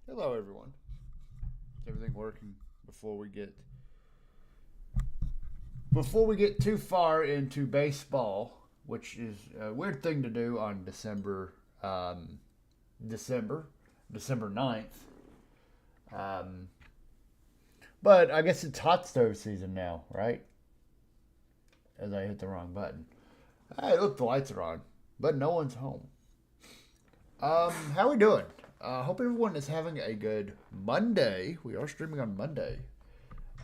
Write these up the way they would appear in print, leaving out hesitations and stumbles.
Hello, everyone. Is everything working before we get too far into baseball, which is a weird thing to do on um, December, December 9th. Um, but I guess it's hot stove season now, right? As I hit the wrong button. Hey, look, the lights are on, but no one's home. How we doing? Hope everyone is having a good Monday. We are streaming on Monday.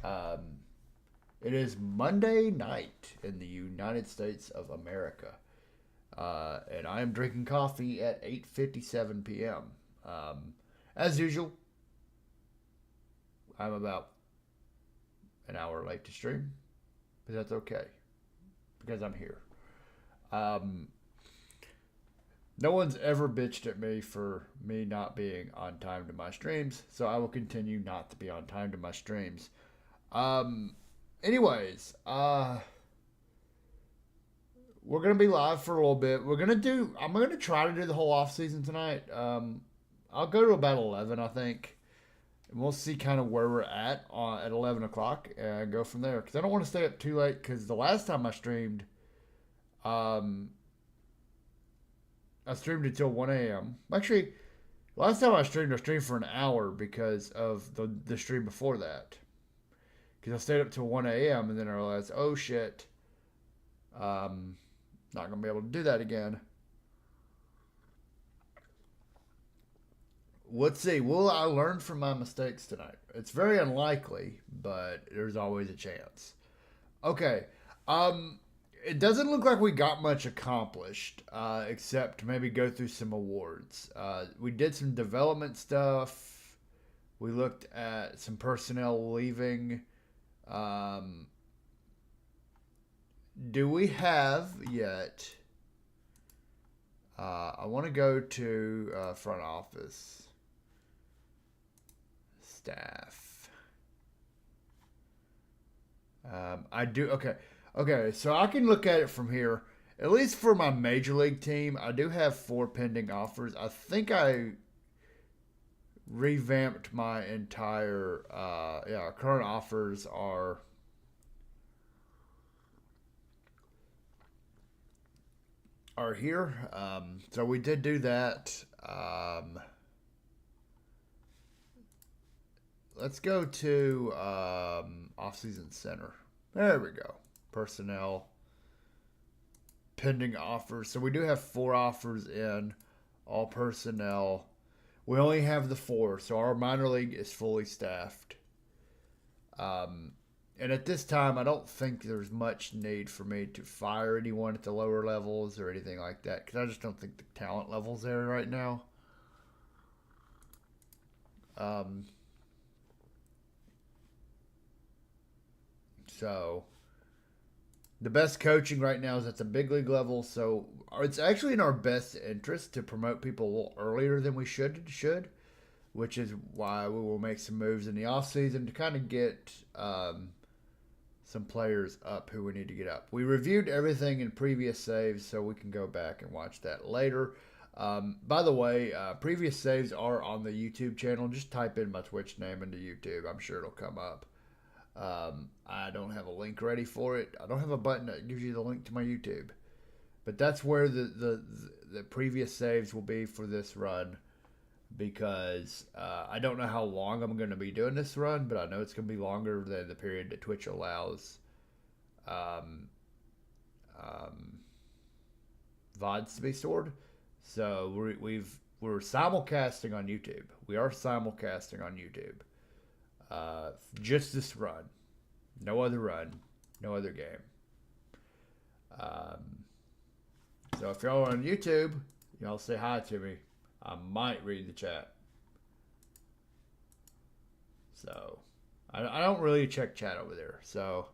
Um, It is Monday night in the United States of America, and I am drinking coffee at 8:57 p.m. As usual, I'm about an hour late to stream, but that's okay because I'm here. Um, no one's ever bitched at me for me not being on time to my streams, so I will continue not to be on time to my streams. Um, anyways, we're gonna be live for a little bit. I'm gonna try to do the whole off season tonight. I'll go to about 11, I think, and we'll see kind of where we're at 11 o'clock and go from there. Because I don't want to stay up too late. Because the last time um, I streamed until 1 a.m. Actually, last time I streamed for an hour because of the stream before that. Because I stayed up till 1 a.m. and then I realized, oh shit, um, not gonna be able to do that again. Let's see. Will I learn from my mistakes tonight? It's very unlikely, but there's always a chance. Okay. Um, it doesn't look like we got much accomplished, except maybe go through some awards. We did some development stuff. We looked at some personnel leaving. Um, do we have yet? I want to go to front office staff. I do. Okay. Okay. So I can look at it from here. At least for my major league team, I do have four pending offers. I think I revamped my entire. Yeah, current offers are here. So we did do that. Let's go to off-season center. There we go. Personnel pending offers. So we do have four offers in, all personnel. We only have the four, so our minor league is fully staffed. Um, and at this time, I don't think there's much need for me to fire anyone at the lower levels or anything like that because I just don't think the talent level's there right now. Um, so the best coaching right now is at the big league level, so it's actually in our best interest to promote people a little earlier than we should, which is why we will make some moves in the offseason to kind of get some players up who we need to get up. We reviewed everything in previous saves, so we can go back and watch that later. By the way, previous saves are on the YouTube channel. Just type in my Twitch name into YouTube. I'm sure it'll come up. I don't have a link ready for it. I don't have a button that gives you the link to my YouTube. But that's where the previous saves will be for this run because I don't know how long I'm going to be doing this run, but I know it's going to be longer than the period that Twitch allows um, um, VODs to be stored. So we're simulcasting on YouTube. We are simulcasting on YouTube. Just this run. No other run. No other game. Um, so if y'all are on YouTube, y'all say hi to me. I might read the chat. So I don't really check chat over there. So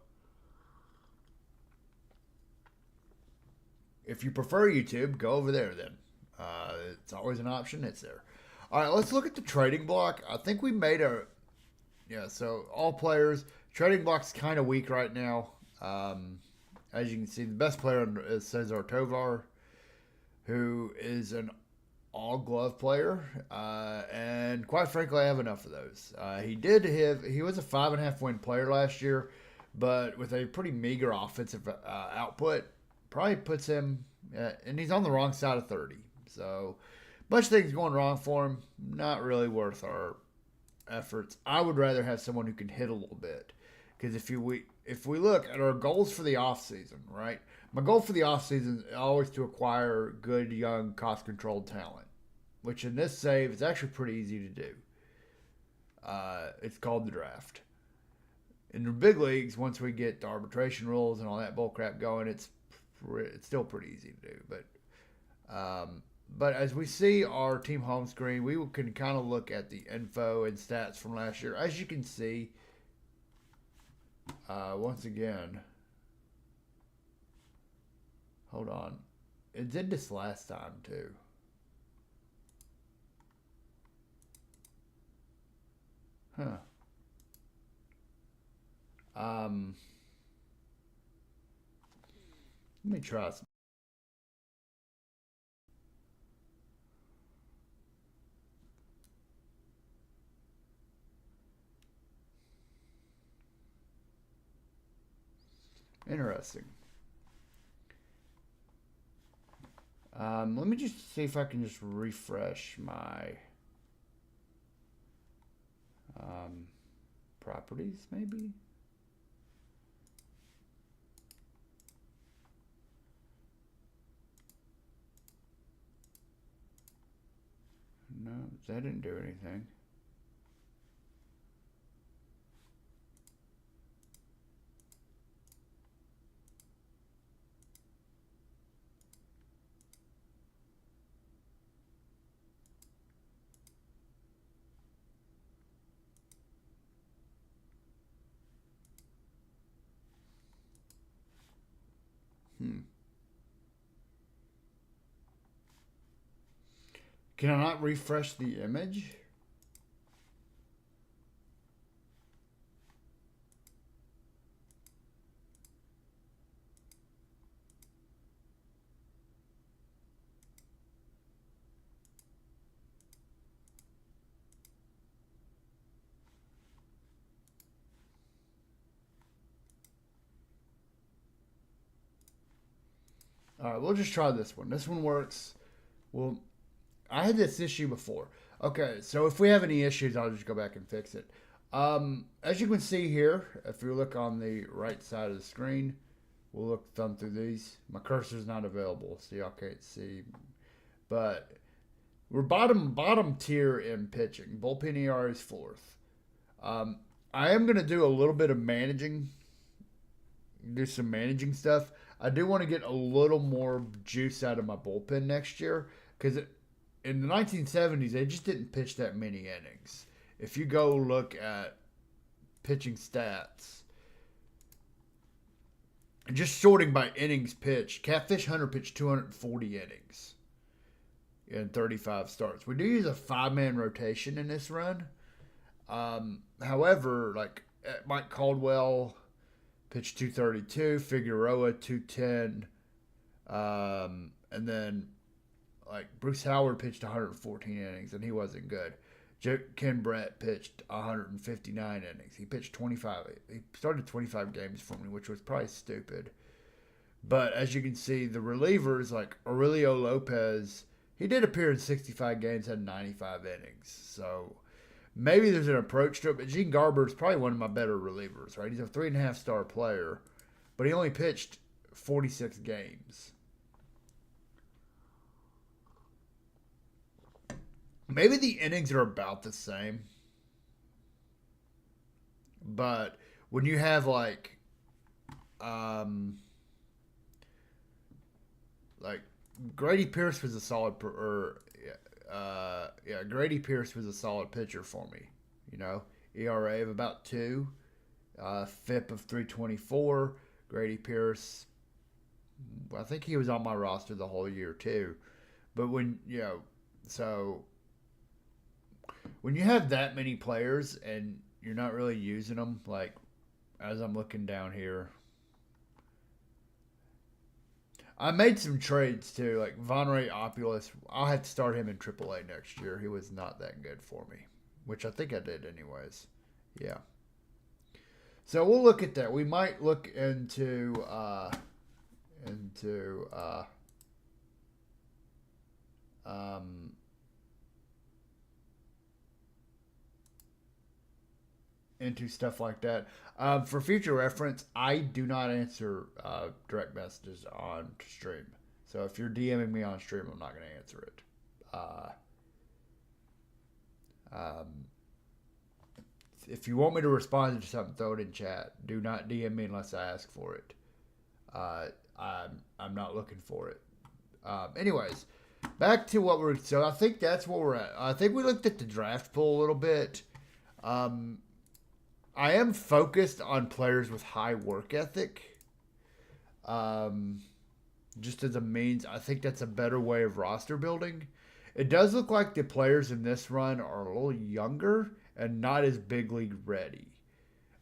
if you prefer YouTube, go over there then. It's always an option. It's there. All right, let's look at the trading block. I think we made a yeah. So all players trading block's kind of weak right now. As you can see, the best player is Cesar Tovar, who is an all glove player, and quite frankly, I have enough of those. He was a 5.5 win player last year, but with a pretty meager offensive output, probably puts him, and he's on the wrong side of 30. So, bunch of things going wrong for him. Not really worth our efforts. I would rather have someone who can hit a little bit, because if we look at our goals for the offseason, right? My goal for the offseason is always to acquire good, young, cost-controlled talent, which in this save is actually pretty easy to do. It's called the draft. In the big leagues, once we get the arbitration rules and all that bull crap going, it's still pretty easy to do. But as we see our team home screen, we can kind of look at the info and stats from last year. As you can see, once again, hold on. It did this last time too. Huh. Let me try some. Interesting. Let me just see if I can just refresh my properties, maybe. No, that didn't do anything. Can I not refresh the image? All right, we'll just try this one. This one works. Well, I had this issue before. Okay, so if we have any issues, I'll just go back and fix it. As you can see here, if you look on the right side of the screen, we'll look thumb through these. My cursor's not available, so y'all can't see. But we're bottom tier in pitching. Bullpen ER is fourth. I am gonna do a little bit of do some managing stuff. I do want to get a little more juice out of my bullpen next year, because in the 1970s they just didn't pitch that many innings. If you go look at pitching stats, just sorting by innings pitched, Catfish Hunter pitched 240 innings in 35 starts. We do use a 5-man rotation in this run. However, like Mike Caldwell pitched 232, Figueroa 210, and then like Bruce Howard pitched 114 innings and he wasn't good. Ken Brett pitched 159 innings. He pitched 25. He started 25 games for me, which was probably stupid. But as you can see, the relievers like Aurelio Lopez, he did appear in 65 games, had 95 innings. So maybe there's an approach to it, but Gene Garber is probably one of my better relievers, right? He's a 3.5-star player, but he only pitched 46 games. Maybe the innings are about the same, but when you have like Grady Pierce was a solid, Grady Pierce was a solid pitcher for me. You know, ERA of about 2, FIP of 324. Grady Pierce, I think he was on my roster the whole year too. But when you have that many players and you're not really using them, like as I'm looking down here, I made some trades too, like Vonray Opulus. I'll have to start him in AAA next year. He was not that good for me, which I think I did anyways. Yeah. So we'll look at that. We might look into um, into stuff like that. For future reference, I do not answer direct messages on stream. So if you're DMing me on stream, I'm not going to answer it. Uh, um, if you want me to respond to something, throw it in chat. Do not DM me unless I ask for it. I'm not looking for it. Anyways, back to what we're. So I think that's what we're at. I think we looked at the draft pool a little bit. I am focused on players with high work ethic. Just as a means, I think that's a better way of roster building. It does look like the players in this run are a little younger and not as big league ready.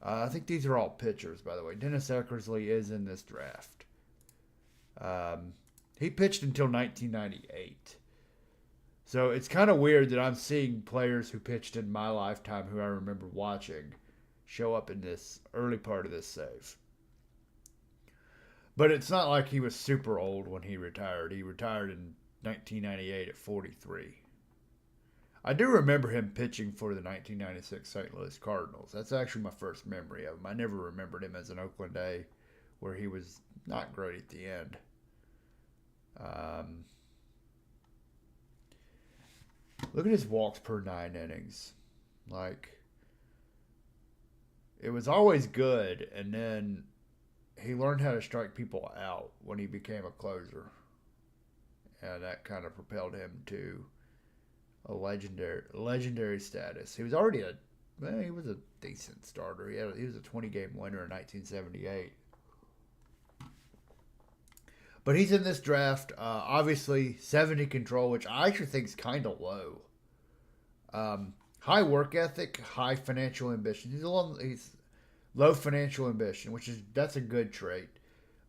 I think these are all pitchers, by the way. Dennis Eckersley is in this draft. He pitched until 1998. So it's kind of weird that I'm seeing players who pitched in my lifetime who I remember watching show up in this early part of this save. But it's not like he was super old when he retired. He retired in 1998 at 43. I do remember him pitching for the 1996 St. Louis Cardinals. That's actually my first memory of him. I never remembered him as an Oakland A, where he was not great at the end. Look at his walks per 9 innings. Like, it was always good, and then he learned how to strike people out when he became a closer. And that kind of propelled him to a legendary status. He was already he was a decent starter. He was a 20-game winner in 1978. But he's in this draft. Obviously, 70 control, which I actually think is kind of low. High work ethic, high financial ambition. He's low financial ambition, that's a good trait.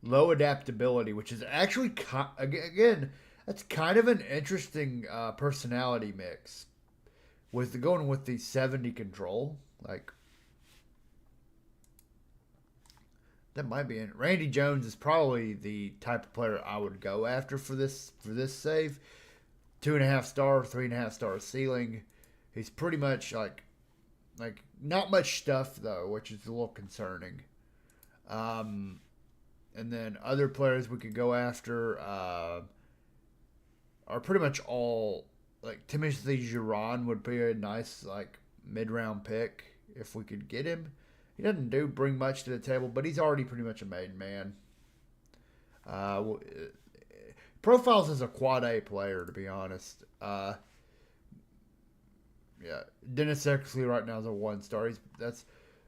Low adaptability, which is actually again, that's kind of an interesting personality mix. With going with the 70 control, like that might be in. Randy Jones is probably the type of player I would go after for this save. 2.5 star, 3.5 star ceiling. He's pretty much like not much stuff though, which is a little concerning. And then other players we could go after are pretty much all like Timothy Giron would be a nice like mid-round pick if we could get him. He doesn't bring much to the table, but he's already pretty much a made man. Profiles as a quad A player, to be honest. Yeah, Dennis Eckersley right now is a 1 star.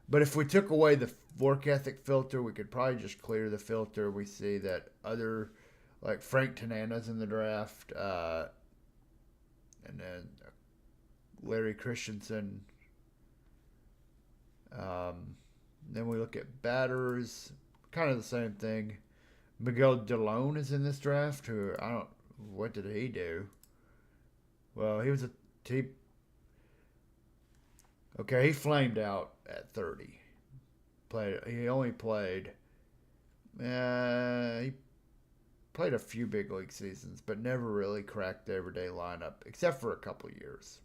But if we took away the work ethic filter, we could probably just clear the filter. We see that other, like Frank Tanana's in the draft, and then Larry Christensen. Then we look at batters, kind of the same thing. Miguel DeLone is in this draft. What did he do? Well, he flamed out at 30. He played a few big league seasons, but never really cracked the everyday lineup, except for a couple years.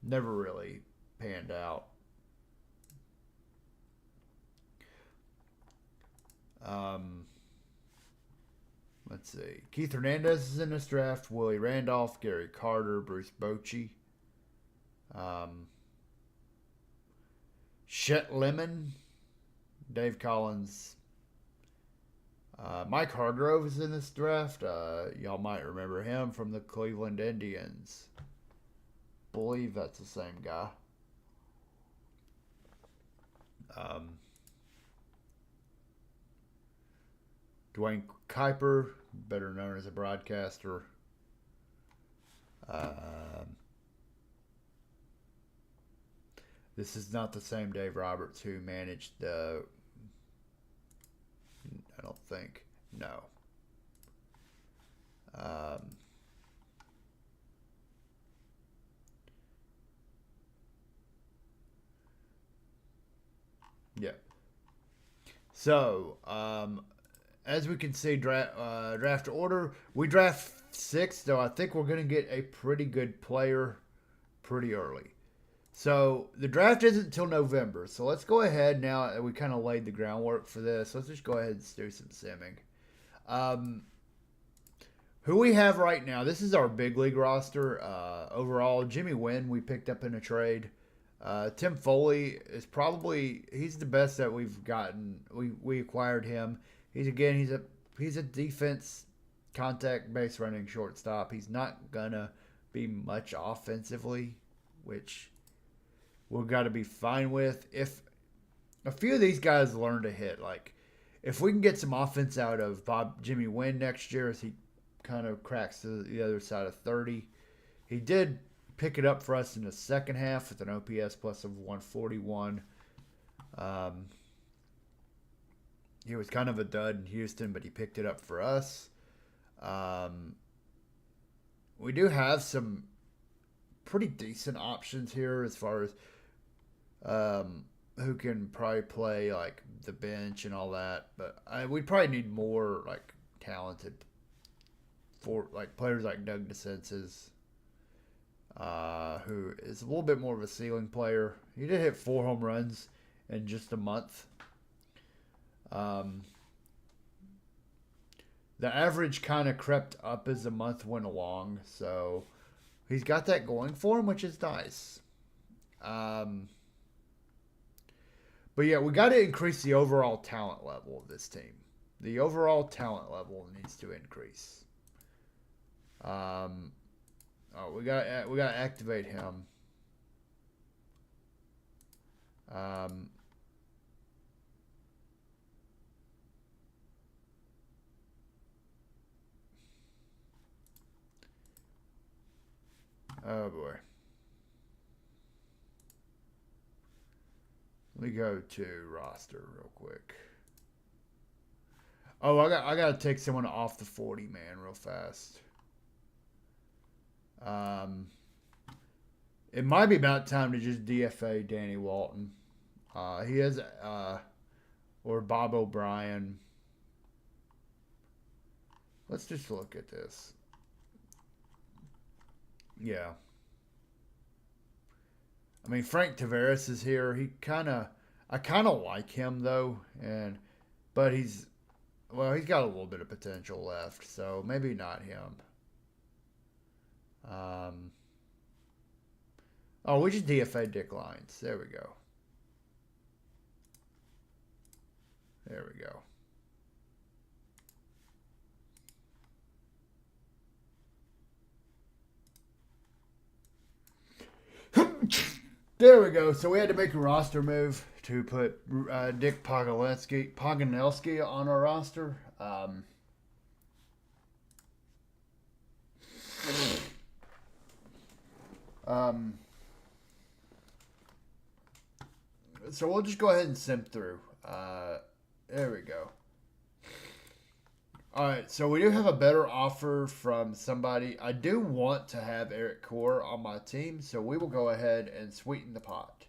Never really panned out. Let's see. Keith Hernandez is in this draft. Willie Randolph, Gary Carter, Bruce Bochy. Chet Lemon, Dave Collins. Mike Hargrove is in this draft. Y'all might remember him from the Cleveland Indians. Believe that's the same guy. Dwayne Kuiper, better known as a broadcaster. This is not the same Dave Roberts who managed I don't think. No. Um, yeah. So, as we can see, draft order, we draft 6, though I think we're going to get a pretty good player pretty early. So the draft isn't until November. So let's go ahead now that we kind of laid the groundwork for this. Let's just go ahead and do some simming. Who we have right now, this is our big league roster. Overall, Jimmy Wynn we picked up in a trade. Tim Foley is he's the best that we've gotten. We acquired him. He's a defense contact base running shortstop. He's not gonna be much offensively, which we've got to be fine with. If a few of these guys learn to hit, like if we can get some offense out of Jimmy Wynn next year as he kind of cracks to the other side of 30, he did pick it up for us in the second half with an OPS plus of 141. He was kind of a dud in Houston, but he picked it up for us. We do have some pretty decent options here as far as who can probably play like the bench and all that, but we probably need more like talented for like players like Doug DeSenses, who is a little bit more of a ceiling player. He did hit 4 home runs in just a month. The average kind of crept up as the month went along, so he's got that going for him, which is nice. But yeah, we got to increase the overall talent level of this team. The overall talent level needs to increase. We got to activate him. Oh boy. Let me go to roster real quick. Oh, I got to take someone off the 40 man real fast. It might be about time to just DFA Danny Walton. He has or Bob O'Brien. Let's just look at this. Yeah. I mean, Frank Tavares is here. I kind of like him though, but he's got a little bit of potential left, so maybe not him. We just DFA Dick Lines. There we go. There we go. There we go. So we had to make a roster move to put Dick Pogonelski on our roster. So we'll just go ahead and sim through. There we go. All right, so we do have a better offer from somebody. I do want to have Eric Core on my team, so we will go ahead and sweeten the pot.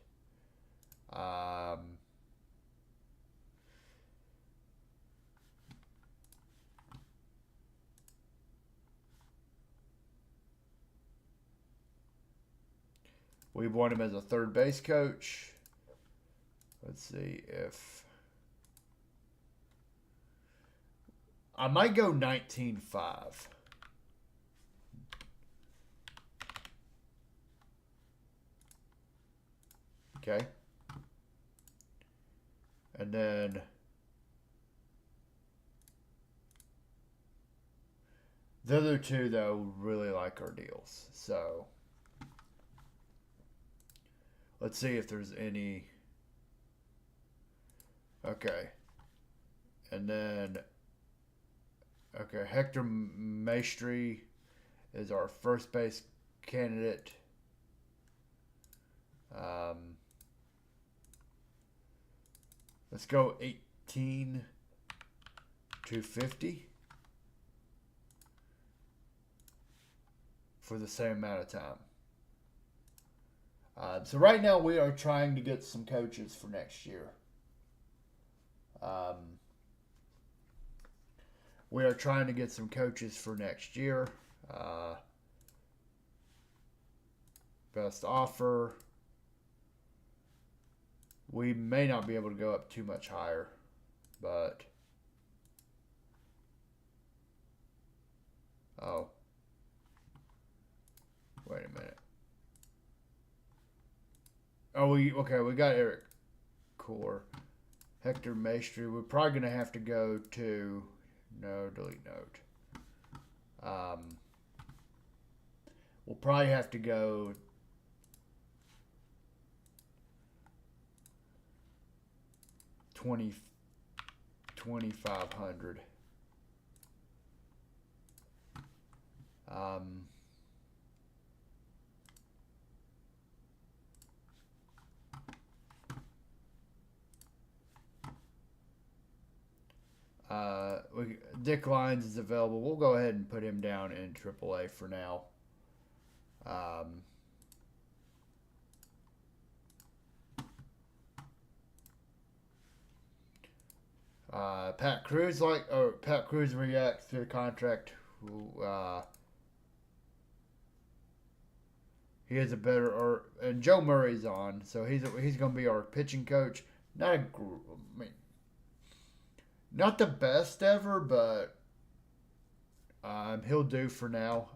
We want him as a third base coach. Let's see if I might go 19.5. Okay. And then the other two, though, really like our deals. So let's see if there's any. Okay. And then, okay, Hector Maestri is our first base candidate. Let's go 18, $250 for the same amount of time. So right now we are trying to get some coaches for next year. We are trying to get some coaches for next year. Best offer. We may not be able to go up too much higher, but oh, wait a minute. Oh, we got Eric Core, Hector Maestri. We're probably gonna have to go to delete note. We'll probably have to go 2,500. Dick Lyons is available. We'll go ahead and put him down in AAA for now. Pat Cruz reacts to the contract. He has a better, and Joe Murray's on, so he's going to be our pitching coach. Not the best ever, but he'll do for now.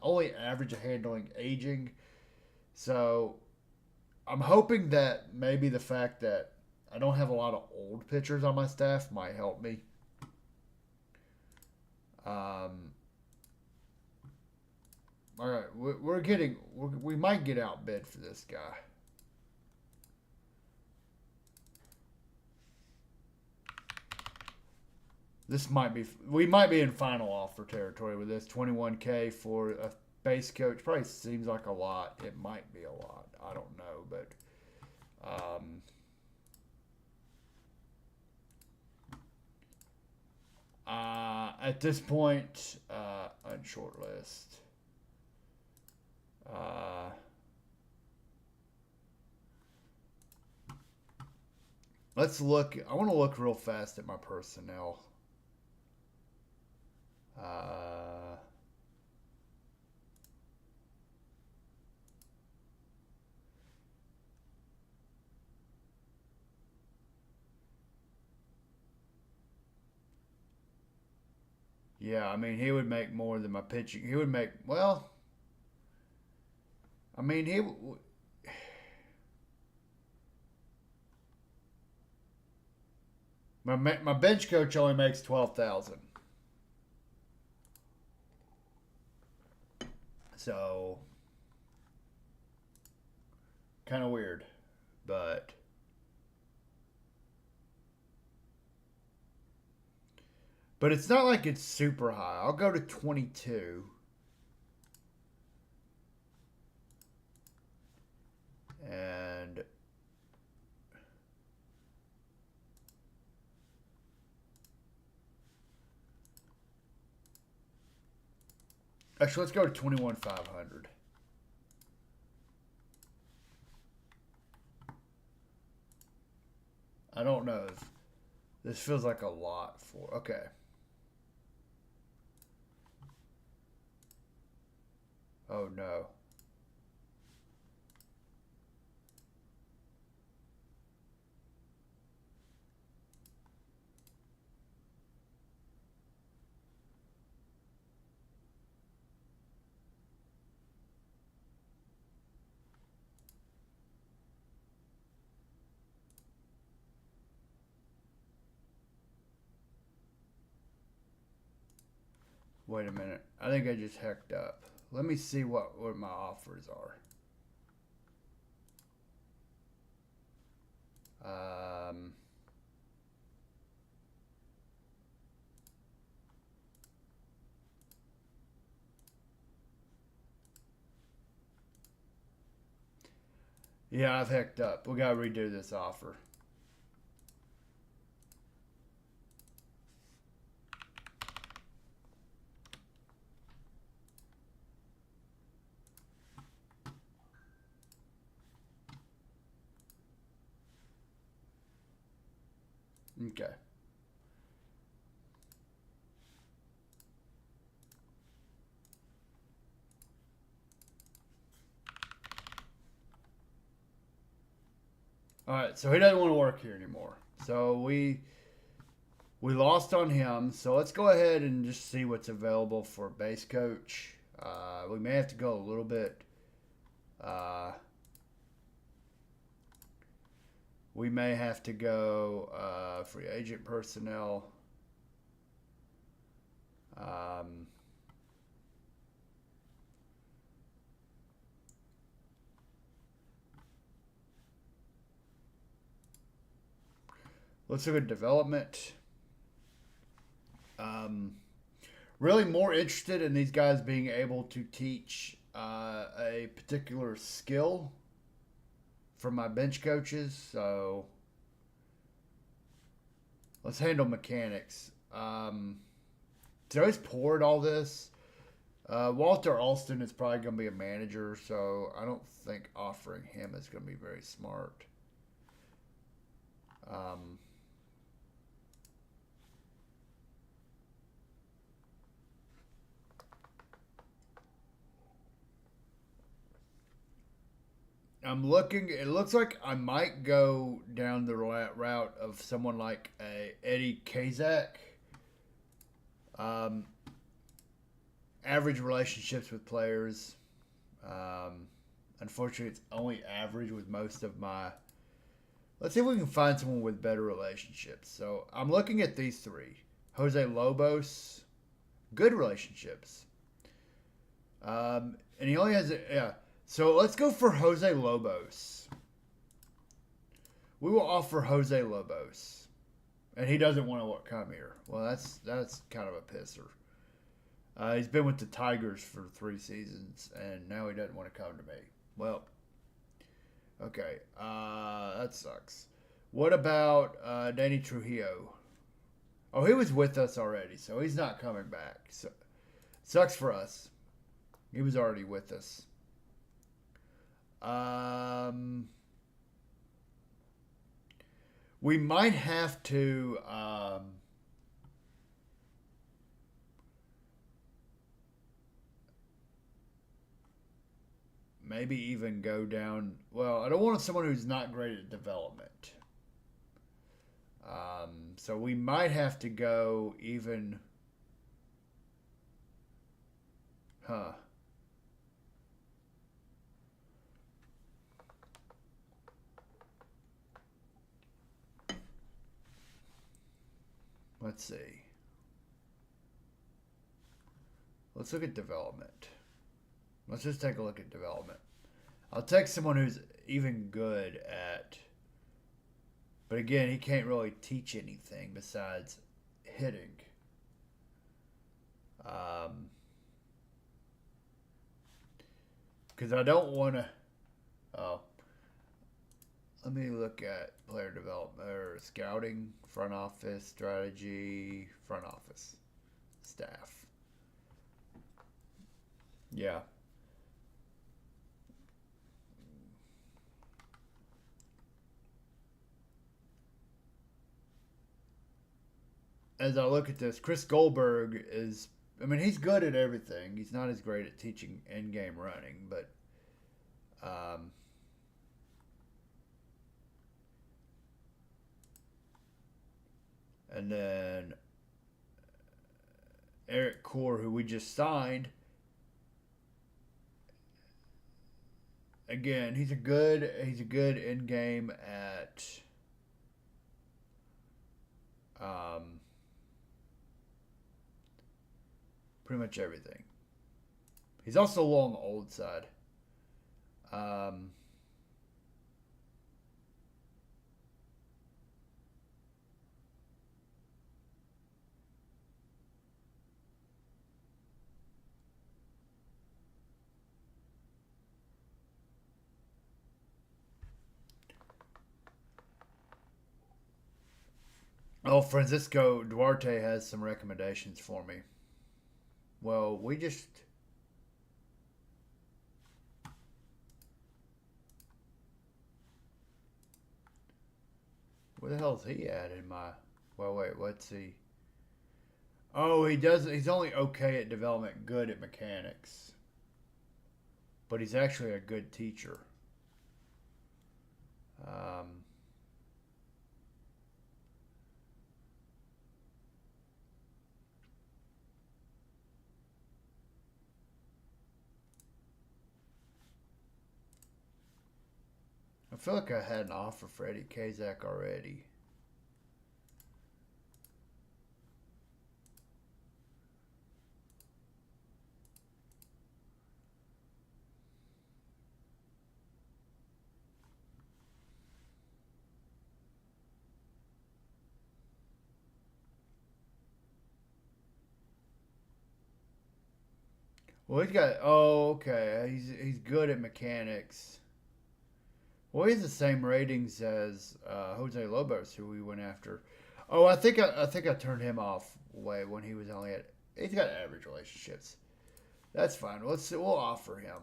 Only average of handling aging, so I'm hoping that maybe the fact that I don't have a lot of old pitchers on my staff might help me. All right, we might get outbid for this guy. We might be in final offer territory with this. $21K for a base coach probably seems like a lot. It might be a lot. I don't know, but at this point, on short list. Let's look. I want to look real fast at my personnel. Yeah, I mean, he would make more than my pitching. He would make, well, I mean, my bench coach only makes $12,000. So, kind of weird, but it's not like it's super high. I'll go to 22. And actually, let's go to 21,500. I don't know if this feels like a lot for. Okay. Oh no. Wait a minute. I think I just hecked up. Let me see what my offers are. Yeah, I've hecked up. We gotta redo this offer. Okay. All right, so he doesn't want to work here anymore. So we lost on him. So let's go ahead and just see what's available for base coach. We may have to go a little bit. We may have to go free agent personnel. Let's look at development. Really more interested in these guys being able to teach a particular skill from my bench coaches. So let's handle mechanics. So he's poured all this. Walter Alston is probably going to be a manager, so I don't think offering him is going to be very smart. I'm looking. It looks like I might go down the route of someone like Eddie Kazak. Average relationships with players. Unfortunately, it's only average with most of my. Let's see if we can find someone with better relationships. So I'm looking at these three. Jose Lobos, good relationships. And he only has yeah. So let's go for Jose Lobos. We will offer Jose Lobos, and he doesn't want to come here. Well, that's kind of a pisser. He's been with the Tigers for 3 seasons, and now he doesn't want to come to me. Well, okay, that sucks. What about Danny Trujillo? Oh, he was with us already, so he's not coming back. So sucks for us. He was already with us. We might have to maybe even go down. Well, I don't want someone who's not great at development. So we might have to go even. Huh. Let's see. Let's look at development. Let's just take a look at development. I'll take someone who's even good at. But again, he can't really teach anything besides hitting. Because I don't want to. Oh. Let me look at player development or scouting, front office, strategy, front office, staff. Yeah. As I look at this, Chris Goldberg is, I mean, he's good at everything. He's not as great at teaching in-game running, but and then Eric Core, who we just signed. Again, he's a good in-game at pretty much everything. He's also long old side. Oh, Francisco Duarte has some recommendations for me. Well, we just. Where the hell is he at in my. Well, wait, let's see. Oh, he does. He's only okay at development, good at mechanics, but he's actually a good teacher. Um, I feel like I had an offer for Eddie Kazak already. Well, he's got. Oh, okay. He's good at mechanics. Well, he has the same ratings as Jose Lobos, who we went after. Oh, I think I turned him off way when he was only at. He's got average relationships. That's fine. We'll offer him.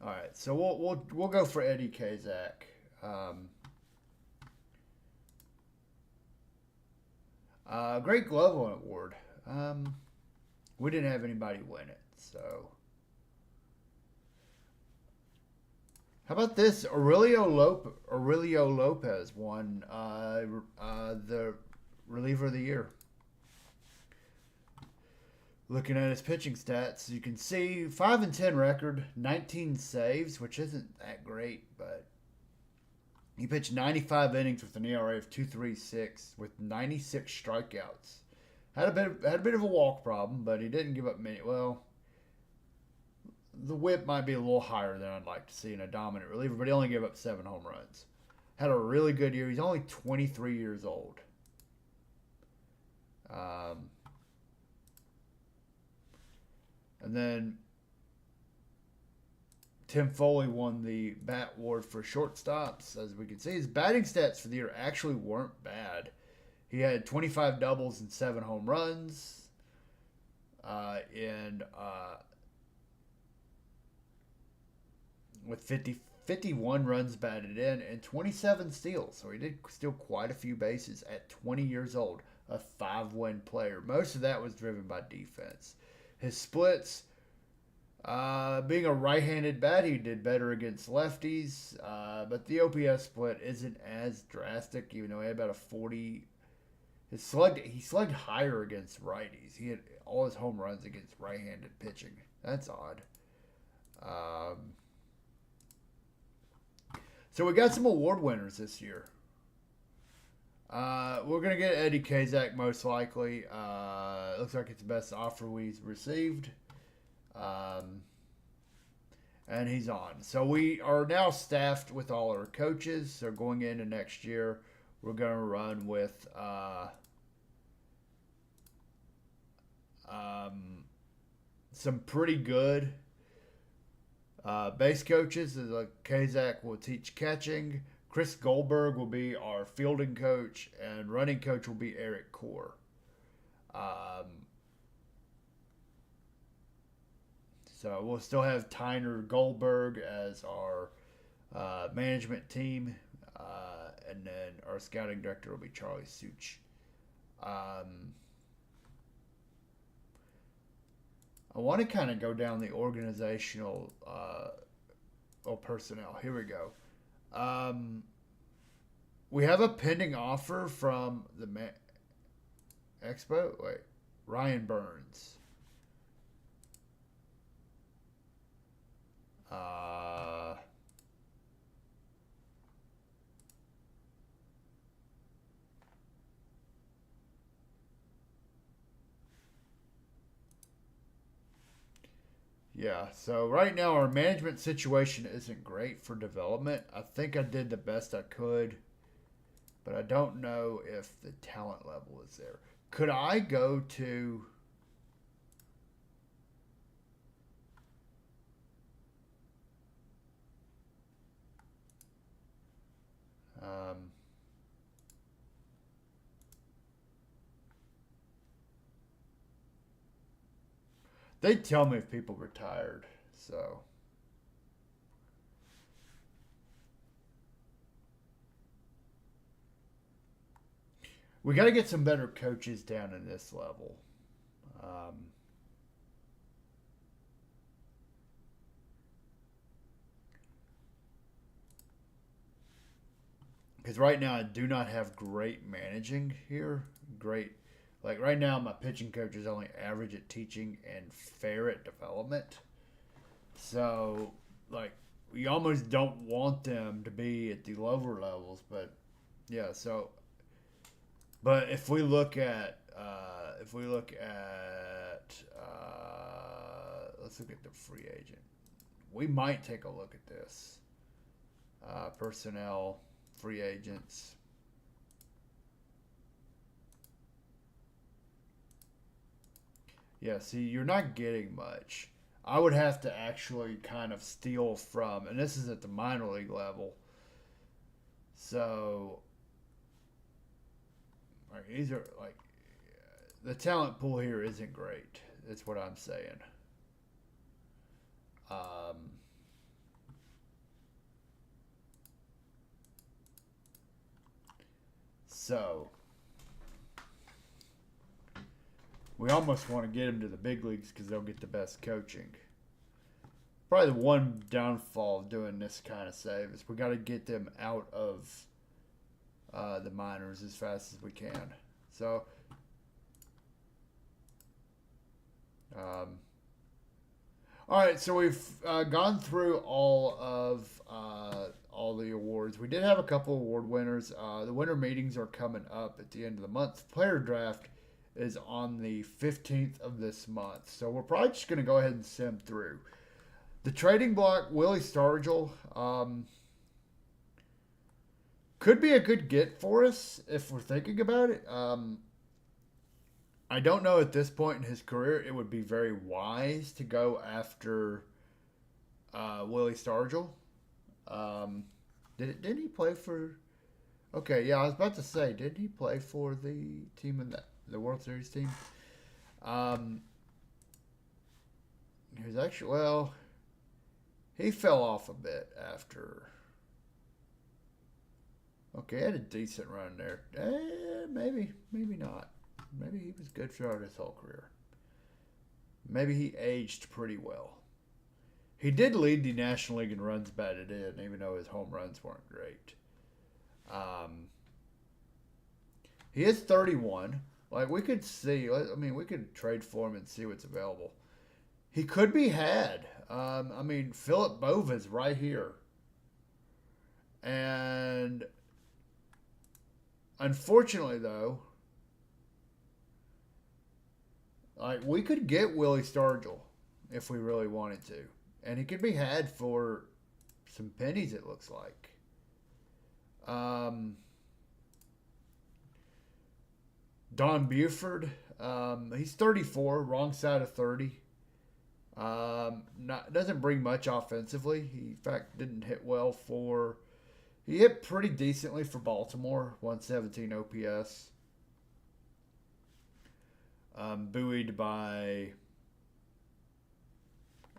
All right, so we'll go for Eddie Kazak. Great Glove Award. We didn't have anybody win it, so. How about this? Aurelio Lopez won the reliever of the year. Looking at his pitching stats, you can see 5-10 record, 19 saves, which isn't that great, but he pitched 95 innings with an ERA of 2.36 with 96 strikeouts. Had a bit of a walk problem, but he didn't give up many. Well, the whip might be a little higher than I'd like to see in a dominant reliever, but he only gave up 7 home runs. Had a really good year. He's only 23 years old. And then Tim Foley won the Bat Award for shortstops. As we can see, his batting stats for the year actually weren't bad. He had 25 doubles and 7 home runs. With 51 runs batted in and 27 steals. So he did steal quite a few bases at 20 years old. A 5-win player. Most of that was driven by defense. His splits, being a right-handed bat, he did better against lefties. But the OPS split isn't as drastic, even though he had about a 40. He slugged higher against righties. He had all his home runs against right-handed pitching. That's odd. So we got some award winners this year. We're going to get Eddie Kazak most likely. Looks like it's the best offer we've received. And he's on. So we are now staffed with all our coaches. So going into next year, we're going to run with some pretty good base coaches. Kazak will teach catching. Chris Goldberg will be our fielding coach, and running coach will be Eric Core. So we'll still have Tyner Goldberg as our management team, and then our scouting director will be Charlie Such. I want to kind of go down the organizational personnel. Here we go. We have a pending offer from the Expo. Wait, Ryan Burns. Yeah, so right now our management situation isn't great for development. I think I did the best I could, but I don't know if the talent level is there. Could I go to they'd tell me if people retired, so We got to get some better coaches down in this level. Because right now I do not have great managing here. Great. Like right now, my pitching coach is only average at teaching and fair at development. So, like, we almost don't want them to be at the lower levels. But, yeah, so. But let's look at the free agent. We might take a look at this. Personnel, free agents. Yeah, see, you're not getting much. I would have to actually kind of steal from, and this is at the minor league level. So, like, these are like the talent pool here isn't great. That's what I'm saying. Um, so we almost want to get them to the big leagues because they'll get the best coaching. Probably the one downfall of doing this kind of save is we got to get them out of the minors as fast as we can. So, all right. So we've gone through all the awards. We did have a couple award winners. The winter meetings are coming up at the end of the month. Player draft is on the 15th of this month. So we're probably just going to go ahead and sim through. The trading block, Willie Stargell, could be a good get for us if we're thinking about it. I don't know at this point in his career it would be very wise to go after Willie Stargell. Did he play for? Okay, yeah, I was about to say, did he play for the team in the World Series team? He was actually he fell off a bit after. Okay, he had a decent run there. Maybe not. Maybe he was good throughout his whole career. Maybe he aged pretty well. He did lead the National League in runs batted in, even though his home runs weren't great. He is 31. Like, we could see, I mean, we could trade for him and see what's available. He could be had. Philip Bova's right here. And unfortunately, though, like, we could get Willie Stargell if we really wanted to. And he could be had for some pennies, it looks like. Don Buford, he's 34, wrong side of 30. Doesn't bring much offensively. He, in fact, didn't hit well for. He hit pretty decently for Baltimore, 117 OPS. Buoyed by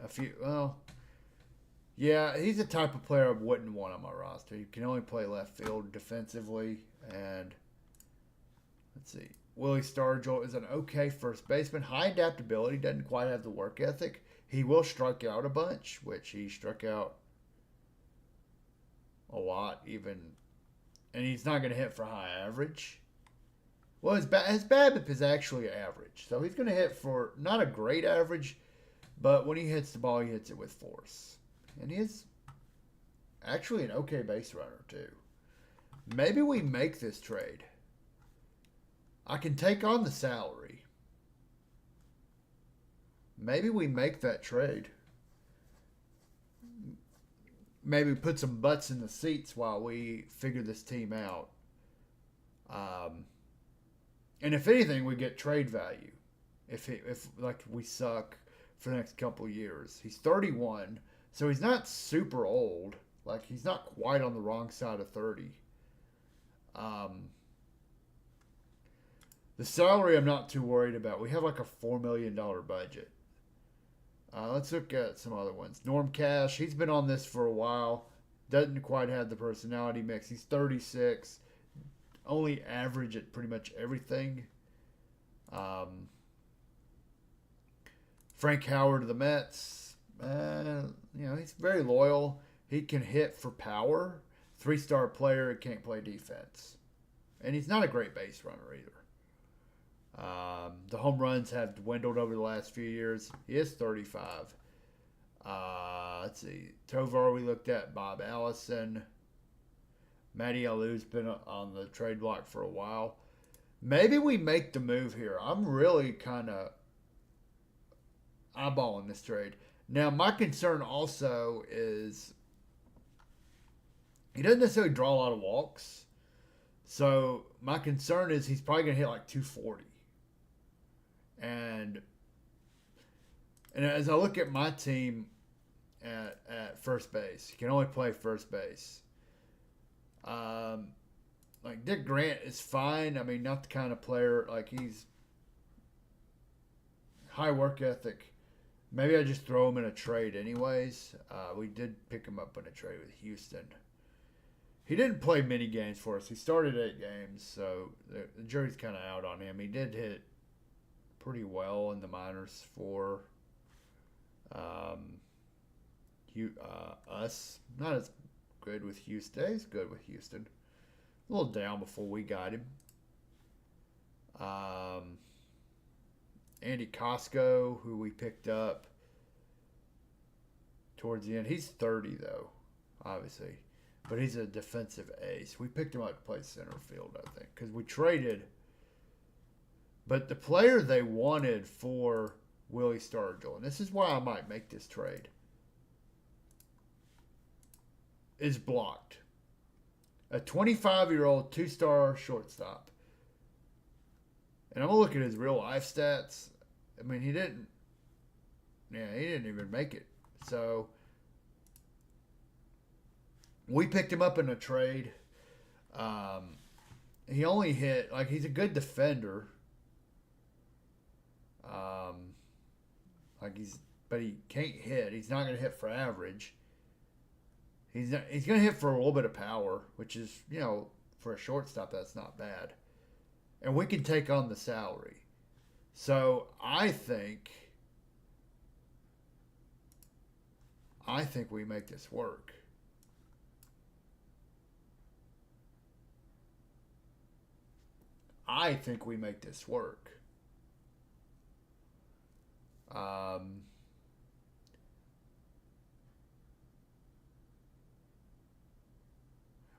a few. Well, yeah, he's the type of player I wouldn't want on my roster. He can only play left field defensively, and let's see. Willie Stargell is an okay first baseman. High adaptability, doesn't quite have the work ethic. He will strike out a bunch, which he struck out a lot, even, and he's not going to hit for high average. Well, his BABIP is actually average, so he's going to hit for not a great average, but when he hits the ball, he hits it with force, and he is actually an okay base runner too. Maybe we make this trade. I can take on the salary. Maybe we make that trade. Maybe put some butts in the seats while we figure this team out. And if anything, we get trade value. If like we suck for the next couple of years. He's 31, so he's not super old. Like, he's not quite on the wrong side of 30. The salary I'm not too worried about. We have like a $4 million budget. Let's look at some other ones. Norm Cash, he's been on this for a while. Doesn't quite have the personality mix. He's 36. only average at pretty much everything. Um, Frank Howard of the Mets, he's very loyal. He can hit for power. 3-star player, can't play defense. And he's not a great base runner either. The home runs have dwindled over the last few years. He is 35. Let's see. Tovar we looked at. Bob Allison. Matty Alou's been on the trade block for a while. Maybe we make the move here. I'm really kind of eyeballing this trade. Now, my concern also is he doesn't necessarily draw a lot of walks. So my concern is he's probably going to hit like 240. And as I look at my team at first base, he can only play first base. Like Dick Grant is fine. I mean, not the kind of player, like he's high work ethic. Maybe I just throw him in a trade anyways. We did pick him up in a trade with Houston. He didn't play many games for us. He started 8 games, so the jury's kind of out on him. He did hit pretty well in the minors for us. Not as good with Houston. He's good with Houston. A little down before we got him. Andy Costco, who we picked up towards the end. He's 30, though, obviously. But he's a defensive ace. We picked him up to play center field, I think, because we traded. But the player they wanted for Willie Stargell, and this is why I might make this trade, is blocked. A 25-year-old 2-star shortstop. And I'm going to look at his real life stats. I mean, he didn't even make it. So we picked him up in a trade. He only hit, like, he's a good defender. But he can't hit. He's not going to hit for average. He's going to hit for a little bit of power, which is, for a shortstop, that's not bad. And we can take on the salary. So I think we make this work.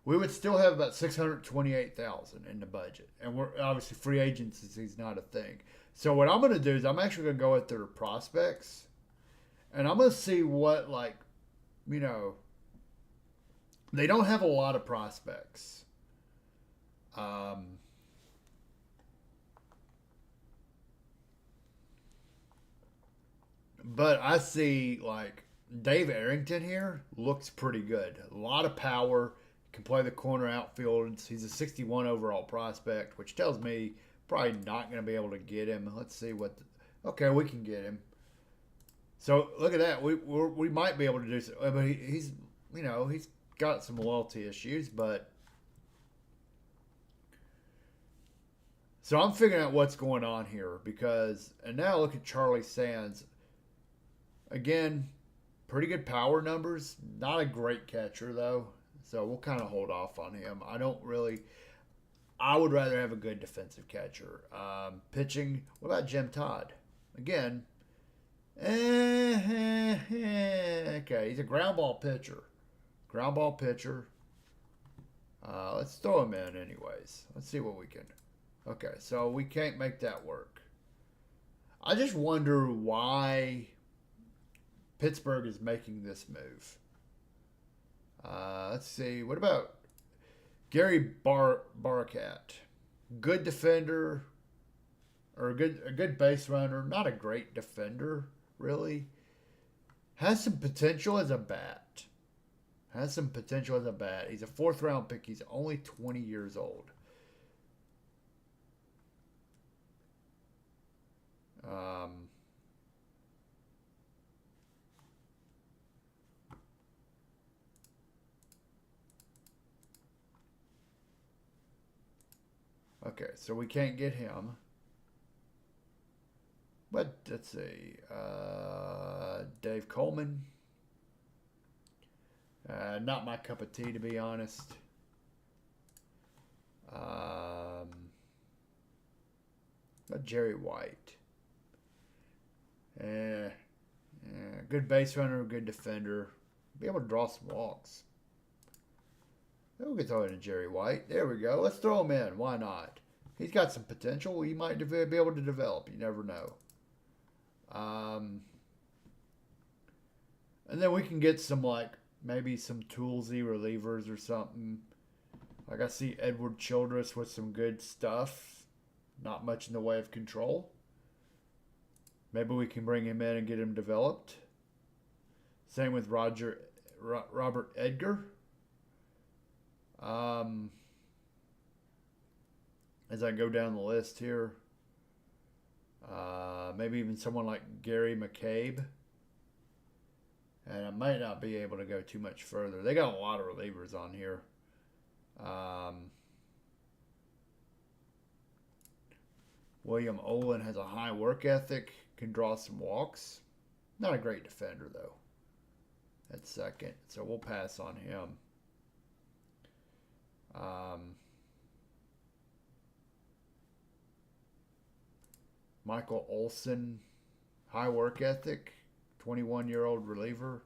We would still have about $628,000 in the budget, and we're obviously free agency is not a thing. So what I'm going to do is I'm actually going to go at their prospects, and I'm going to see what they don't have a lot of prospects. But I see like Dave Arrington here looks pretty good. A lot of power. Can play the corner outfield. He's a 61 overall prospect, which tells me probably not going to be able to get him. Let's see what. Okay, we can get him. So look at that. We might be able to do so. But he's got some loyalty issues, but. So I'm figuring out what's going on here and now look at Charlie Sands. Again, pretty good power numbers. Not a great catcher though. So we'll kind of hold off on him. I would rather have a good defensive catcher. Pitching, what about Jim Todd? Again, okay, he's a ground ball pitcher. Let's throw him in anyways. Let's see what we can. Okay, so we can't make that work. I just wonder why Pittsburgh is making this move. Let's see. What about Gary Barkat? Good defender, or a good base runner. Not a great defender, really. Has some potential as a bat. He's a 4th round pick. He's only 20 years old. Okay, so we can't get him. But let's see. Dave Coleman. Not my cup of tea, to be honest. But Jerry White. Good base runner, good defender. Be able to draw some walks. We'll get thrown into Jerry White. There we go. Let's throw him in. Why not? He's got some potential. He might be able to develop. You never know. And then we can get some, like, maybe some toolsy relievers or something. Like I see Edward Childress with some good stuff. Not much in the way of control. Maybe we can bring him in and get him developed. Same with Robert Edgar. As I go down the list here. Maybe even someone like Gary McCabe. And I might not be able to go too much further. They got a lot of relievers on here. William Olin has a high work ethic. Can draw some walks. Not a great defender, though. At second. So we'll pass on him. Michael Olson. High work ethic. 21-year-old reliever.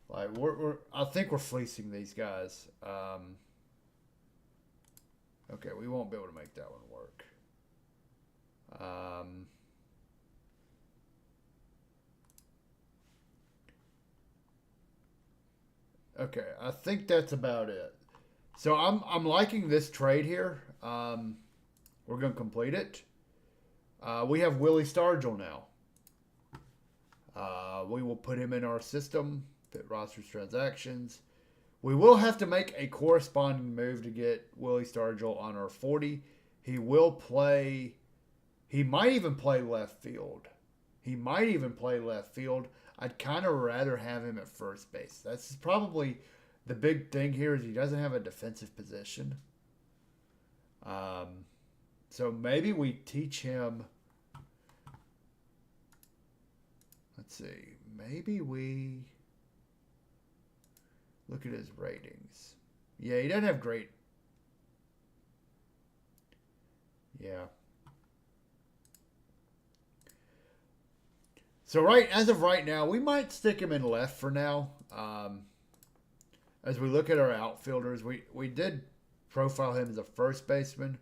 Like I think we're fleecing these guys. Okay, we won't be able to make that one work. Okay, I think that's about it. So I'm liking this trade here. We're gonna complete it. We have Willie Stargell now. We will put him in our system. Fit rosters transactions. We will have to make a corresponding move to get Willie Stargell on our 40. He will play. He might even play left field. I'd kind of rather have him at first base. That's probably the big thing here is he doesn't have a defensive position. So maybe we teach him. Let's see. Maybe we look at his ratings. Yeah, he doesn't have great. Yeah. So as of right now, we might stick him in left for now. As we look at our outfielders, we did profile him as a first baseman,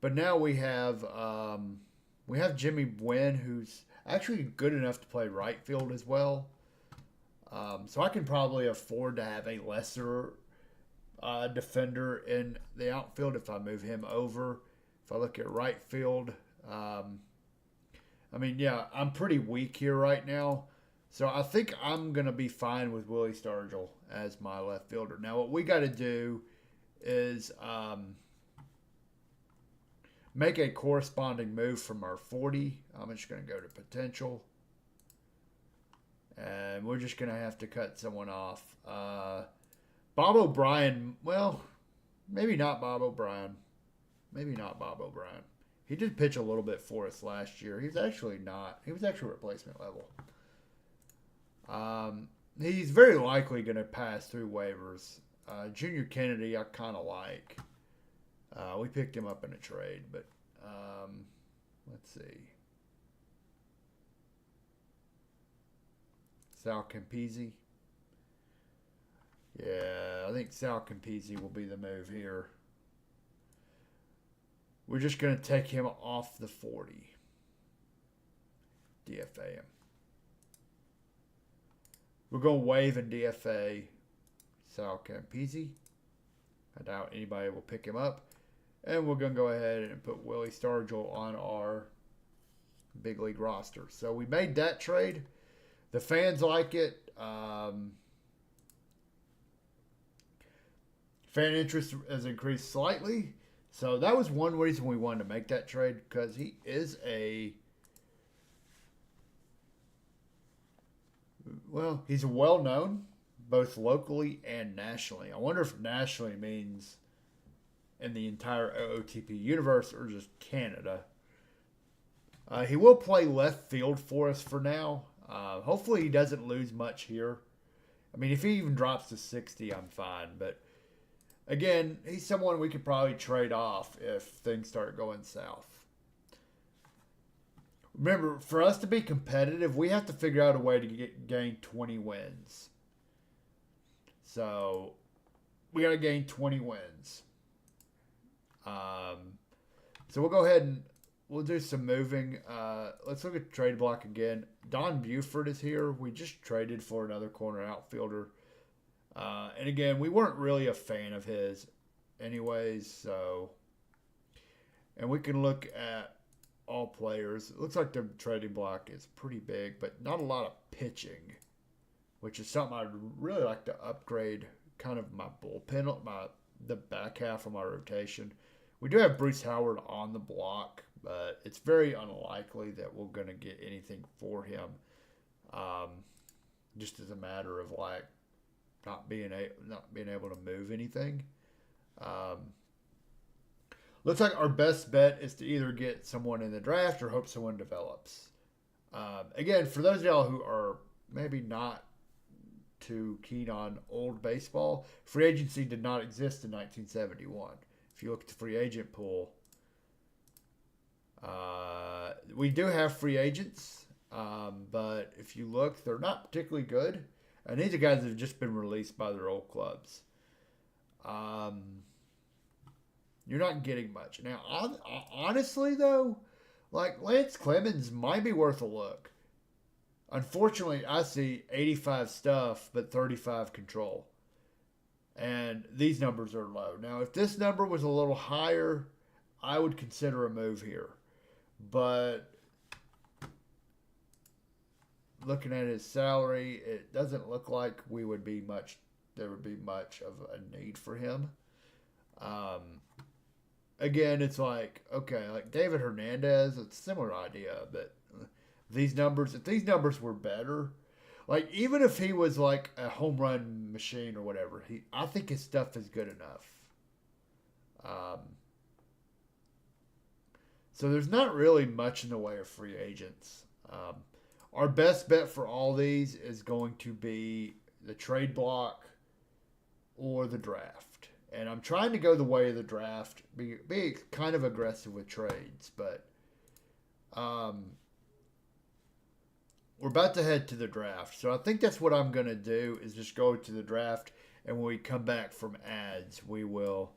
but now we have Jimmy Gwynn, who's actually good enough to play right field as well. So I can probably afford to have a lesser defender in the outfield if I move him over. If I look at right field, I'm pretty weak here right now. So I think I'm going to be fine with Willie Stargell as my left fielder. Now what we got to do is make a corresponding move from our 40. I'm just going to go to potential. And we're just going to have to cut someone off. Bob O'Brien, well, maybe not Bob O'Brien. He did pitch a little bit for us last year. He was actually replacement level. He's very likely going to pass through waivers. Junior Kennedy, I kind of like. We picked him up in a trade, but let's see. Sal Campisi. Yeah, I think Sal Campisi will be the move here. We're just going to take him off the 40. DFA him. We're going to waive and DFA Sal Campisi. I doubt anybody will pick him up. And we're going to go ahead and put Willie Stargell on our big league roster. So we made that trade. The fans like it. Fan interest has increased slightly. So that was one reason we wanted to make that trade, because he is he's a well-known both locally and nationally. I wonder if nationally means in the entire OOTP universe or just Canada. He will play left field for us for now. Hopefully he doesn't lose much here. I mean, if he even drops to 60, I'm fine. But again, he's someone we could probably trade off if things start going south. Remember, for us to be competitive, we have to figure out a way to gain 20 wins. So, we got to gain 20 wins. So, we'll go ahead and we'll do some moving. Let's look at the trade block again. Don Buford is here. We just traded for another corner outfielder. And again, we weren't really a fan of his anyways. So, and we can look at all players. It looks like the trading block is pretty big, but not a lot of pitching, which is something I'd really like to upgrade. Kind of my bullpen, the back half of my rotation. We do have Bruce Howard on the block, but it's very unlikely that we're going to get anything for him. Just as a matter of like not being able to move anything. Looks like our best bet is to either get someone in the draft or hope someone develops. Again, for those of y'all who are maybe not too keen on old baseball, free agency did not exist in 1971. If you look at the free agent pool, we do have free agents, but if you look, they're not particularly good. And these are guys that have just been released by their old clubs. You're not getting much. Now, honestly, though, like Lance Clemens might be worth a look. Unfortunately, I see 85 stuff, but 35 control. And these numbers are low. Now, if this number was a little higher, I would consider a move here. But looking at his salary, it doesn't look like there would be much of a need for him. Again, it's like, okay, like David Hernandez, it's a similar idea, but if these numbers were better, like even if he was like a home run machine or whatever, I think his stuff is good enough. So there's not really much in the way of free agents. Our best bet for all these is going to be the trade block or the draft. And I'm trying to go the way of the draft, be kind of aggressive with trades, but we're about to head to the draft. So I think that's what I'm going to do is just go to the draft, and when we come back from ads, we will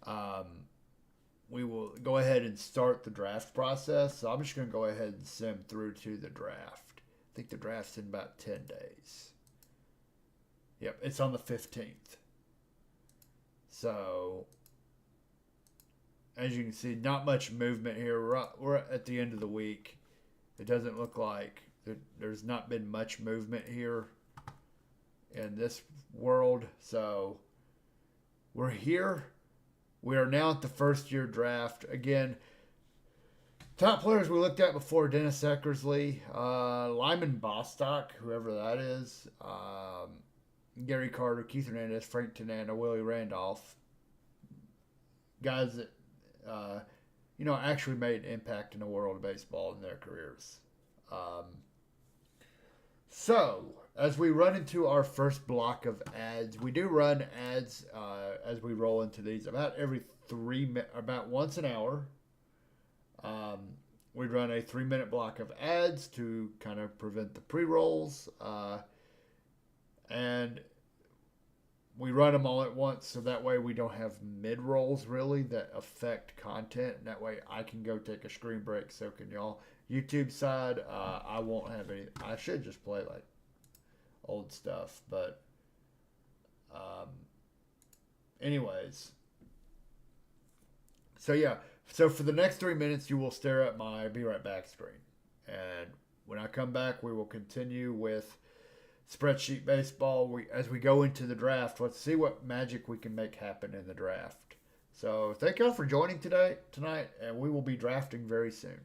go ahead and start the draft process. So I'm just going to go ahead and sim through to the draft. I think the draft's in about 10 days. Yep, it's on the 15th. So, as you can see, not much movement here. We're at the end of the week. It doesn't look like there's not been much movement here in this world. So, we're here. We are now at the first year draft. Again, top players we looked at before: Dennis Eckersley, Lyman Bostock, whoever that is, Gary Carter, Keith Hernandez, Frank Tanana, Willie Randolph. Guys that, actually made an impact in the world of baseball in their careers. So, as we run into our first block of ads, we do run ads as we roll into these about about once an hour. We run a 3-minute block of ads to kind of prevent the pre-rolls. And we run them all at once, so that way we don't have mid-rolls really that affect content. And that way I can go take a screen break, so can y'all. YouTube side, I won't have any. I should just play like old stuff, but anyways. So yeah, so for the next 3 minutes, you will stare at my Be Right Back screen. And when I come back, we will continue with Spreadsheet Baseball. As we go into the draft, let's see what magic we can make happen in the draft. So thank y'all for joining tonight, and we will be drafting very soon.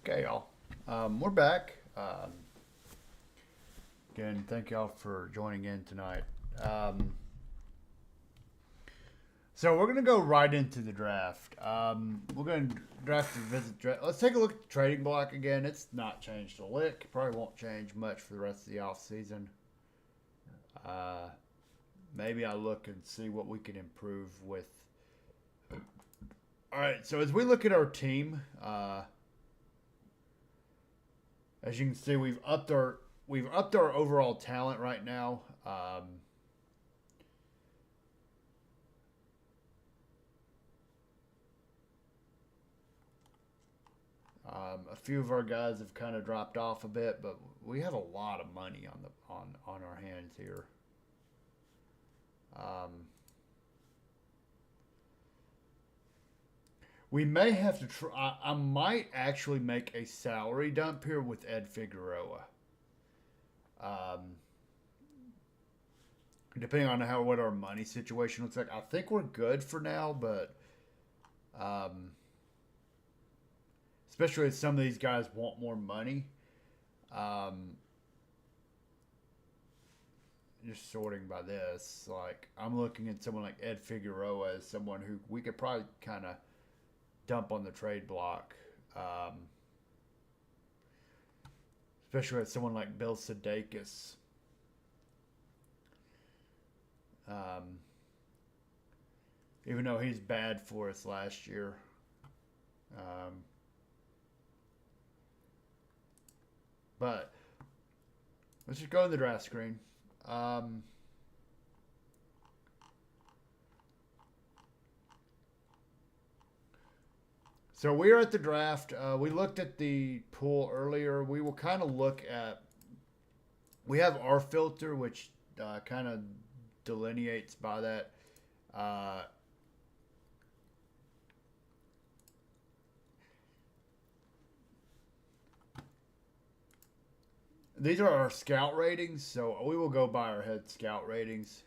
Okay, y'all. We're back. Again, thank y'all for joining in tonight. So we're gonna go right into the draft. We're gonna draft and visit. Let's take a look at the trading block again. It's not changed a lick. Probably won't change much for the rest of the off season. Maybe I'll look and see what we can improve with. All right. So as we look at our team, as you can see, we've upped our overall talent right now. A few of our guys have kind of dropped off a bit, but we have a lot of money on our hands here. We may have to try. I might actually make a salary dump here with Ed Figueroa. Depending on what our money situation looks like, I think we're good for now, but especially if some of these guys want more money. Just sorting by this, like I'm looking at someone like Ed Figueroa as someone who we could probably kind of dump on the trade block, especially with someone like Bill Sudeikis. Even though he's bad for us last year. But let's just go in the draft screen. So we are at the draft. We looked at the pool earlier. We will kind of look at. We have our filter, which kind of delineates by that. These are our scout ratings, so we will go by our head scout ratings.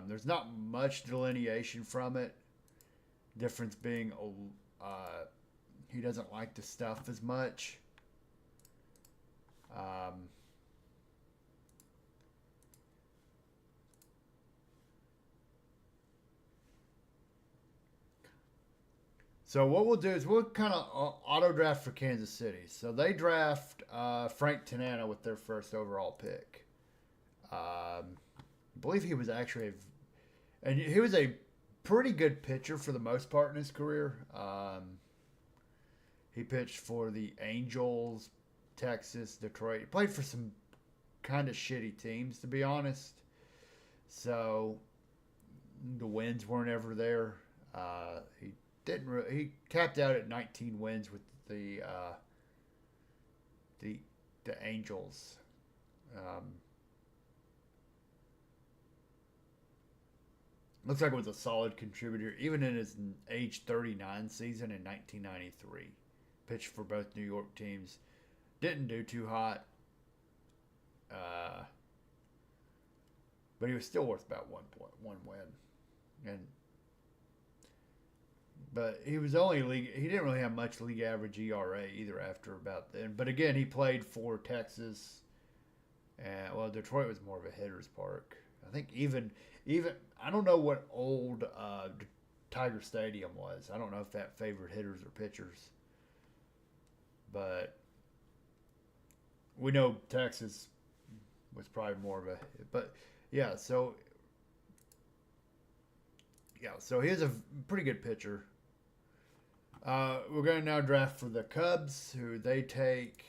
There's not much delineation from it. Difference being he doesn't like the stuff as much. So what we'll do is we'll kind of auto draft for Kansas City. So they draft Frank Tanana with their first overall pick. I believe he was actually, and he was a pretty good pitcher for the most part in his career. He pitched for the Angels, Texas, Detroit. He played for some kind of shitty teams, to be honest. So the wins weren't ever there. He capped out at 19 wins with the Angels. Looks like it was a solid contributor, even in his age 39 season in 1993. Pitched for both New York teams. Didn't do too hot. But he was still worth about 1 win. But he was he didn't really have much league average ERA either after about then. But again, he played for Texas. And well, Detroit was more of a hitter's park. I think even I don't know what old Tiger Stadium was. I don't know if that favored hitters or pitchers. But we know Texas was probably more of a. But yeah, so he's a pretty good pitcher. We're going to now draft for the Cubs, who they take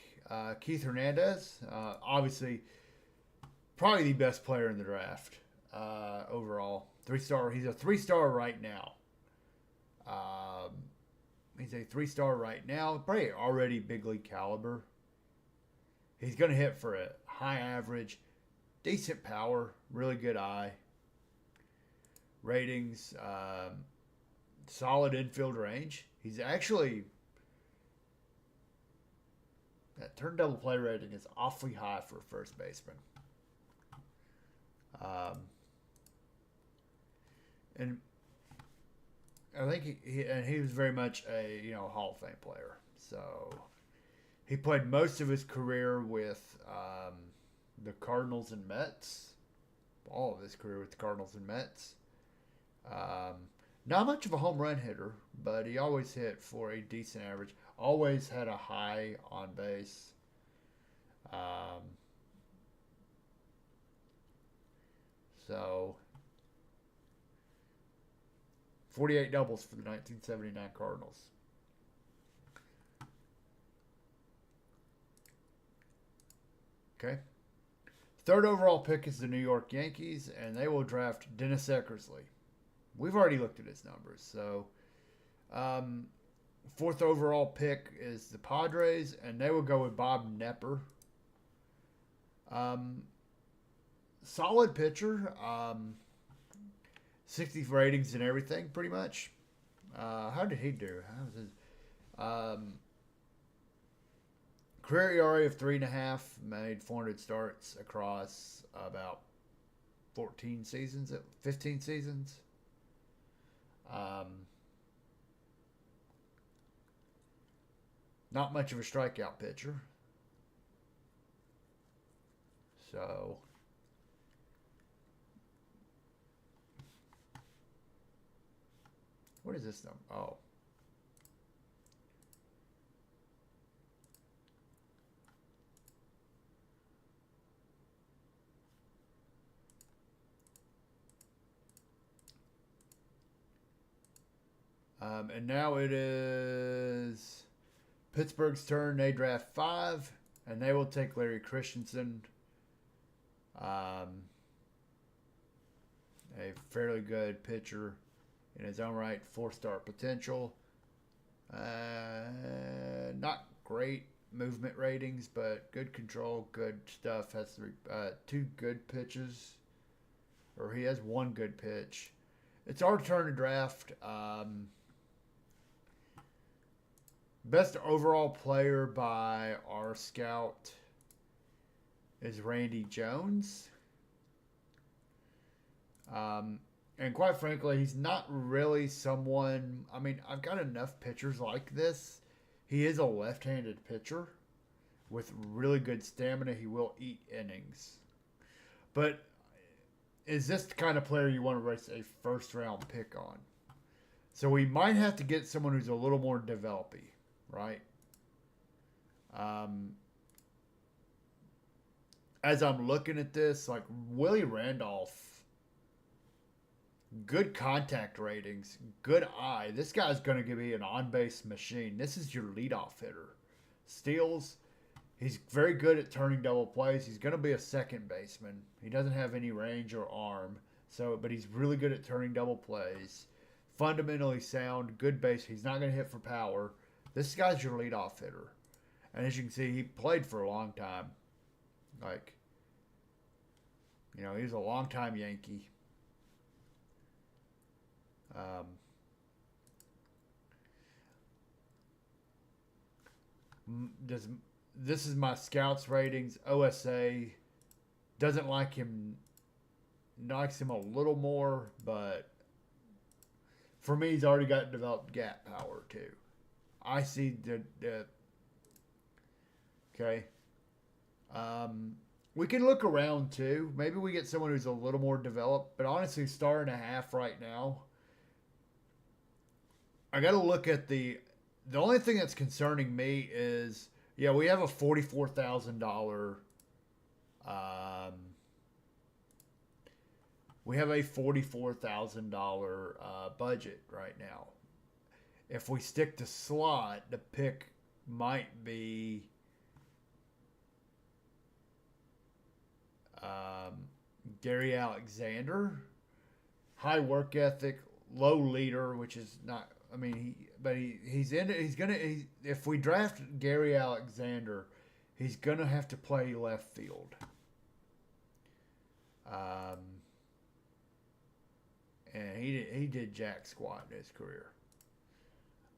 Keith Hernandez. Obviously, probably the best player in the draft overall. 3-star. He's a 3-star right now. He's a 3-star right now. Probably already big league caliber. He's going to hit for a high average, decent power, really good eye. Ratings, solid infield range. He's actually, that turn double play rating is awfully high for a first baseman. And I think he was very much a Hall of Fame player. So He played most of his career with the Cardinals and Mets. All of his career with the Cardinals and Mets. Um, Not much of a home run hitter, but he always hit for a decent average. Always had a high on base. Um, so 48 doubles for the 1979 Cardinals. Okay. Third overall pick is the New York Yankees, and they will draft Dennis Eckersley. We've already looked at his numbers. So, fourth overall pick is the Padres, and they will go with Bob Nepper. Solid pitcher. 60 ratings and everything, pretty much. How did he do? How was his career ERA of 3.5? Made 400 starts across about 14 seasons, 15 seasons. Not much of a strikeout pitcher. So, what is this number? Oh. And now it is Pittsburgh's turn. They draft 5, and they will take Larry Christensen. A fairly good pitcher in his own right, 4-star potential. Not great movement ratings, but good control, good stuff. Has 2 good pitches, or he has 1 good pitch. It's our turn to draft. Best overall player by our scout is Randy Jones. And quite frankly, he's not really someone. I mean, I've got enough pitchers like this. He is a left-handed pitcher with really good stamina. He will eat innings. But is this the kind of player you want to race a first-round pick on? So we might have to get someone who's a little more developy, right? As I'm looking at this, like Willie Randolph, good contact ratings, good eye. This guy's going to be an on-base machine. This is your leadoff hitter. Steals. He's very good at turning double plays. He's going to be a second baseman. He doesn't have any range or arm, but he's really good at turning double plays. Fundamentally sound, good base. He's not going to hit for power. This guy's your leadoff hitter. And as you can see, he played for a long time. He was a long-time Yankee. This is my scouts ratings. OSA doesn't like him. Likes him a little more, but for me, he's already got developed gap power too. I see the okay. We can look around too. Maybe we get someone who's a little more developed. But honestly, 1.5 right now. I got to look at the only thing that's concerning me is, yeah, we have a $44,000. We have a $44,000 budget right now. If we stick to slot, the pick might be Gary Alexander. High work ethic, low leader, which is not. I mean, if we draft Gary Alexander, he's gonna have to play left field. And he did jack squat in his career.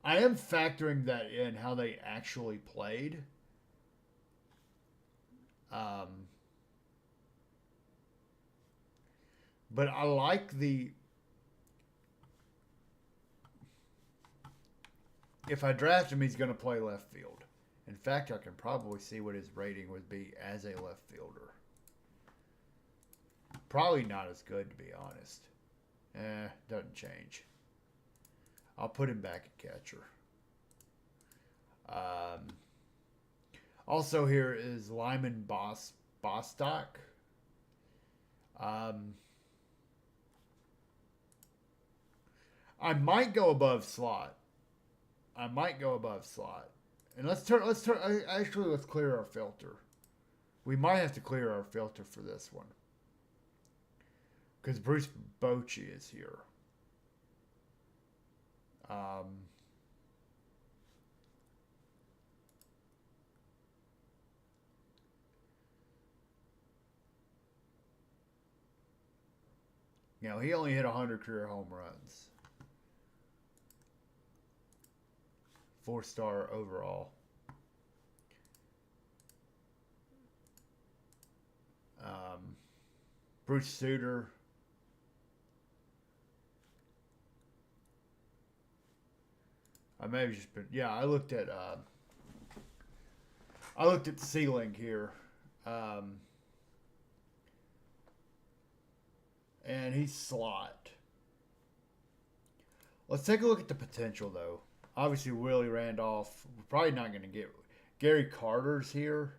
I am factoring that in how they actually played. But I like if I draft him, he's going to play left field. In fact, I can probably see what his rating would be as a left fielder. Probably not as good, to be honest. Doesn't change. I'll put him back at catcher. Also here is Lyman Bostock. I might go above slot. And let's clear our filter. We might have to clear our filter for this one. Because Bruce Bochy is here. You know, he only hit 100 career home runs. 4-star overall. Bruce Sutter. I may have just been. Yeah, I looked at ceiling here, and he's slot. Let's take a look at the potential, though. Obviously, Willie Randolph. We're probably not going to get Gary Carter's here.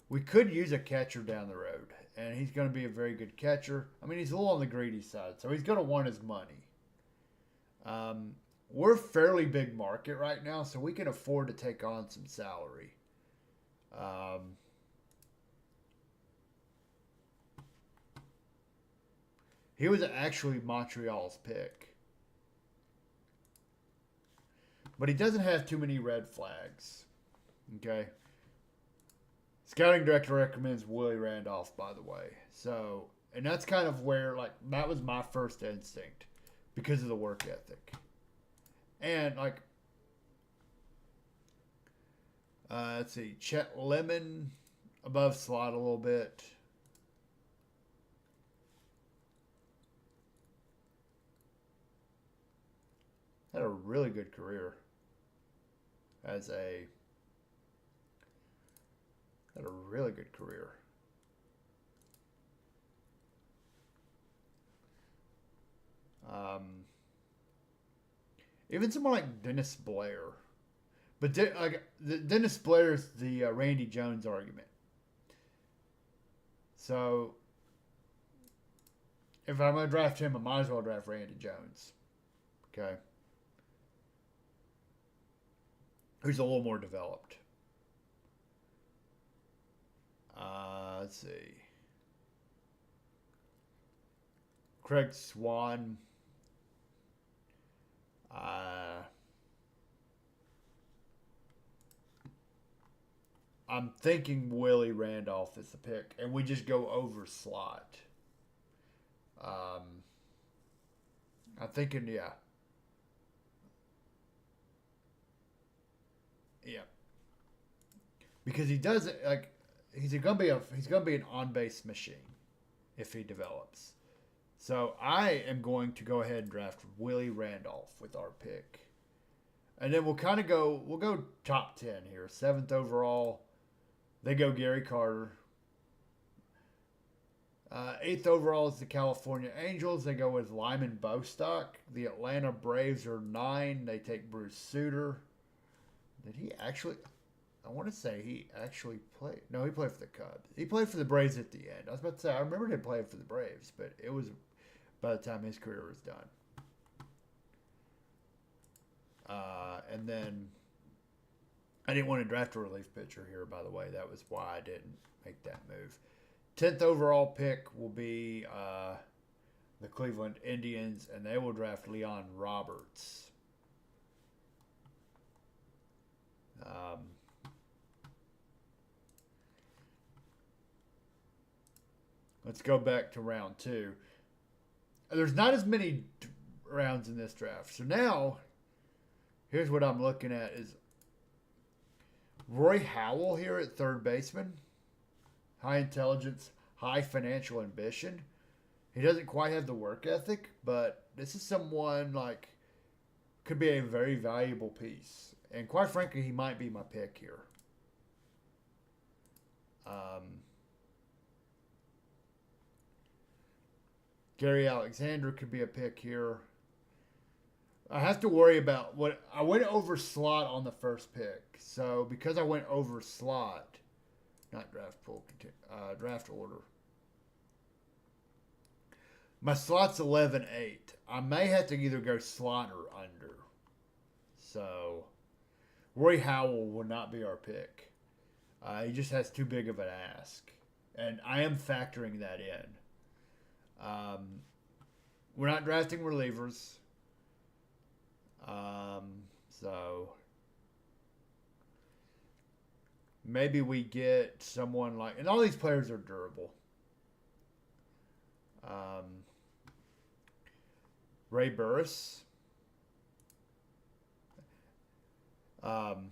We could use a catcher down the road, and he's going to be a very good catcher. I mean, he's a little on the greedy side, so he's going to want his money. We're a fairly big market right now, so we can afford to take on some salary. He was actually Montreal's pick. But he doesn't have too many red flags. Okay. Scouting director recommends Willie Randolph, by the way. So, and that's kind of where, like, that was my first instinct because of the work ethic. And, like, let's see, Chet Lemon above slot a little bit. Had a really good career had a really good career. Even someone like Dennis Blair. But Dennis Blair's the Randy Jones argument. So, if I'm going to draft him, I might as well draft Randy Jones. Okay. Who's a little more developed. Let's see. Craig Swan. I'm thinking Willie Randolph is the pick, and we just go over slot. I'm thinking, yeah. Yeah. Because he does it like he's gonna be an on base machine if he develops. So I am going to go ahead and draft Willie Randolph with our pick. And then we'll go top 10 here. 7th overall, they go Gary Carter. 8th overall is the California Angels. They go with Lyman Bostock. The Atlanta Braves are 9. They take Bruce Sutter. Did he actually? I want to say he actually played. No, he played for the Cubs. He played for the Braves at the end. I was about to say, I remember him playing for the Braves, but it was by the time his career was done. And then I didn't want to draft a relief pitcher here, by the way. That was why I didn't make that move. 10th overall pick will be the Cleveland Indians, and they will draft Leon Roberts. Let's go back to round 2. There's not as many rounds in this draft. So now, here's what I'm looking at is Roy Howell here at third baseman. High intelligence, high financial ambition. He doesn't quite have the work ethic, but this is someone like could be a very valuable piece. And quite frankly, he might be my pick here. Gary Alexander could be a pick here. I have to worry about what I went over slot on the first pick. So because I went over slot, not draft pool, draft order. My slot's 11-8. I may have to either go slot or under. So Roy Howell will not be our pick. He just has too big of an ask. And I am factoring that in. We're not drafting relievers. So maybe we get someone like, and all these players are durable. Ray Burris. Kind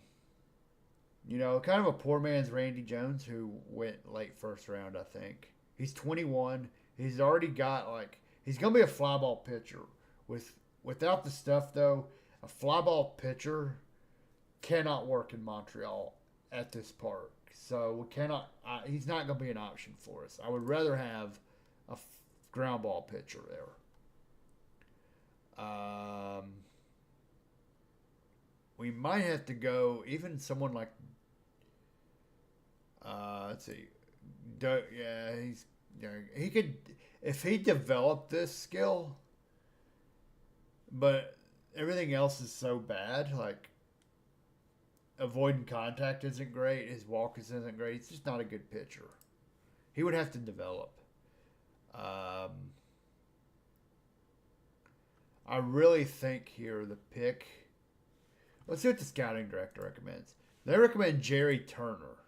of a poor man's Randy Jones, who went late first round, I think. He's 21. He's already got, he's going to be a fly ball pitcher. Without the stuff, though, a fly ball pitcher cannot work in Montreal at this park. So we cannot, he's not going to be an option for us. I would rather have a ground ball pitcher there. We might have to go even someone like, let's see, he could, if he developed this skill, but everything else is so bad, like avoiding contact isn't great, his walk isn't great, he's just not a good pitcher. He would have to develop. I really think here the pick. Let's see what the scouting director recommends. They recommend Jerry Turner.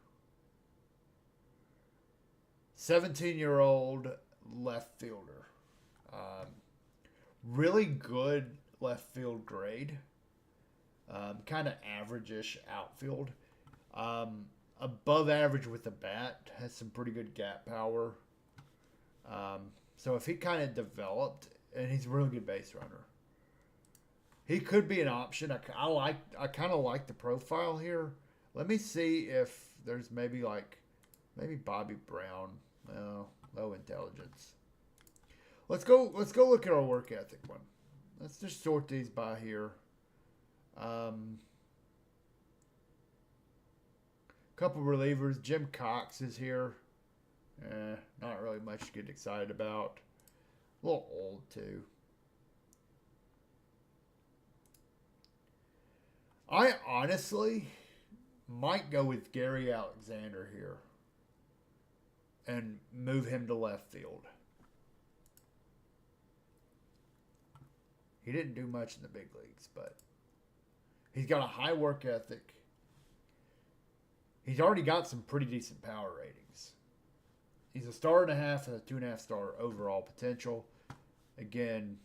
17-year-old left fielder. Really good left field grade. Kind of average-ish outfield. Above average with the bat. Has some pretty good gap power. So if he kind of developed, and he's a really good base runner. He could be an option. I kind of like the profile here. Let me see if there's maybe Bobby Brown. No, low intelligence. Let's go look at our work ethic one. Let's just sort these by here. Couple relievers. Jim Cox is here. Not really much to get excited about. A little old too. I honestly might go with Gary Alexander here and move him to left field. He didn't do much in the big leagues, but he's got a high work ethic. He's already got some pretty decent power ratings. He's a star and a half and a 2.5 star overall potential. Again,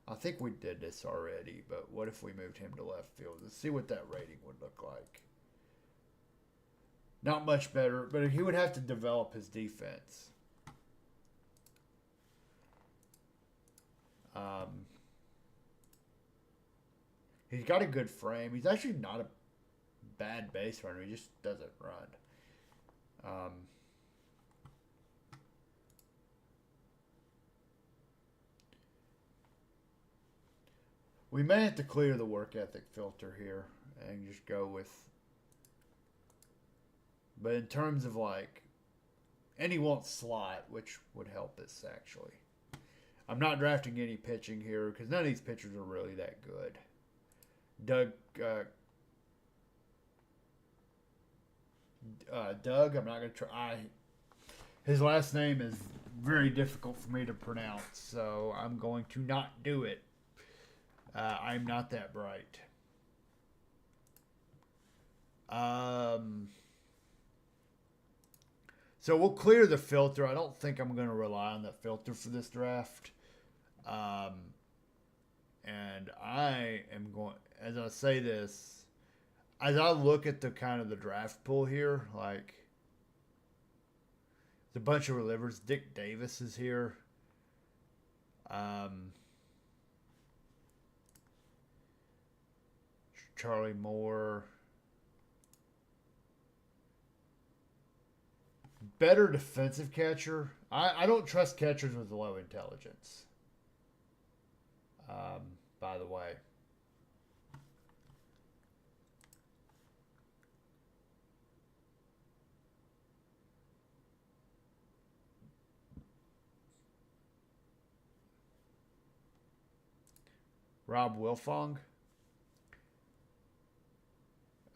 I think we did this already, but what if we moved him to left field? Let's see what that rating would look like. Not much better, but he would have to develop his defense. He's got a good frame. He's actually not a bad base runner. He just doesn't run. We may have to clear the work ethic filter here and just go with. But in terms of and he wants slot, which would help us actually. I'm not drafting any pitching here because none of these pitchers are really that good. Doug, I'm not going to try. His last name is very difficult for me to pronounce, so I'm going to not do it. I'm not that bright. So we'll clear the filter. I don't think I'm going to rely on that filter for this draft. And I am going, as I say this, as I look at the kind of the draft pool here, there's a bunch of relievers. Dick Davis is here. Charlie Moore. Better defensive catcher. I don't trust catchers with low intelligence. By the way. Rob Wilfong.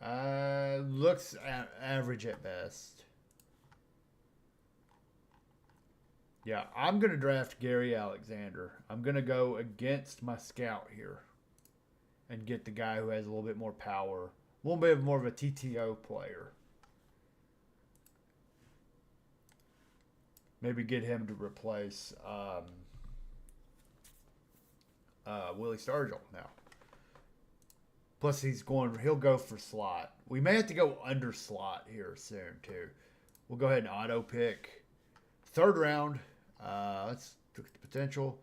Looks average at best. Yeah, I'm going to draft Gary Alexander. I'm going to go against my scout here and get the guy who has a little bit more power, a little bit more of a TTO player. Maybe get him to replace Willie Stargell now. Plus, he'll go for slot. We may have to go under slot here soon, too. We'll go ahead and auto pick. Third round. Let's look at the potential.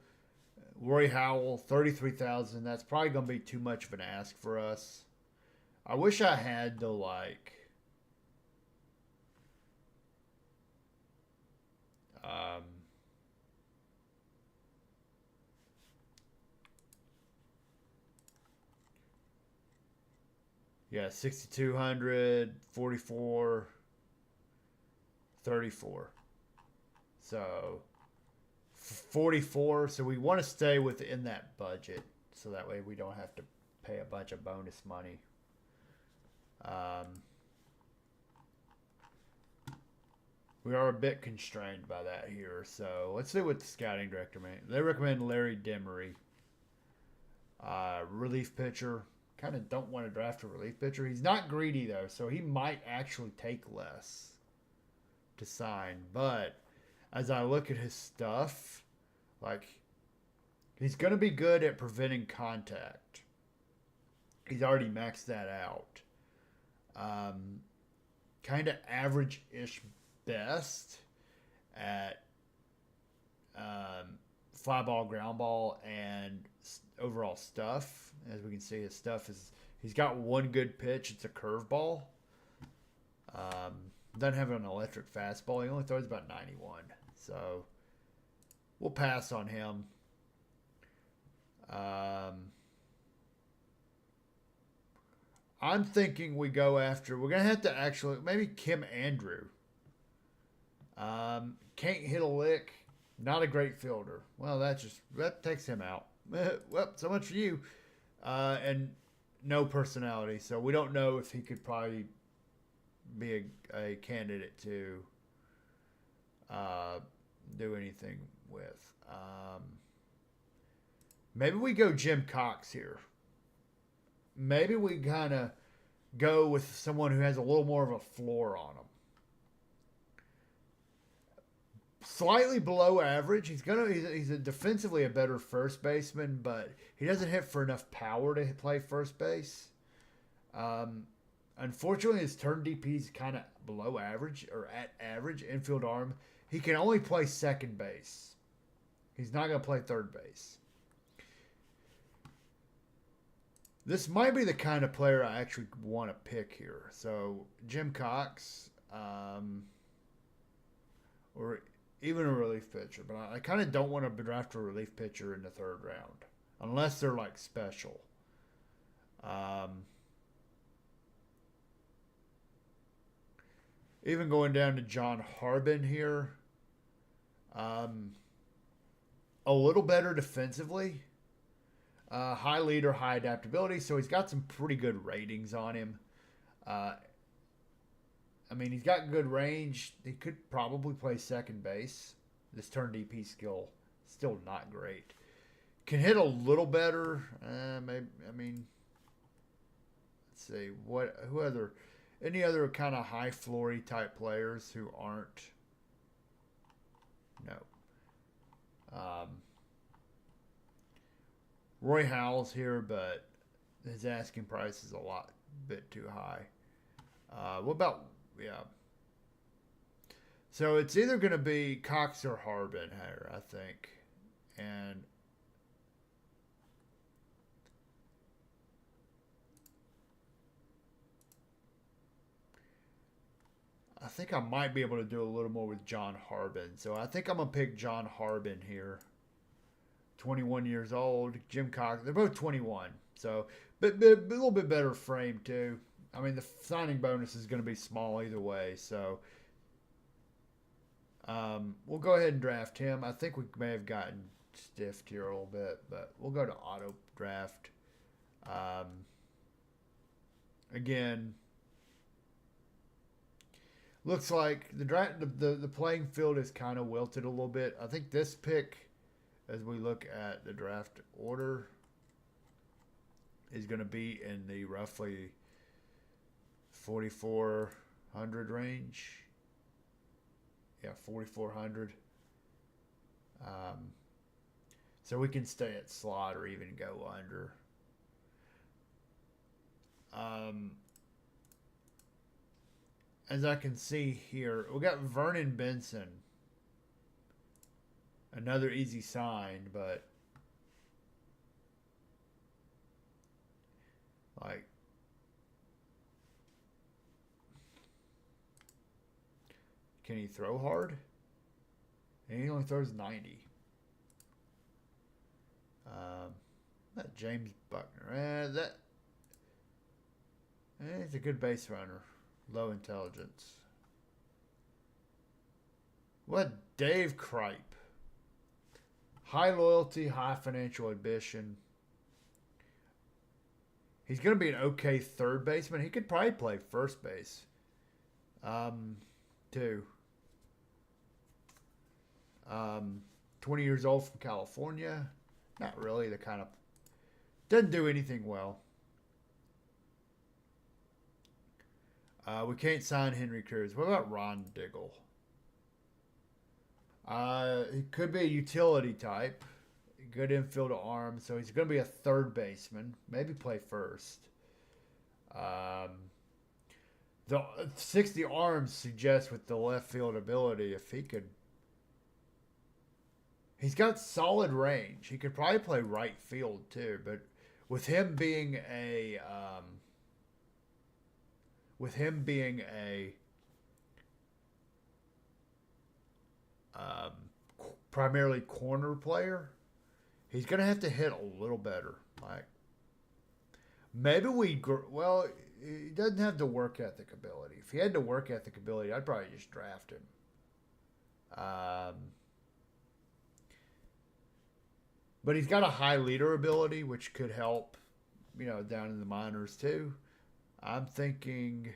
Roy Howell, 33,000. That's probably going to be too much of an ask for us. I wish I had the, like... yeah, 6,200, 44, 34. So, 44. So we want to stay within that budget. So that way we don't have to pay a bunch of bonus money. We are a bit constrained by that here. So let's see what the scouting director made. They recommend Larry Demery. Relief pitcher. Kind of don't want to draft a relief pitcher. He's not greedy, though, so he might actually take less to sign. But as I look at his stuff, like, he's going to be good at preventing contact. He's already maxed that out. Kind of average-ish best at fly ball, ground ball, and overall stuff. As we can see, his stuff is, he's got one good pitch. It's a curveball. Doesn't have an electric fastball. He only throws about 91. So we'll pass on him. I'm thinking we go after, we're going to have to actually, maybe Kim Andrew. Can't hit a lick. Not a great fielder. Well, that takes him out. Well, so much for you. And no personality. So we don't know if he could probably be a candidate to do anything with. Maybe we go Jim Cox here. Maybe we kind of go with someone who has a little more of a floor on him. Slightly below average. He's defensively a better first baseman, but he doesn't hit for enough power to play first base. Unfortunately, his turn DP is kind of below average or at average infield arm. He can only play second base. He's not going to play third base. This might be the kind of player I actually want to pick here. So Jim Cox, or even a relief pitcher, but I kind of don't want to draft a relief pitcher in the third round unless they're like special. Even going down to John Harbin here, a little better defensively, high leader, high adaptability, so he's got some pretty good ratings on him. I mean, he's got good range. He could probably play second base. This turn DP skill, still not great. Can hit a little better. Maybe. I mean, let's see. Any other kind of high floory type players who aren't? No. Roy Howell's here, but his asking price is a bit too high. What about? Yeah. So it's either going to be Cox or Harbin here, I think. And think I might be able to do a little more with John Harbin. So I think I'm going to pick John Harbin here. 21 years old. Jim Cox. They're both 21. So, but a little bit better frame, too. I mean, the signing bonus is going to be small either way. So, we'll go ahead and draft him. I think we may have gotten stiffed here a little bit, but we'll go to auto draft. Again, looks like the playing field is kind of wilted a little bit. I think this pick, as we look at the draft order, is going to be in the roughly 4,400 range. Yeah, 4,400. So we can stay at slot or even go under. As I can see here, we got Vernon Benson. Another easy sign, but like, can he throw hard? And he only throws 90. That James Buckner. He's a good base runner. Low intelligence. What Dave Kripe? High loyalty, high financial ambition. He's going to be an okay third baseman. He could probably play first base. Too. 20 years old from California. Not really the kind of... Doesn't do anything well. We can't sign Henry Cruz. What about Ron Diggle? He could be a utility type. Good infield arm. So he's going to be a third baseman. Maybe play first. The 60 arms suggests with the left field ability, if he could... He's got solid range. He could probably play right field too, but with him being a primarily corner player, he's gonna have to hit a little better. Like maybe he doesn't have the work ethic ability. If he had the work ethic ability, I'd probably just draft him. But he's got a high leader ability, which could help, down in the minors too. I'm thinking...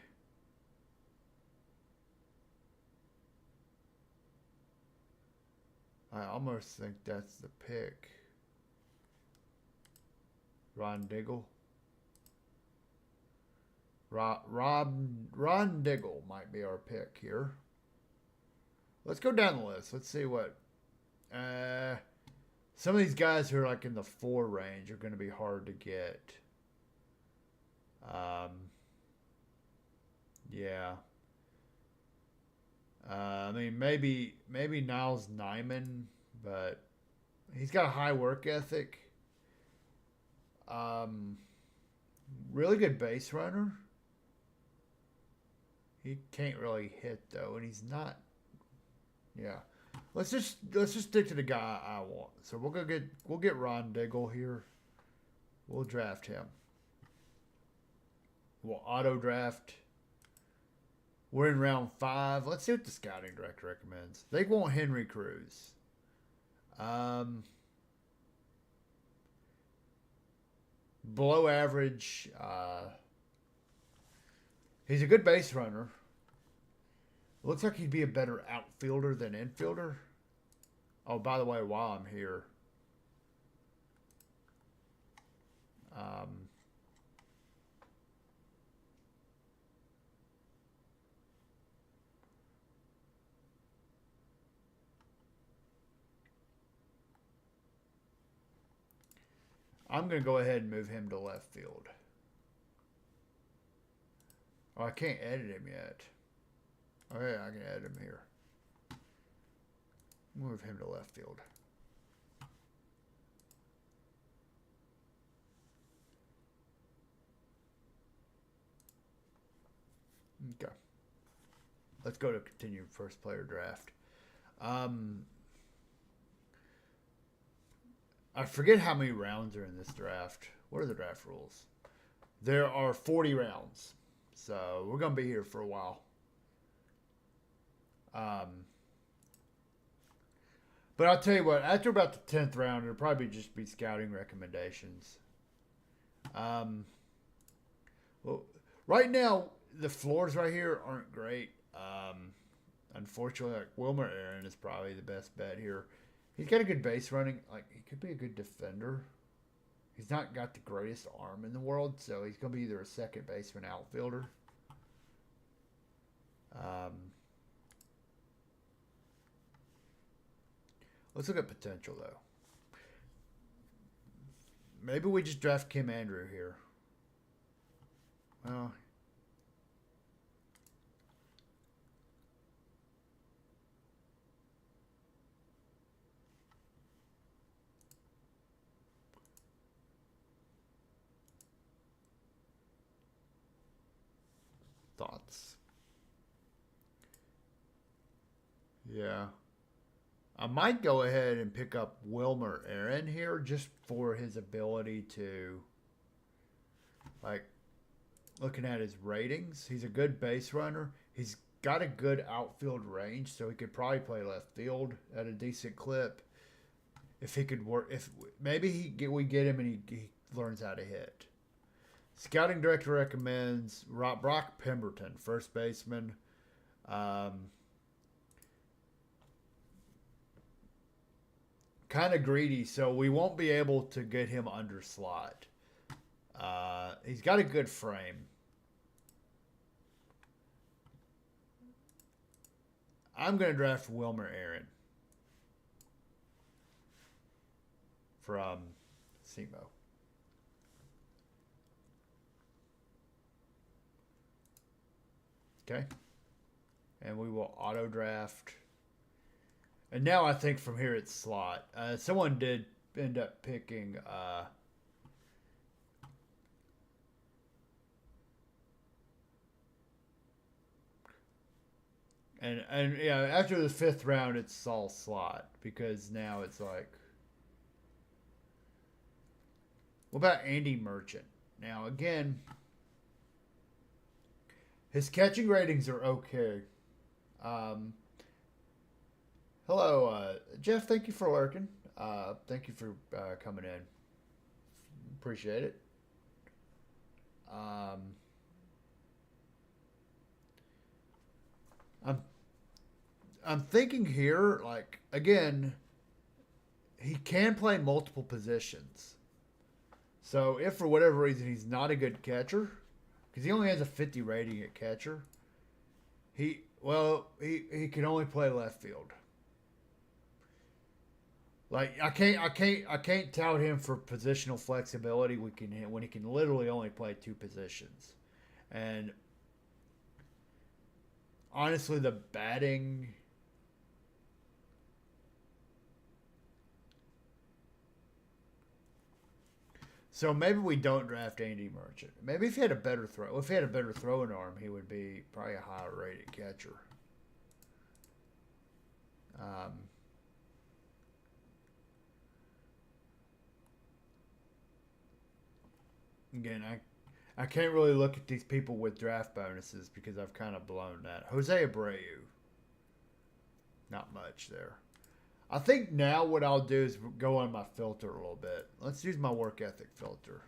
I almost think that's the pick. Ron Diggle. Ron Diggle might be our pick here. Let's go down the list. Let's see what... some of these guys who are like in the 4 range are going to be hard to get. Yeah. I mean, maybe Niles Nyman, but he's got a high work ethic. Really good base runner. He can't really hit though, and he's not. Yeah. Let's just stick to the guy I want. So we'll get Ron Diggle here. We'll draft him. We'll auto draft. We're in round 5. Let's see what the scouting director recommends. They want Henry Cruz. Below average. He's a good base runner. Looks like he'd be a better outfielder than infielder. Oh, by the way, while I'm here, I'm going to go ahead and move him to left field. Oh, I can't edit him yet. Okay, I can add him here. Move him to left field. Okay. let's go to continue first player draft. Um, I forget how many rounds are in this draft. What are the draft rules? There are 40 rounds, so we're gonna be here for a while. Um, but I'll tell you what. After about the 10th round, it'll probably just be scouting recommendations. Um, well, right now the floors right here aren't great. Unfortunately, like Wilmer Aaron is probably the best bet here. He's got a good base running. Like he could be a good defender. He's not got the greatest arm in the world, so he's gonna be either a second baseman, outfielder. Um, let's look at potential though. Maybe we just draft Kim Andrew here. Well, thoughts? Yeah. I might go ahead and pick up Wilmer Aaron here just for his ability to, like, looking at his ratings, he's a good base runner. He's got a good outfield range, so he could probably play left field at a decent clip. If he could work, if maybe we get him and he learns how to hit. Scouting director recommends Brock Pemberton, first baseman. Um, kind of greedy, so we won't be able to get him under slot. He's got a good frame. I'm going to draft Wilmer Aaron from SEMO. Okay. And we will auto draft. And now I think from here it's slot. Someone did end up picking and yeah, after the 5th round it's all slot because now it's like, what about Andy Merchant? Now again, his catching ratings are okay. Um, Hello, Jeff. Thank you for lurking. Thank you for coming in. Appreciate it. Um, I'm I'm thinking here, like again, he can play multiple positions. So if for whatever reason he's not a good catcher, because he only has a 50 rating at catcher, he can only play left field. Like I can't tout him for positional flexibility. When he can literally only play two positions, and honestly, the batting. So maybe we don't draft Andy Merchant. Maybe if he had a better throwing arm, he would be probably a higher rated catcher. Um, Again, I can't really look at these people with draft bonuses because I've kind of blown that. Jose Abreu, not much there. I think now what I'll do is go on my filter a little bit. Let's use my work ethic filter.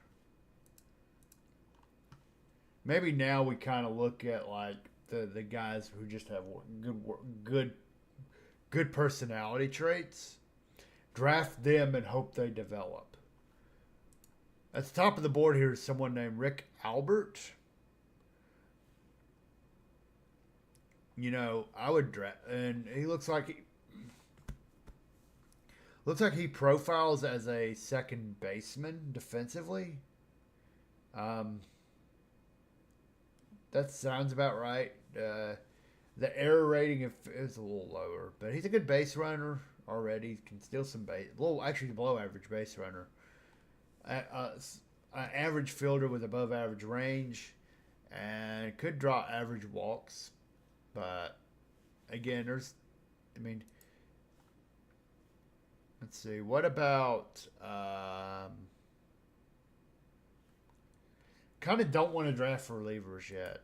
Maybe now we kind of look at like the guys who just have good personality traits. Draft them and hope they develop. At the top of the board here is someone named Rick Albert. You know, I would draft, and he looks like he profiles as a second baseman defensively. That sounds about right. The error rating is a little lower, but he's a good base runner already. Can steal some base. Actually, below average base runner. Average fielder with above average range, and could draw average walks, but again, I mean, let's see. What about? Kind of don't want to draft relievers yet,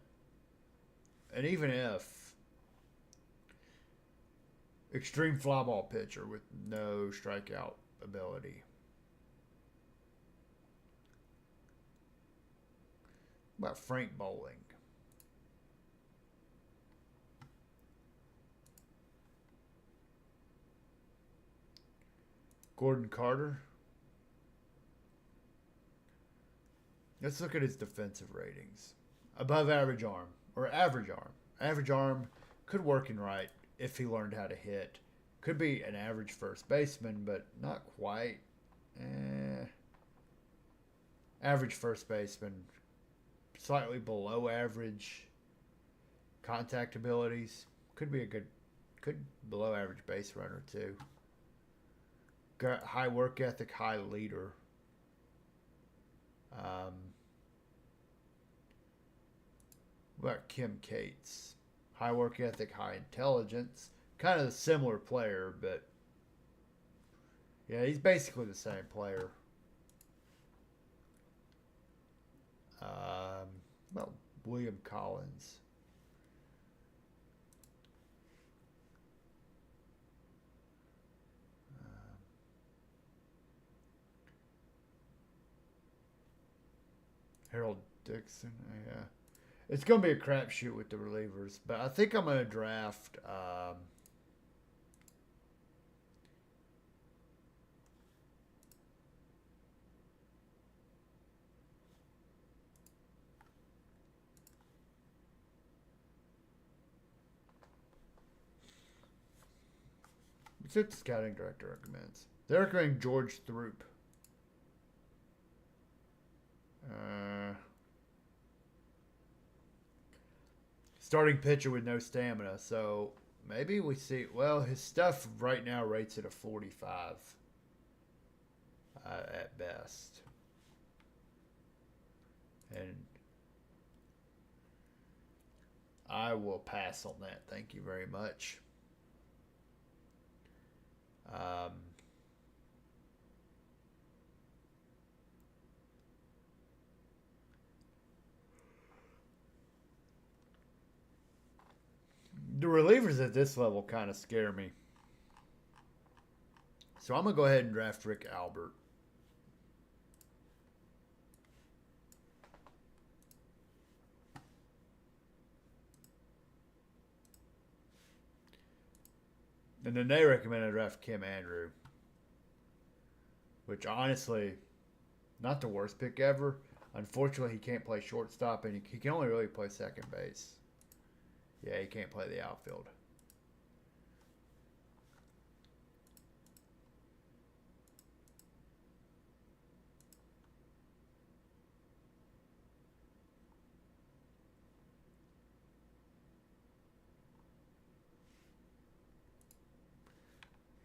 and even if extreme fly ball pitcher with no strikeout ability. What about Frank Bowling? Gordon Carter. Let's look at his defensive ratings. Above average arm, or average arm. Average arm could work in right if he learned how to hit. Could be an average first baseman, but not quite. Average first baseman. Slightly below average contact abilities. Could be a good, below average base runner too. Got high work ethic, high leader. What about Kim Cates? High work ethic, high intelligence. Kind of a similar player, but yeah, he's basically the same player. Well, William Collins. Harold Dixon. Yeah. It's going to be a crapshoot with the relievers, but I think I'm going to draft. What's what the scouting director recommends? They're recommending George Thru. Starting pitcher with no stamina, so maybe we see. Well, his stuff right now rates at a 45 at best, and I will pass on that. Thank you very much. The relievers at this level kind of scare me. So I'm going to go ahead and draft Rick Albert. And then they recommend I draft Kim Andrew. Which honestly, not the worst pick ever. Unfortunately, he can't play shortstop and he can only really play second base. Yeah, he can't play the outfield.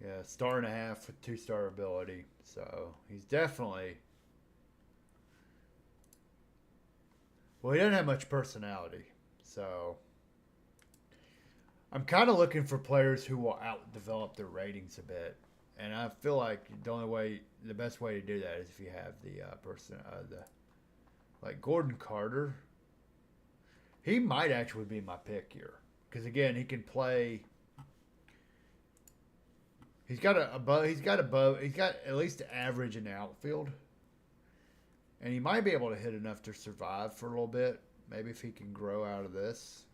Yeah, star and a half with 2-star ability. So he's definitely. Well, he doesn't have much personality. So I'm kind of looking for players who will outdevelop their ratings a bit. And I feel like the best way to do that is if you have like Gordon Carter. He might actually be my pick here because again, he can play. He's got at least average in the outfield, and he might be able to hit enough to survive for a little bit. Maybe if he can grow out of this.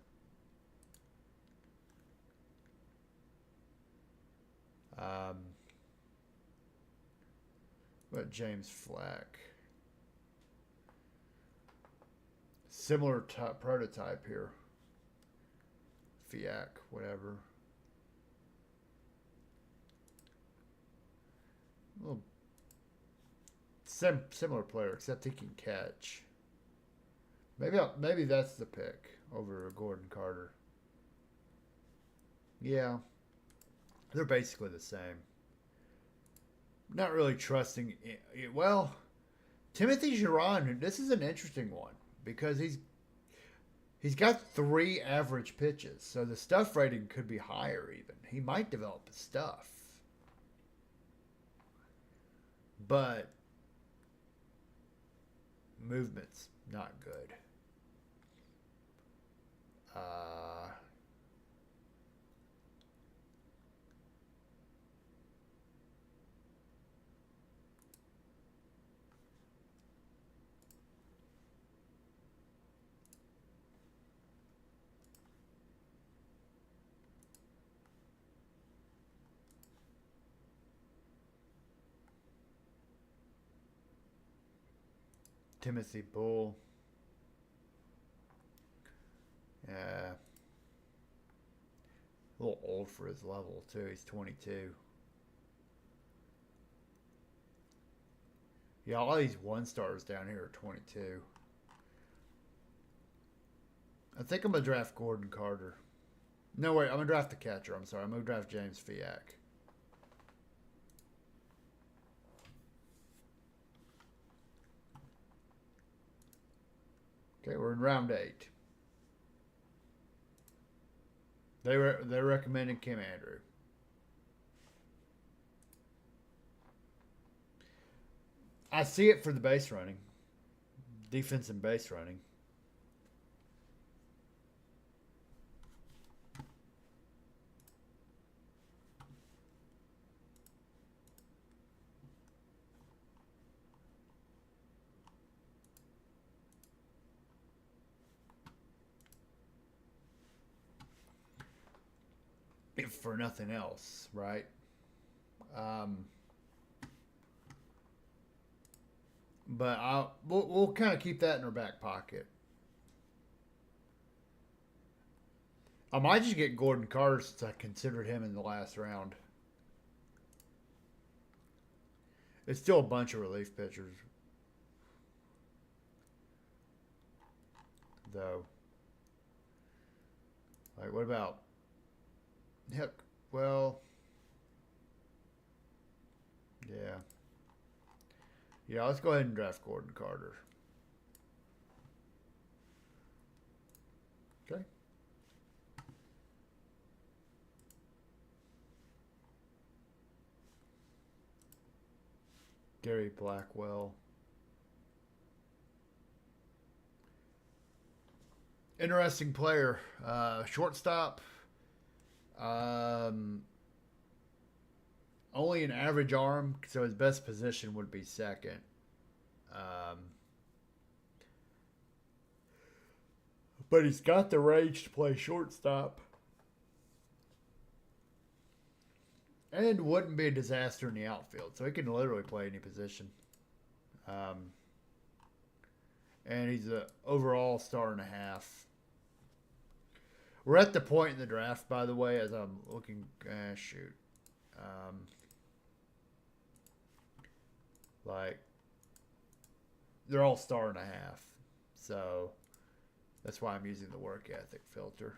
What James Flack? Similar prototype here. Fiac, whatever. Well, similar player, except he can catch. Maybe that's the pick over Gordon Carter. Yeah, they're basically the same. Not really trusting. Well, Timothy Giron. This is an interesting one because He's got 3 average pitches, so the stuff rating could be higher even. He might develop his stuff. But movement's not good. Timothy Bull. Yeah. A little old for his level, too. He's 22. Yeah, all these 1-stars down here are 22. I think I'm going to draft Gordon Carter. No, wait. I'm going to draft the catcher. I'm sorry. I'm going to draft James Fiac. Okay, we're in round 8. They recommended Kim Andrew. I see it for the base running. Defense and base running. If for nothing else, right? But we'll kind of keep that in our back pocket. I might just get Gordon Carter since I considered him in the last round. It's still a bunch of relief pitchers, though. Like, what about? Heck, well, yeah. Yeah, let's go ahead and draft Gordon Carter. Okay. Gary Blackwell. Interesting player. Shortstop. Only an average arm, so his best position would be second. But he's got the range to play shortstop. And wouldn't be a disaster in the outfield, so he can literally play any position. And he's an overall 1.5 stars. We're at the point in the draft, by the way, as I'm looking. Shoot. Like, they're all 1.5 stars. So, that's why I'm using the work ethic filter.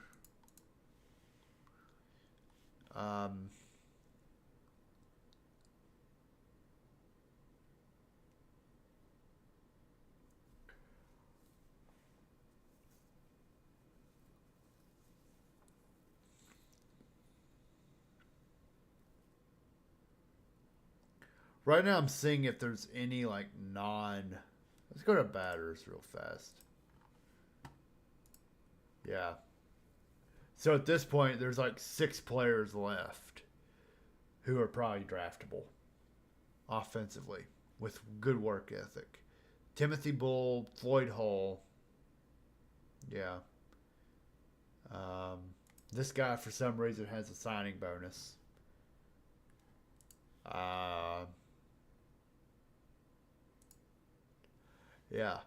Right now I'm seeing if there's any like let's go to batters real fast. Yeah. So at this point there's like 6 players left who are probably draftable offensively with good work ethic. Timothy Bull, Floyd Hall. Yeah. This guy for some reason has a signing bonus. Yeah.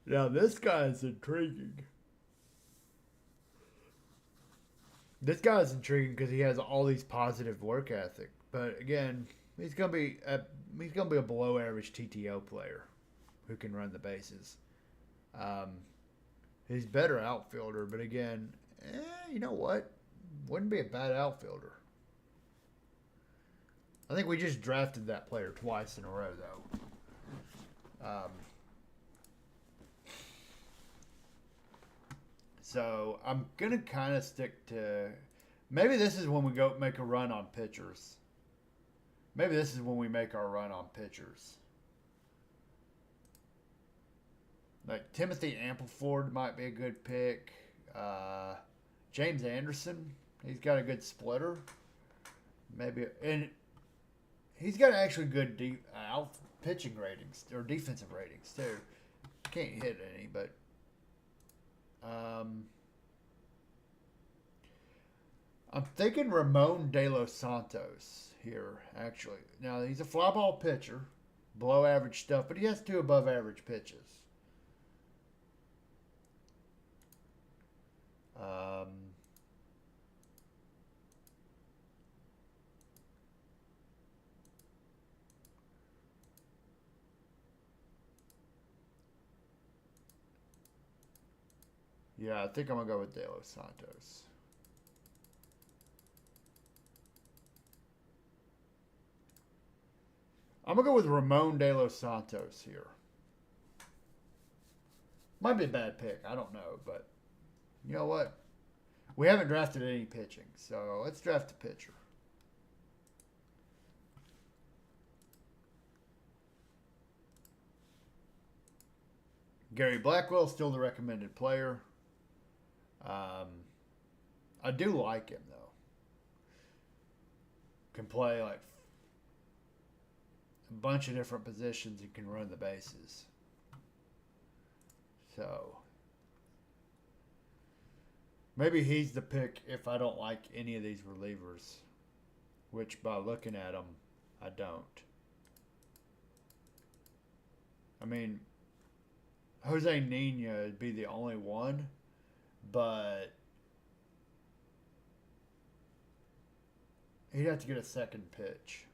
Now this guy is intriguing. This guy is intriguing because he has all these positive work ethic. But again, he's gonna be a below average TTO player who can run the bases. He's better outfielder, but again, you know what? Wouldn't be a bad outfielder. I think we just drafted that player twice in a row, though. So I'm gonna kind of stick to. Maybe this is when we go make a run on pitchers. Maybe this is when we make our run on pitchers. Like Timothy Ampleford might be a good pick. James Anderson, he's got a good splitter. Maybe, and he's got actually good pitching ratings or defensive ratings too. Can't hit any, but I'm thinking Ramon De Los Santos here. Actually, now he's a fly ball pitcher, below average stuff, but he has 2 above average pitches. Yeah, I think I'm going to go with De Los Santos. I'm going to go with Ramon De Los Santos here. Might be a bad pick. I don't know, but you know what? We haven't drafted any pitching, so let's draft a pitcher. Gary Blackwell, still the recommended player. I do like him, though. Can play like a bunch of different positions and can run the bases. So maybe he's the pick if I don't like any of these relievers, which by looking at them, I don't. I mean, Jose Nina would be the only one, but he'd have to get a second pitch.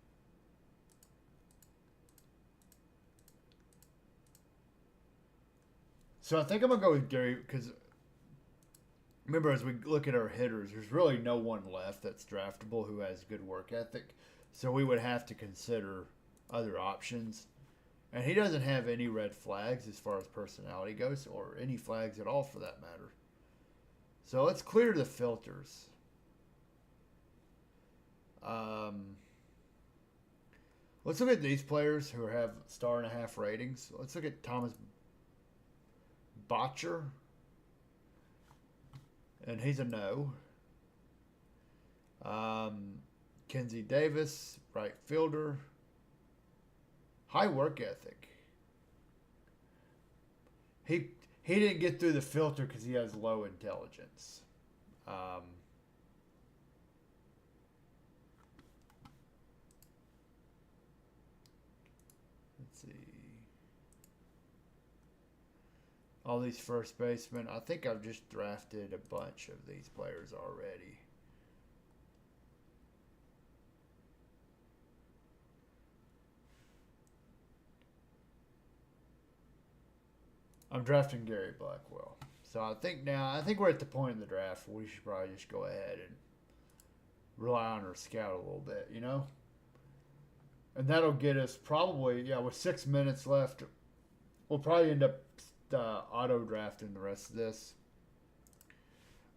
So I think I'm going to go with Gary because remember, as we look at our hitters, there's really no one left that's draftable who has good work ethic. So we would have to consider other options. And he doesn't have any red flags as far as personality goes, or any flags at all for that matter. So let's clear the filters. Let's look at these players who have 1.5 ratings. Let's look at Thomas Botcher. And he's a no. Kenzie Davis, right fielder. High work ethic. He didn't get through the filter because he has low intelligence. Let's see. All these first basemen. I think I've just drafted a bunch of these players already. I'm drafting Gary Blackwell. So I think we're at the point in the draft where we should probably just go ahead and rely on our scout a little bit, you know? And that'll get us probably, with 6 minutes left, we'll probably end up auto drafting the rest of this.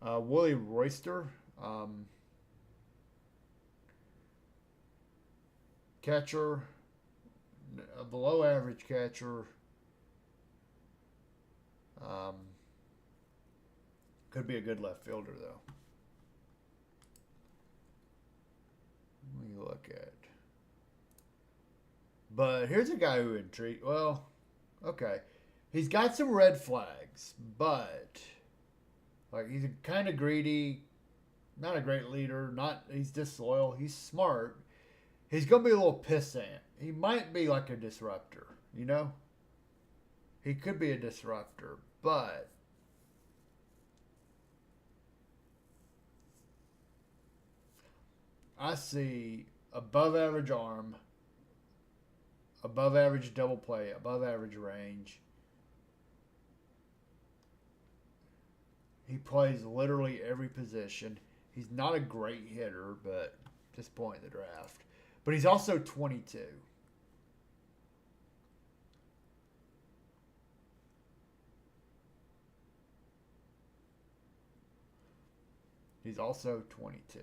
Willie Royster, catcher, a below average catcher. Could be a good left fielder, though. Let me look at. But here's a guy who intrigued. Well, okay. He's got some red flags, but like he's kind of greedy, not a great leader, he's disloyal, he's smart. He's gonna be a little pissant. He might be like a disruptor, you know? He could be a disruptor, but I see above average arm, above average double play, above average range. He plays literally every position. He's not a great hitter, but at this point in the draft. But he's also 22. He's also 22.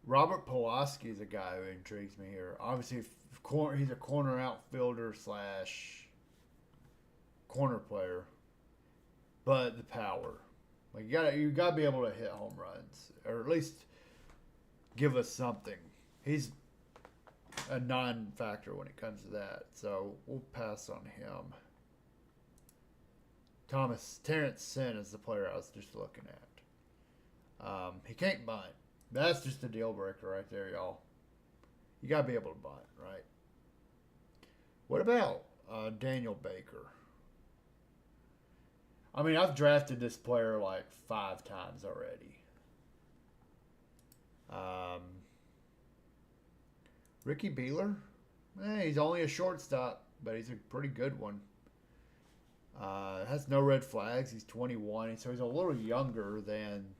Robert Pawlowski is a guy who intrigues me here. Obviously, he's a corner outfielder slash corner player, but the power. Like you gotta be able to hit home runs, or at least give us something. He's a non-factor when it comes to that, so we'll pass on him. Terrence Sin is the player I was just looking at. He can't bunt. That's just a deal breaker right there, y'all. You gotta be able to bunt, right? What about Daniel Baker? I mean, I've drafted this player like 5 times already. Ricky Beeler? He's only a shortstop, but he's a pretty good one. Has no red flags. He's 21, so he's a little younger than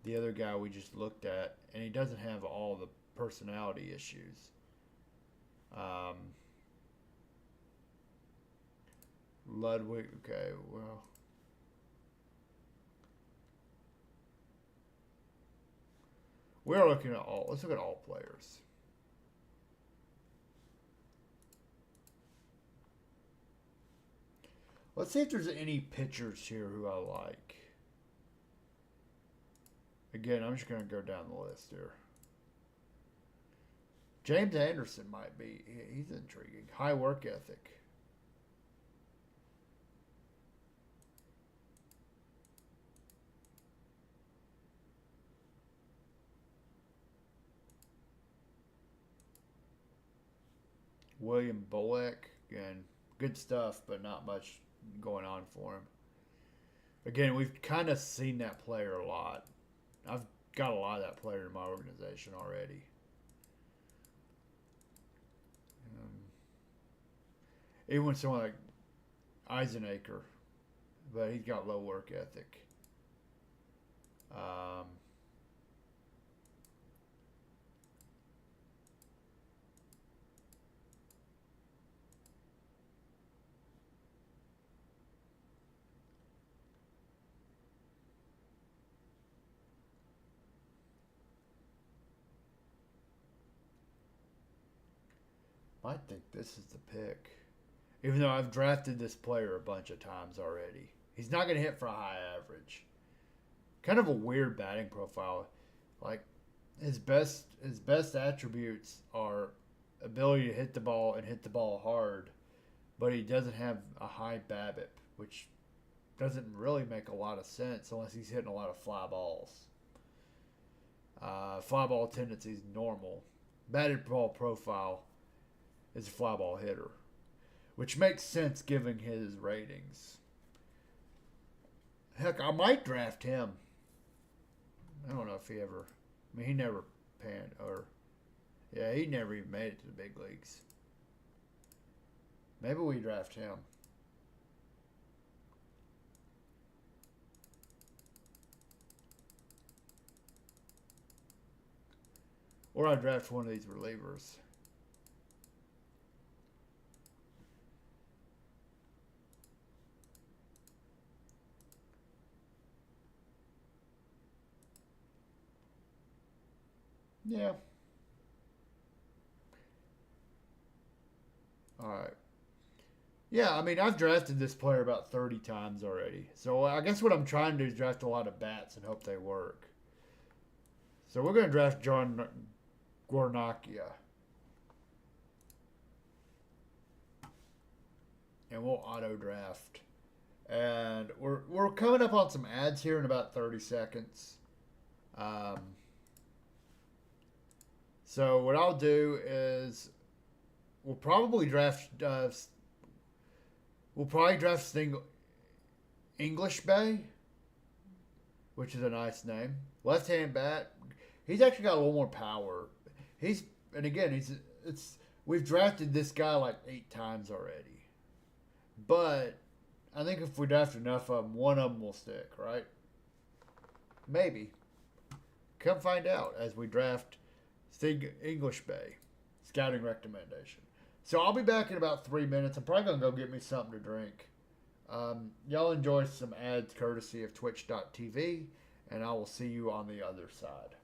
the other guy we just looked at, and he doesn't have all the personality issues. Ludwig, okay, well. We're looking at all. Let's look at all players. Let's see if there's any pitchers here who I like. Again, I'm just going to go down the list here. James Anderson might be. He's intriguing. High work ethic. William Bullock. Again, good stuff, but not much going on for him. Again, we've kind of seen that player a lot. I've got a lot of that player in my organization already. Even with someone like Eisenacre, but he's got low work ethic. I think this is the pick. Even though I've drafted this player a bunch of times already. He's not going to hit for a high average. Kind of a weird batting profile. Like, his best attributes are ability to hit the ball and hit the ball hard, but he doesn't have a high BABIP, which doesn't really make a lot of sense unless he's hitting a lot of fly balls. Fly ball tendency is normal. Batted ball profile is a fly ball hitter, which makes sense given his ratings. Heck, I might draft him. I don't know if he ever. I mean, he never panned, or yeah, he never even made it to the big leagues. Maybe we draft him. Or I draft one of these relievers. Yeah. All right. Yeah, I mean, I've drafted this player about 30 times already. So I guess what I'm trying to do is draft a lot of bats and hope they work. So we're going to draft John Guarnacchia. And we'll auto draft. And we're coming up on some ads here in about 30 seconds. So what I'll do is we'll probably draft English Bay, which is a nice name. Left-hand bat. He's actually got a little more power. We've drafted this guy like 8 times already. But I think if we draft enough of them, one of them will stick, right? Maybe. Come find out as we draft Sig English Bay scouting recommendation. So I'll be back in about 3 minutes. I'm probably going to go get me something to drink. Y'all enjoy some ads courtesy of twitch.tv, and I will see you on the other side.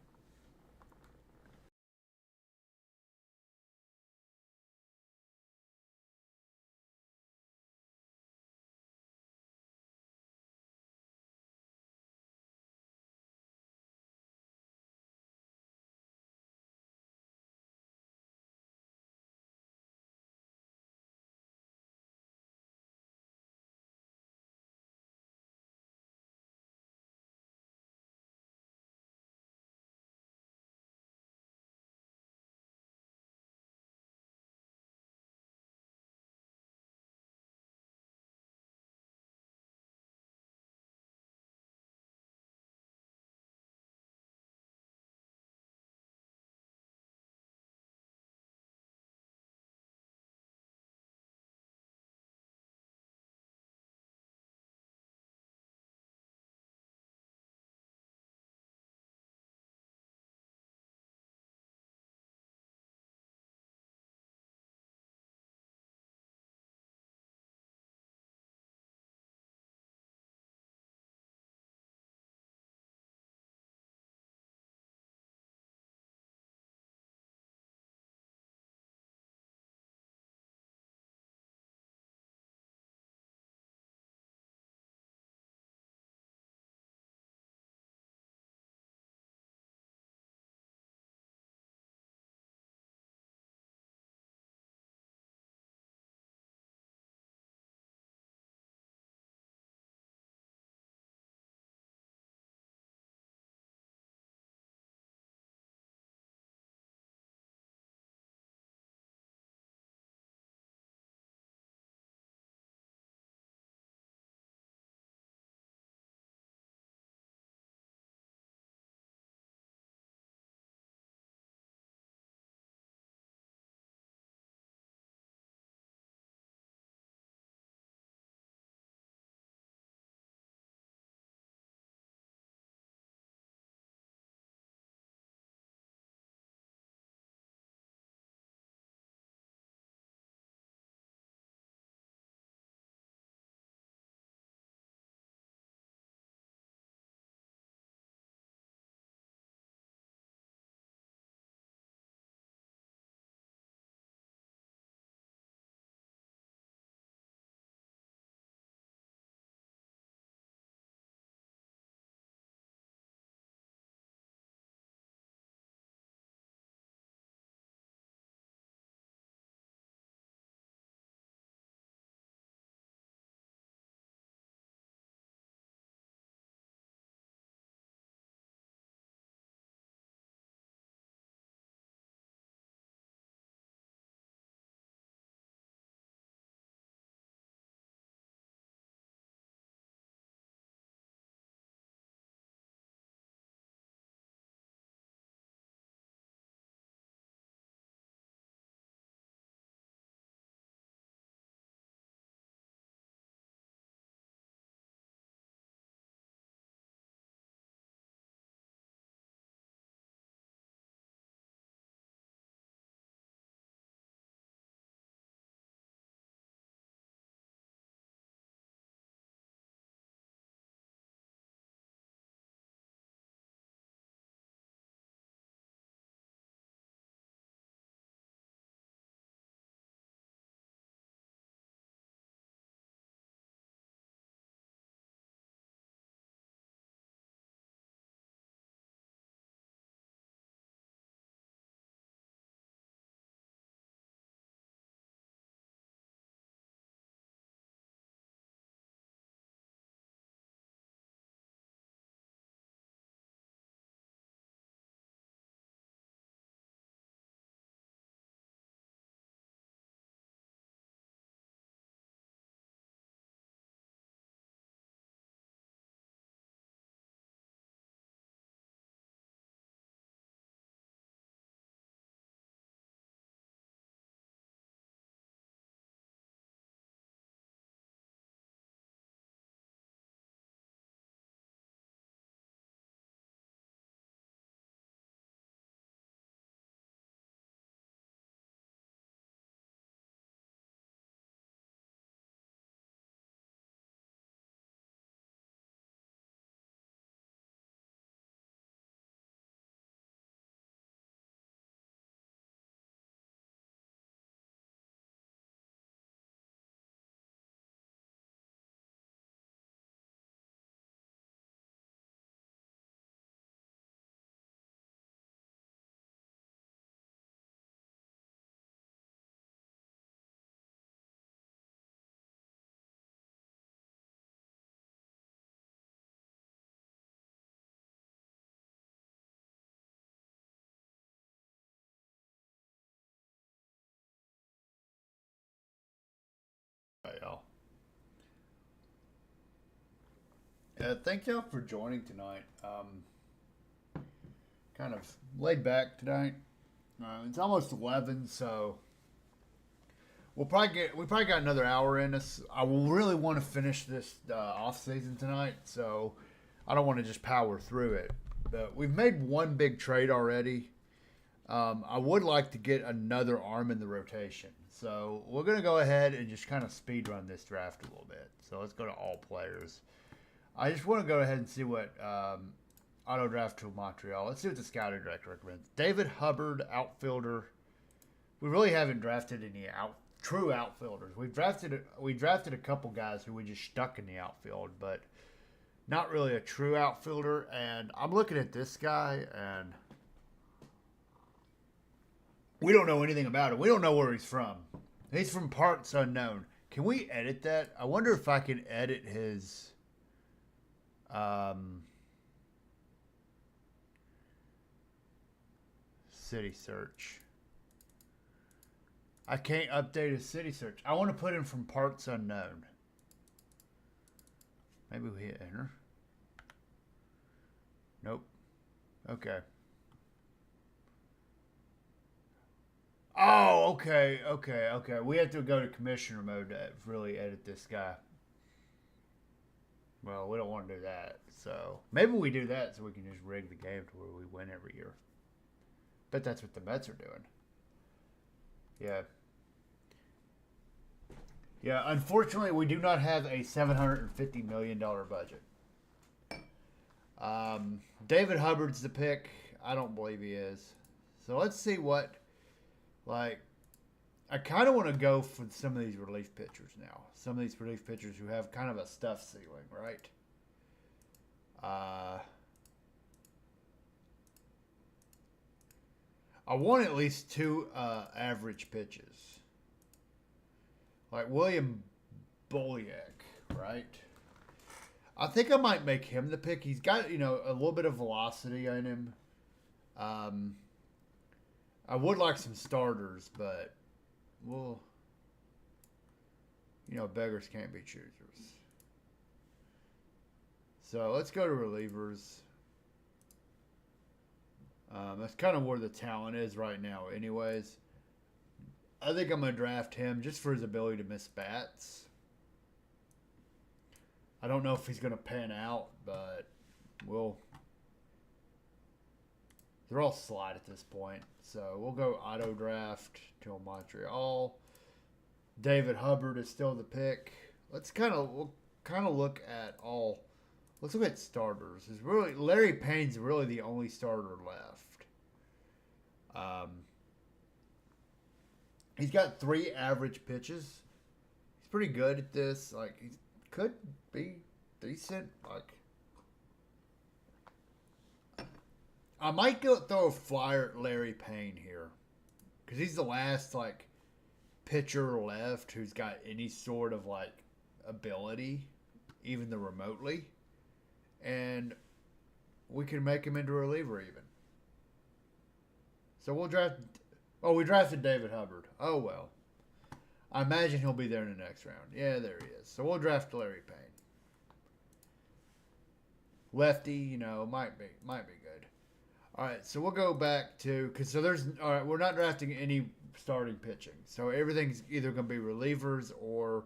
Montreal. Thank y'all for joining tonight. Kind of laid back tonight. It's almost 11, so we probably got another hour in us. I really want to finish this off season tonight, so I don't want to just power through it. But we've made one big trade already. I would like to get another arm in the rotation, so we're gonna go ahead and just kind of speed run this draft a little bit. So let's go to all players. I just want to go ahead and see what auto draft to Montreal. Let's see what the scouting director recommends. David Hubbard, outfielder. We really haven't drafted any true outfielders. We drafted a couple guys who we just stuck in the outfield, but not really a true outfielder. And I'm looking at this guy, and we don't know anything about him. We don't know where he's from. He's from parts unknown. Can we edit that? I wonder if I can edit his city search. I can't update his city search. I want to put him from parts unknown. Maybe we hit enter. Nope. Okay. Oh, okay. We have to go to commissioner mode to really edit this guy. Well, we don't want to do that. So maybe we do that so we can just rig the game to where we win every year. Bet that's what the Mets are doing. Yeah, unfortunately, we do not have a $750 million budget. David Hubbard's the pick. I don't believe he is. So let's see what, I kind of want to go for some of these relief pitchers now. Some of these relief pitchers who have kind of a stuff ceiling, right? I want at least two average pitches. Like William Boliak, right? I think I might make him the pick. He's got, a little bit of velocity in him. I would like some starters, but, beggars can't be choosers. So let's go to relievers. That's kind of where the talent is right now anyways. I think I'm going to draft him just for his ability to miss bats. I don't know if he's going to pan out, but they're all slide at this point. So we'll go auto draft to Montreal. David Hubbard is still the pick. We'll look at all. Let's look at starters. Larry Payne's really the only starter left. He's got 3 average pitches. He's pretty good at this. He could be decent. I might go throw a flyer at Larry Payne here, because he's the last pitcher left who's got any sort of ability, even the remotely, and we can make him into a reliever even. So we'll draft. Oh, we drafted David Hubbard. Oh, well. I imagine he'll be there in the next round. Yeah, there he is. So we'll draft Larry Payne. Lefty, might be good. All right, so we'll go back to, we're not drafting any starting pitching. So everything's either going to be relievers or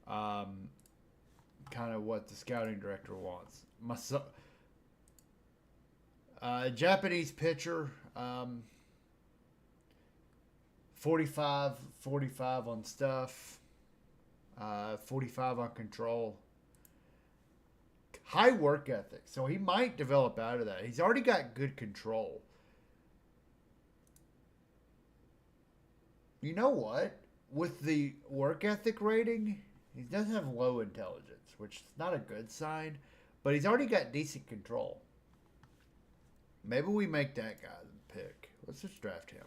kind of what the scouting director wants. Japanese pitcher, 45 on stuff, 45 on control. High work ethic, so he might develop out of that. He's already got good control. You know what? With the work ethic rating, he doesn't have low intelligence, which is not a good sign, but he's already got decent control. Maybe we make that guy the pick. Let's just draft him.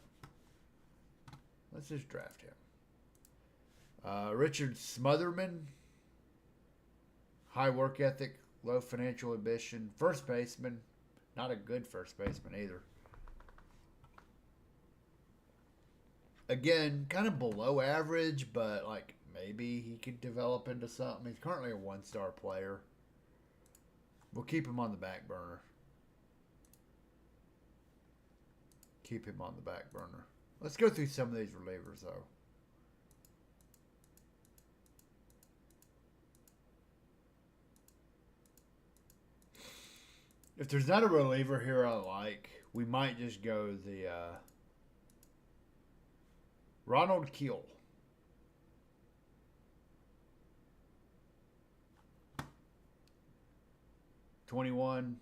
Richard Smotherman. High work ethic, low financial ambition. First baseman. Not a good first baseman either. Again, kind of below average, but maybe he could develop into something. He's currently a 1-star player. We'll keep him on the back burner. Keep him on the back burner. Let's go through some of these relievers, though. If there's not a reliever here I like, we might just go the Ronald Keel. $21.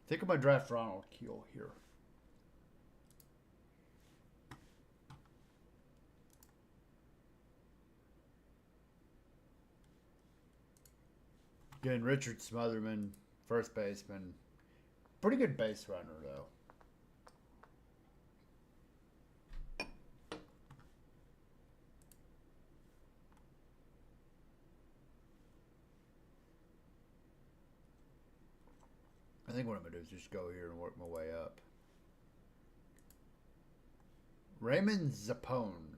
I think I'm going to draft Ronald Keel here. Again, Richard Smotherman, first baseman. Pretty good base runner, though. I think what I'm going to do is just go here and work my way up. Raymond Zappone.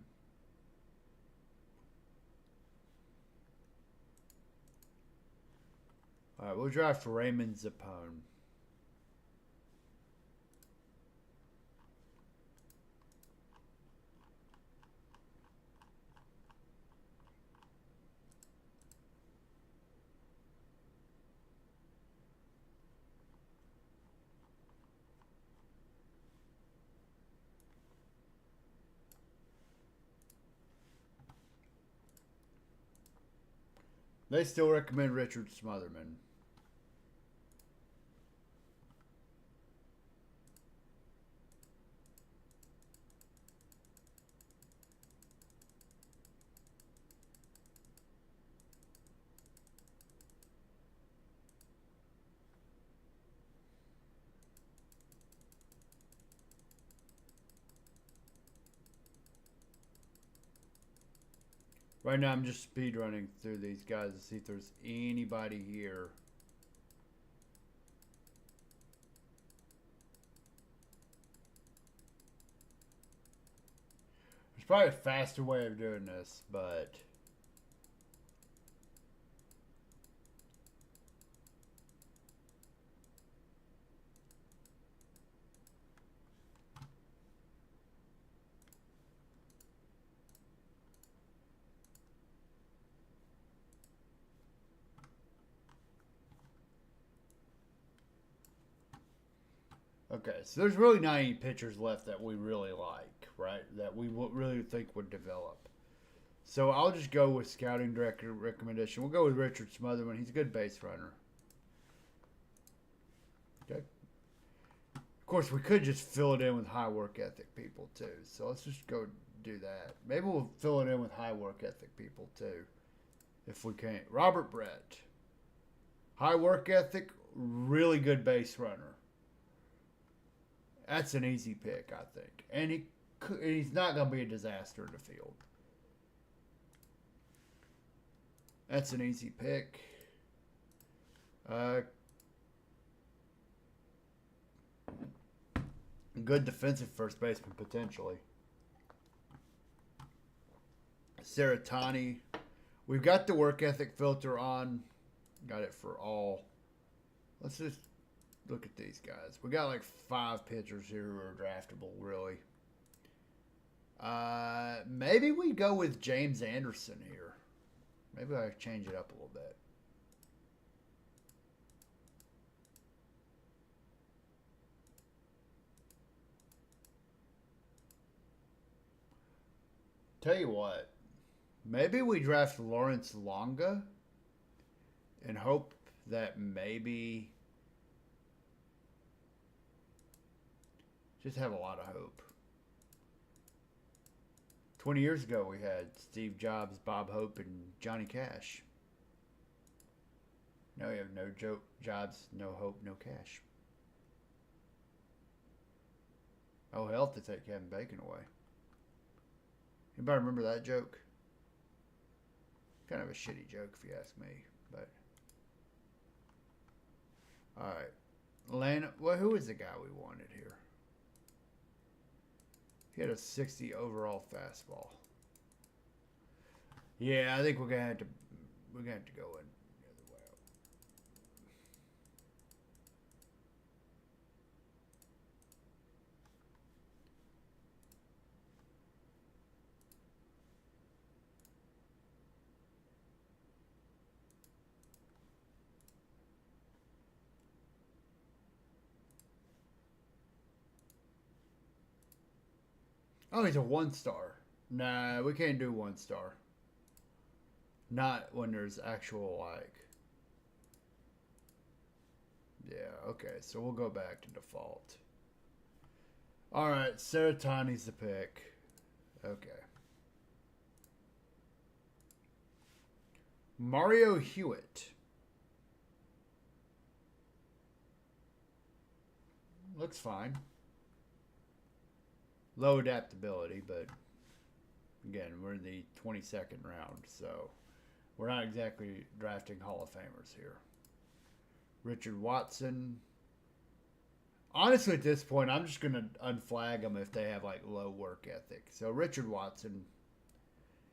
All right, we'll draft Raymond Zappone. They still recommend Richard Smotherman. Right now, I'm just speed running through these guys to see if there's anybody here. There's probably a faster way of doing this, but okay, so there's really not any pitchers left that we really like, right? That we really think would develop. So I'll just go with scouting director recommendation. We'll go with Richard Smotherman. He's a good base runner. Okay. Of course, we could just fill it in with high work ethic people too. So let's just go do that. Maybe we'll fill it in with high work ethic people too, if we can't. Robert Brett. High work ethic, really good base runner. That's an easy pick, I think. And he's not going to be a disaster in the field. That's an easy pick. Good defensive first baseman, potentially. Saratani. We've got the work ethic filter on. Got it for all. Let's just look at these guys. We got like 5 pitchers here who are draftable, really. Maybe we go with James Anderson here. Maybe I change it up a little bit. Tell you what, maybe we draft Lawrence Longa and hope that maybe just have a lot of hope. 20 years ago, we had Steve Jobs, Bob Hope, and Johnny Cash. Now we have no Jobs, no Hope, no Cash. Oh, hell, to take Kevin Bacon away. Anybody remember that joke? Kind of a shitty joke, if you ask me. But all right, Lana. Well, who is the guy we wanted here? He had a 60 overall fastball. Yeah, I think we're gonna have to go in the other way. Oh, he's a 1-star. Nah, we can't do 1-star. Not when there's actual, like... Yeah, okay, so we'll go back to default. Alright, Saratani's the pick. Okay. Mario Hewitt. Looks fine. Low adaptability, but again, we're in the 22nd round, so we're not exactly drafting Hall of Famers here. Richard Watson. Honestly, at this point, I'm just going to unflag them if they have like low work ethic. So Richard Watson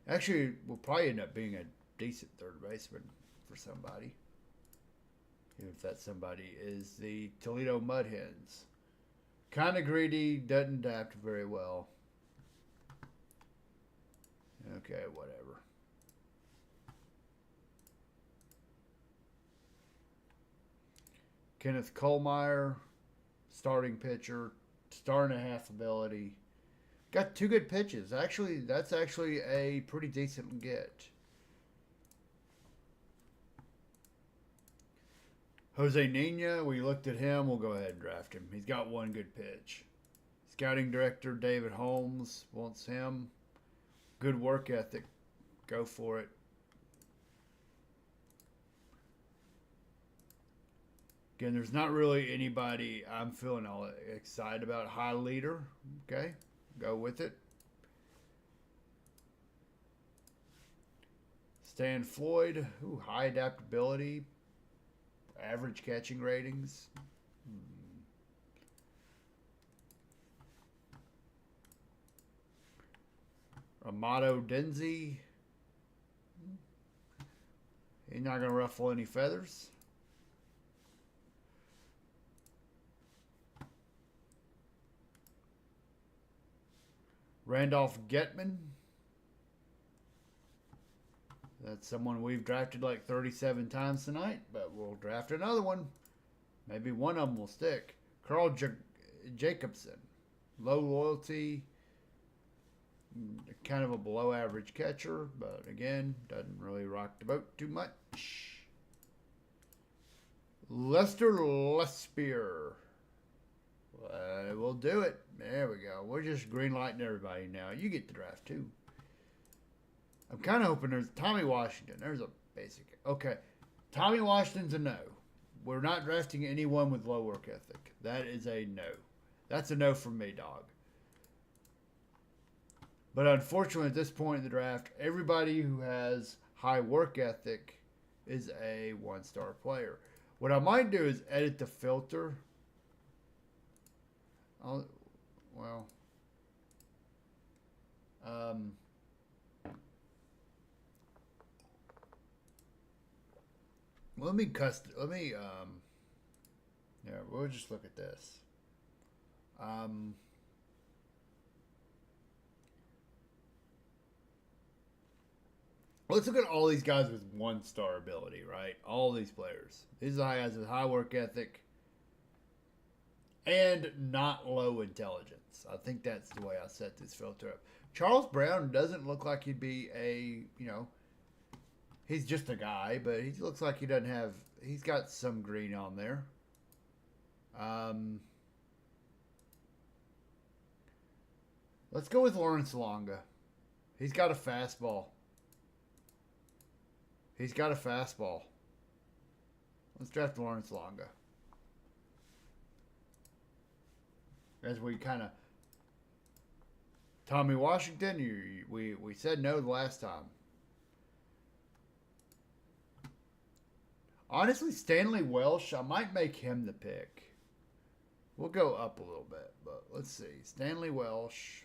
actually will probably end up being a decent third baseman for somebody. Even if that somebody is the Toledo Mud Hens. Kind of greedy, doesn't adapt very well. Okay, whatever. Kenneth Kohlmeyer, starting pitcher, star and a half ability. Got 2 good pitches. Actually, that's actually a pretty decent get. Jose Nina, we looked at him. We'll go ahead and draft him. He's got 1 good pitch. Scouting director David Holmes wants him. Good work ethic. Go for it. Again, there's not really anybody I'm feeling all excited about. High leader. Okay. Go with it. Stan Floyd. Ooh, high adaptability. Average catching ratings. Amato Denzi. He's not going to ruffle any feathers. Randolph Getman. That's someone we've drafted like 37 times tonight, but we'll draft another one. Maybe one of them will stick. Carl Jacobson. Low loyalty. Kind of a below average catcher, but again, doesn't really rock the boat too much. Lester Lespear. We'll do it. There we go. We're just green lighting everybody now. You get the draft too. I'm kind of hoping there's Tommy Washington. There's a basic. Okay. Tommy Washington's a no. We're not drafting anyone with low work ethic. That is a no. That's a no from me, dog. But unfortunately, at this point in the draft, everybody who has high work ethic is a 1-star player. What I might do is edit the filter. Yeah, we'll just look at this. Let's look at all these guys with 1-star ability, right? All these players. These are guys with high work ethic and not low intelligence. I think that's the way I set this filter up. Charles Brown doesn't look like he'd be a, he's just a guy, but he looks like he doesn't have, he's got some green on there. Let's go with Lawrence Longa. He's got a fastball. He's got a fastball. Let's draft Lawrence Longa. As we kind of... Tommy Washington, we said no the last time. Honestly, Stanley Welsh, I might make him the pick. We'll go up a little bit, but let's see. Stanley Welsh.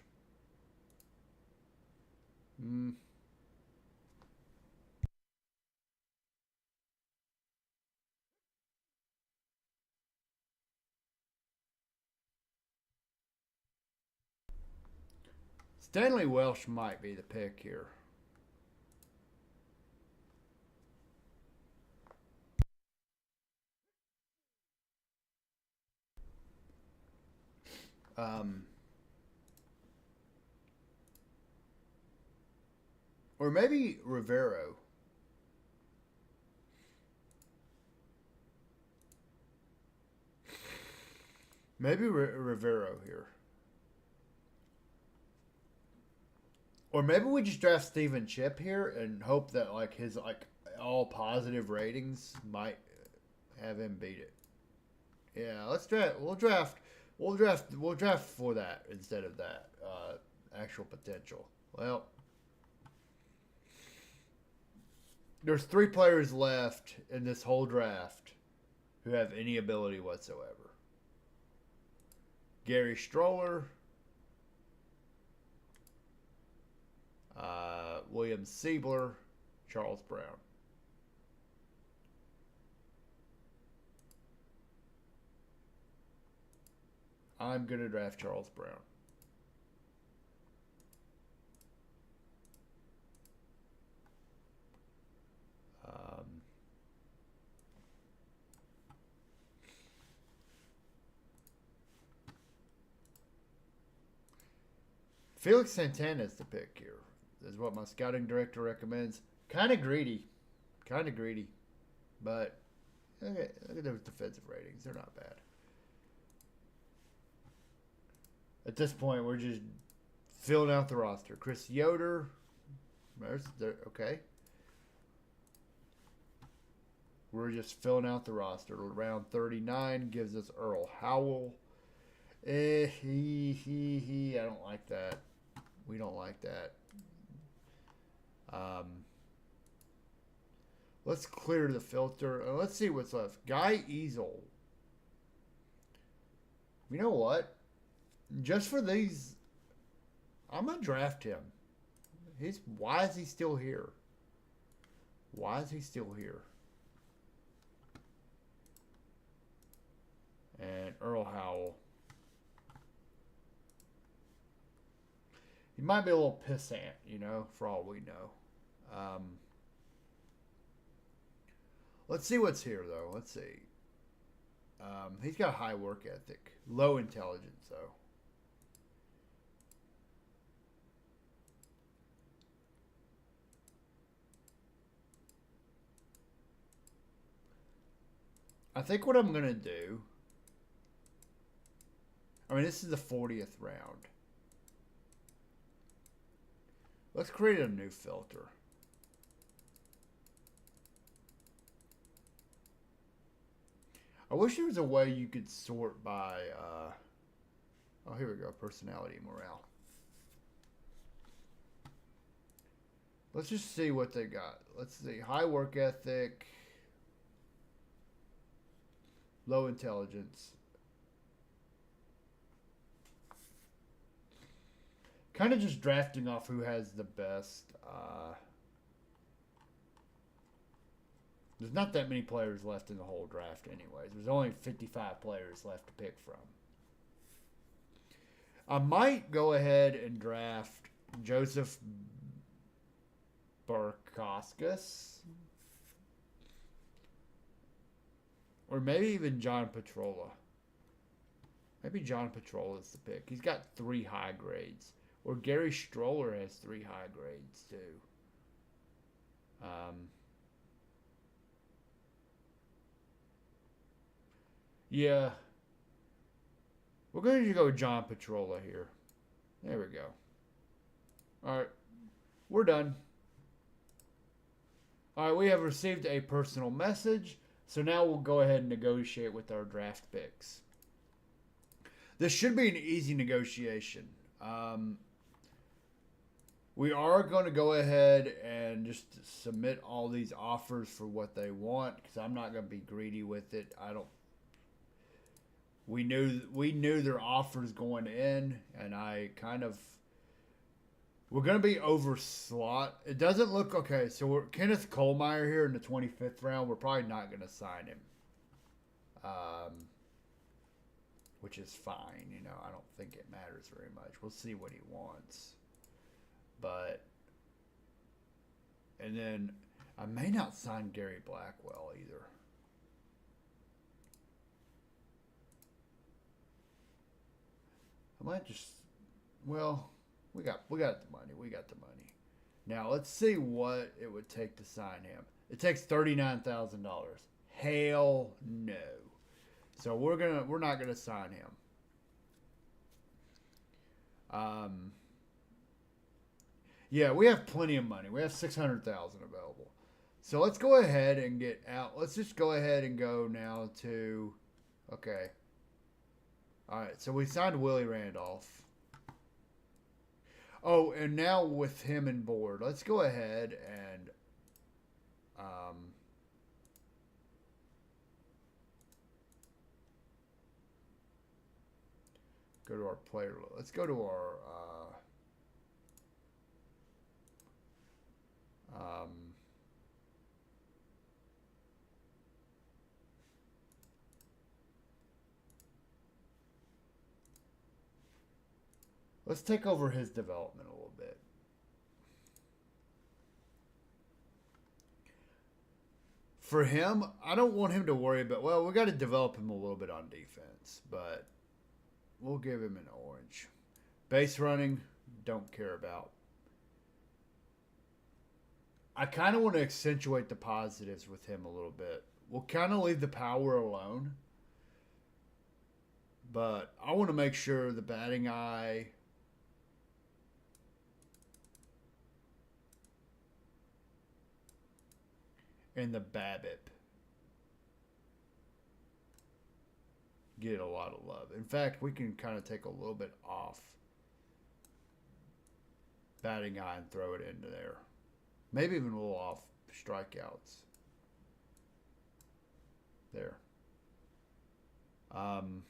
Stanley Welsh might be the pick here. Or maybe Rivero. Maybe Rivero here. Or maybe we just draft Steven Chip here and hope that like his like all positive ratings might have him beat it. Yeah, let's draft. We'll draft for that instead of that actual potential. Well, there's 3 players left in this whole draft who have any ability whatsoever. Gary Stroller, William Siebler, Charles Brown. I'm going to draft Charles Brown. Felix Santana is the pick here. This is what my scouting director recommends. Kind of greedy. But okay, look at those defensive ratings. They're not bad. At this point, we're just filling out the roster. Chris Yoder. Okay. We're just filling out the roster. Round 39 gives us Earl Howell. I don't like that. We don't like that. Let's clear the filter. Let's see what's left. Guy Easel. You know what? Just for these, I'm going to draft him. Why is he still here? Why is he still here? And Earl Howell. He might be a little pissant, you know, for all we know. Let's see what's here, though. Let's see. He's got high work ethic. Low intelligence, though. I think what I'm going to do... I mean, this is the 40th round. Let's create a new filter. I wish there was a way you could sort by... oh, here we go. Personality and morale. Let's just see what they got. Let's see. High work ethic. Low intelligence. Kind of just drafting off who has the best. There's not that many players left in the whole draft anyways. There's only 55 players left to pick from. I might go ahead and draft Joseph Barkoskas. Or maybe even John Petrola. Maybe John Petrola is the pick. He's got 3 high grades. Or Gary Stroller has 3 high grades, too. Yeah. We're going to go with John Petrola here. There we go. All right. We're done. All right, we have received a personal message. So now we'll go ahead and negotiate with our draft picks. This should be an easy negotiation. We are going to go ahead and just submit all these offers for what they want because I'm not going to be greedy with it. We knew their offers going in, and we're going to be over slot. It doesn't look okay. So we're Kenneth Kohlmeyer here in the 25th round. We're probably not going to sign him, which is fine. I don't think it matters very much. We'll see what he wants. And then I may not sign Gary Blackwell either. I might just, well, we got the money. We got the money. Now let's see what it would take to sign him. It takes $39,000. Hell no. So we're not gonna sign him. Yeah, we have plenty of money. We have $600,000 available. So let's go ahead and get out. Let's just go ahead and go now to, okay. All right, so we signed Willie Randolph. Oh, and now with him and board, let's go ahead and go to our player. Let's go to our let's take over his development a little bit. For him, I don't want him to worry about, well, we got to develop him a little bit on defense, but we'll give him an orange. Base running, don't care about. I kind of want to accentuate the positives with him a little bit. We'll kind of leave the power alone, but I want to make sure the batting eye and the BABIP get a lot of love. In fact, we can kind of take a little bit off batting eye and throw it into there. Maybe even a little off strikeouts. There. And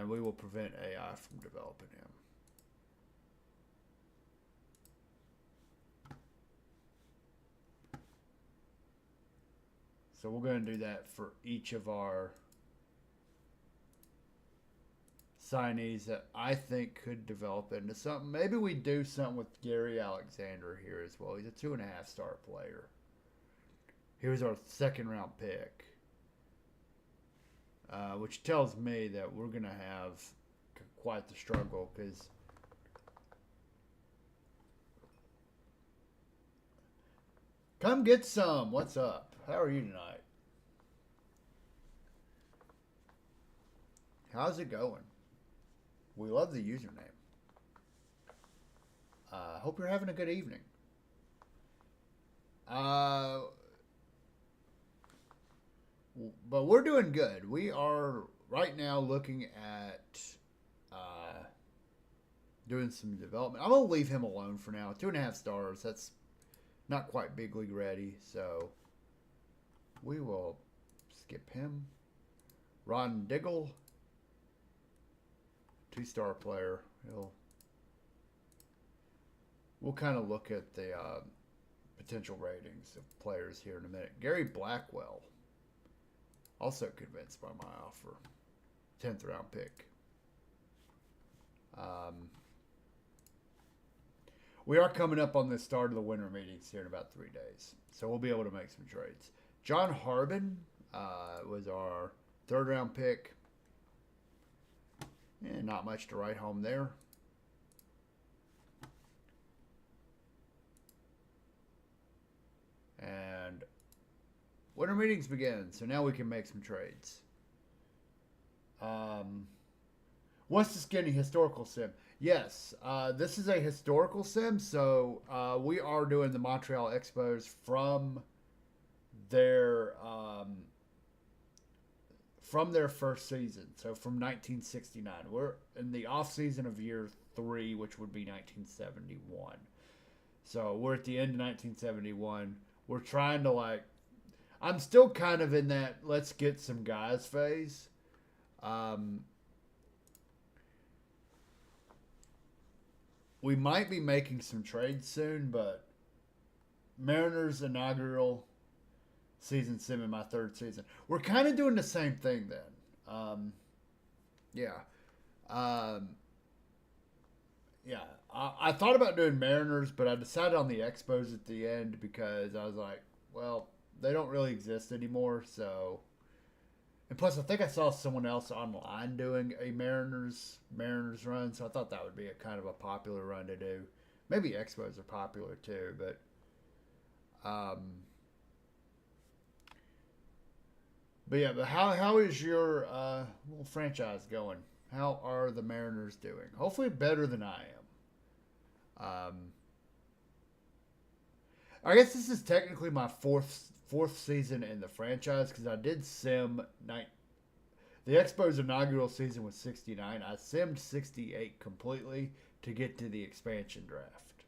we will prevent AI from developing him. So we're going to do that for each of our signees that I think could develop into something. Maybe we do something with Gary Alexander here as well. He's a 2.5-star player. He was our second-round pick, which tells me that we're going to have quite the struggle because come get some. What's up? How are you tonight? How's it going? We love the username. Hope you're having a good evening. But we're doing good. We are right now looking at doing some development. I'm going to leave him alone for now. 2.5 stars. That's not quite big league ready. So we will skip him. Ron Diggle. 2-star player. We'll kind of look at the potential ratings of players here in a minute. Gary Blackwell. Also convinced by my offer. 10th round pick. We are coming up on the start of the winter meetings here in about 3 days. So we'll be able to make some trades. John Harbin was our 3rd round pick. And not much to write home there. And winter meetings begin, so now we can make some trades. What's the skinny historical sim? Yes, this is a historical sim, so we are doing the Montreal Expos their um, from their first season, so from 1969. We're in the off season of year 3, which would be 1971. So we're at the end of 1971. We're trying to I'm still kind of in that let's get some guys phase. Um, we might be making some trades soon, but Mariners inaugural season sim in my third season. We're kind of doing the same thing then. Yeah. Um, yeah. I thought about doing Mariners, but I decided on the Expos at the end because I was like, well, they don't really exist anymore. So, and plus, I think I saw someone else online doing a Mariners run, so I thought that would be a kind of a popular run to do. Maybe Expos are popular too, but um, yeah, but how is your little franchise going? How are the Mariners doing? Hopefully better than I am. I guess this is technically my fourth season in the franchise because I did sim the Expos inaugural season was 69. I simmed 68 completely to get to the expansion draft.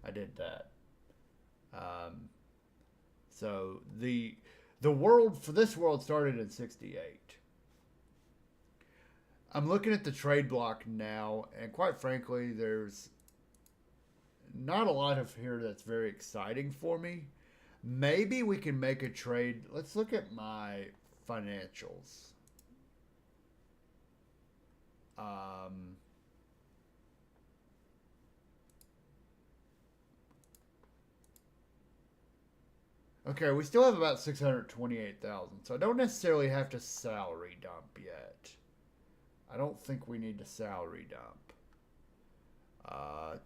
I did that. Um, so the world for this world started in 68. I'm looking at the trade block now, and quite frankly, there's not a lot of here that's very exciting for me. Maybe we can make a trade. Let's look at my financials. Um, okay, we still have about 628,000, so I don't necessarily have to salary dump yet. I don't think we need to salary dump.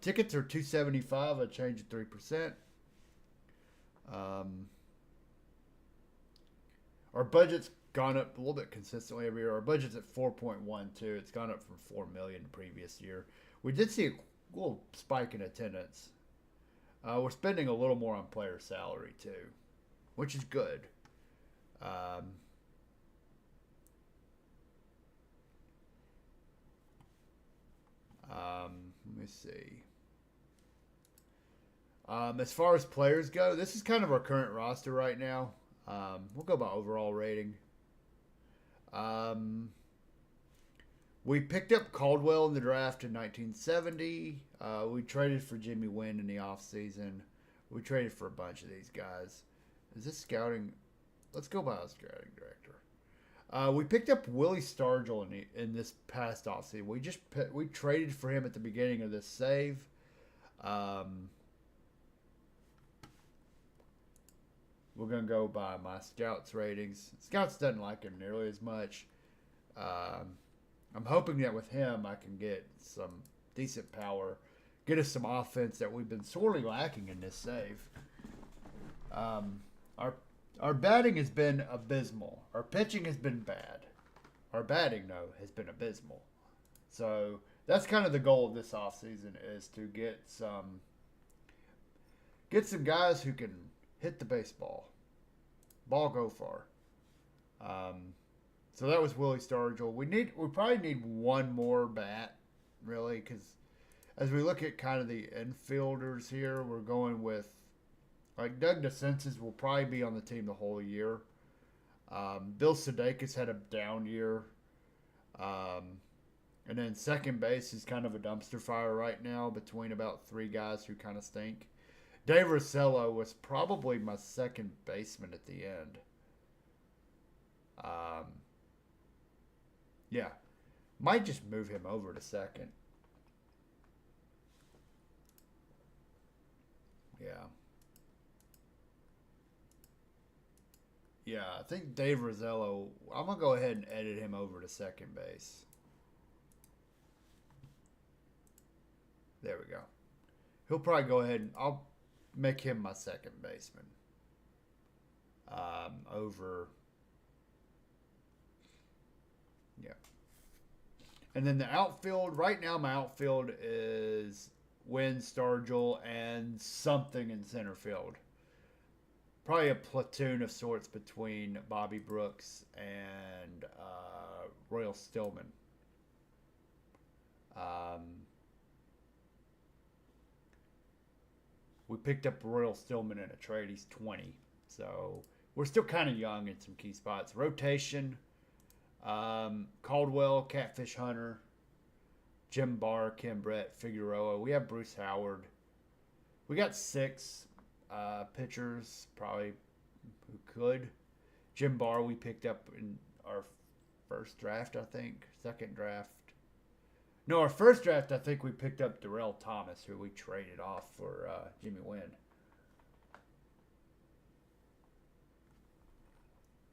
Tickets are 275. I changed 3%. Um, our budget's gone up a little bit consistently every year. Our budget's at 4.12. It's gone up from 4 million the previous year. We did see a little spike in attendance. We're spending a little more on player salary too, which is good. Um, let me see. As far as players go, this is kind of our current roster right now. We'll go by overall rating. We picked up Caldwell in the draft in 1970. We traded for Jimmy Wynn in the offseason. We traded for a bunch of these guys. Is this scouting? Let's go by a scouting director. We picked up Willie Stargell in this past offseason. We traded for him at the beginning of this save. We're going to go by my Scouts ratings. Scouts doesn't like him nearly as much. I'm hoping that with him I can get some decent power, get us some offense that we've been sorely lacking in this save. Our batting has been abysmal. Our pitching has been bad. Our batting, though, has been abysmal. So that's kind of the goal of this offseason is to get some guys who can hit the baseball. Ball go far. So that was Willie Stargell. We probably need one more bat, really, because as we look at kind of the infielders here, we're going with Doug DeSenses will probably be on the team the whole year. Bill Sudeikis had a down year. And then second base is kind of a dumpster fire right now between about three guys who kind of stink. Dave Rosello was probably my second baseman at the end. Yeah. Might just move him over to second. Yeah. Yeah, I think Dave Rosello, I'm going to go ahead and edit him over to second base. There we go. He'll probably go ahead and I'll make him my second baseman. Over. Yeah. And then the outfield, right now, my outfield is Wynn, Stargell, and something in center field. Probably a platoon of sorts between Bobby Brooks and Royal Stillman. We picked up Royal Stillman in a trade. He's 20. So we're still kind of young in some key spots. Rotation, Caldwell, Catfish Hunter, Jim Barr, Kim Brett, Figueroa. We have Bruce Howard. We got 6 pitchers probably who could. Jim Barr we picked up in our first draft, I think. Second draft. No, our first draft, I think we picked up Darrell Thomas, who we traded off for Jimmy Wynn.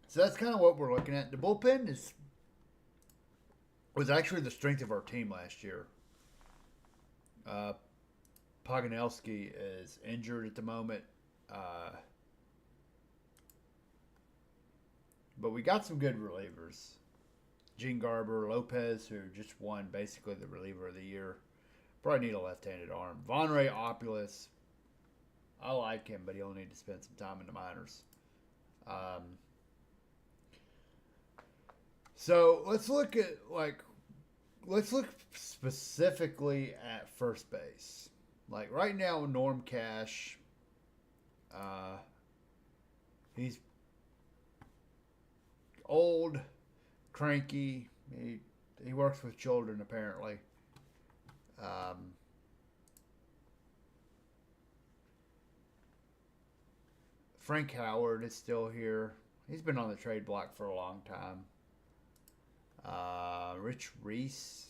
So that's kind of what we're looking at. The bullpen was actually the strength of our team last year. Pogonelski is injured at the moment. But we got some good relievers. Gene Garber, Lopez, who just won basically the reliever of the year. Probably need a left-handed arm. Vonray Opulus. I like him, but he'll need to spend some time in the minors. So let's look specifically at first base. Like right now, Norm Cash, he's old, cranky. He works with children apparently. Frank Howard is still here. He's been on the trade block for a long time. Rich Reese.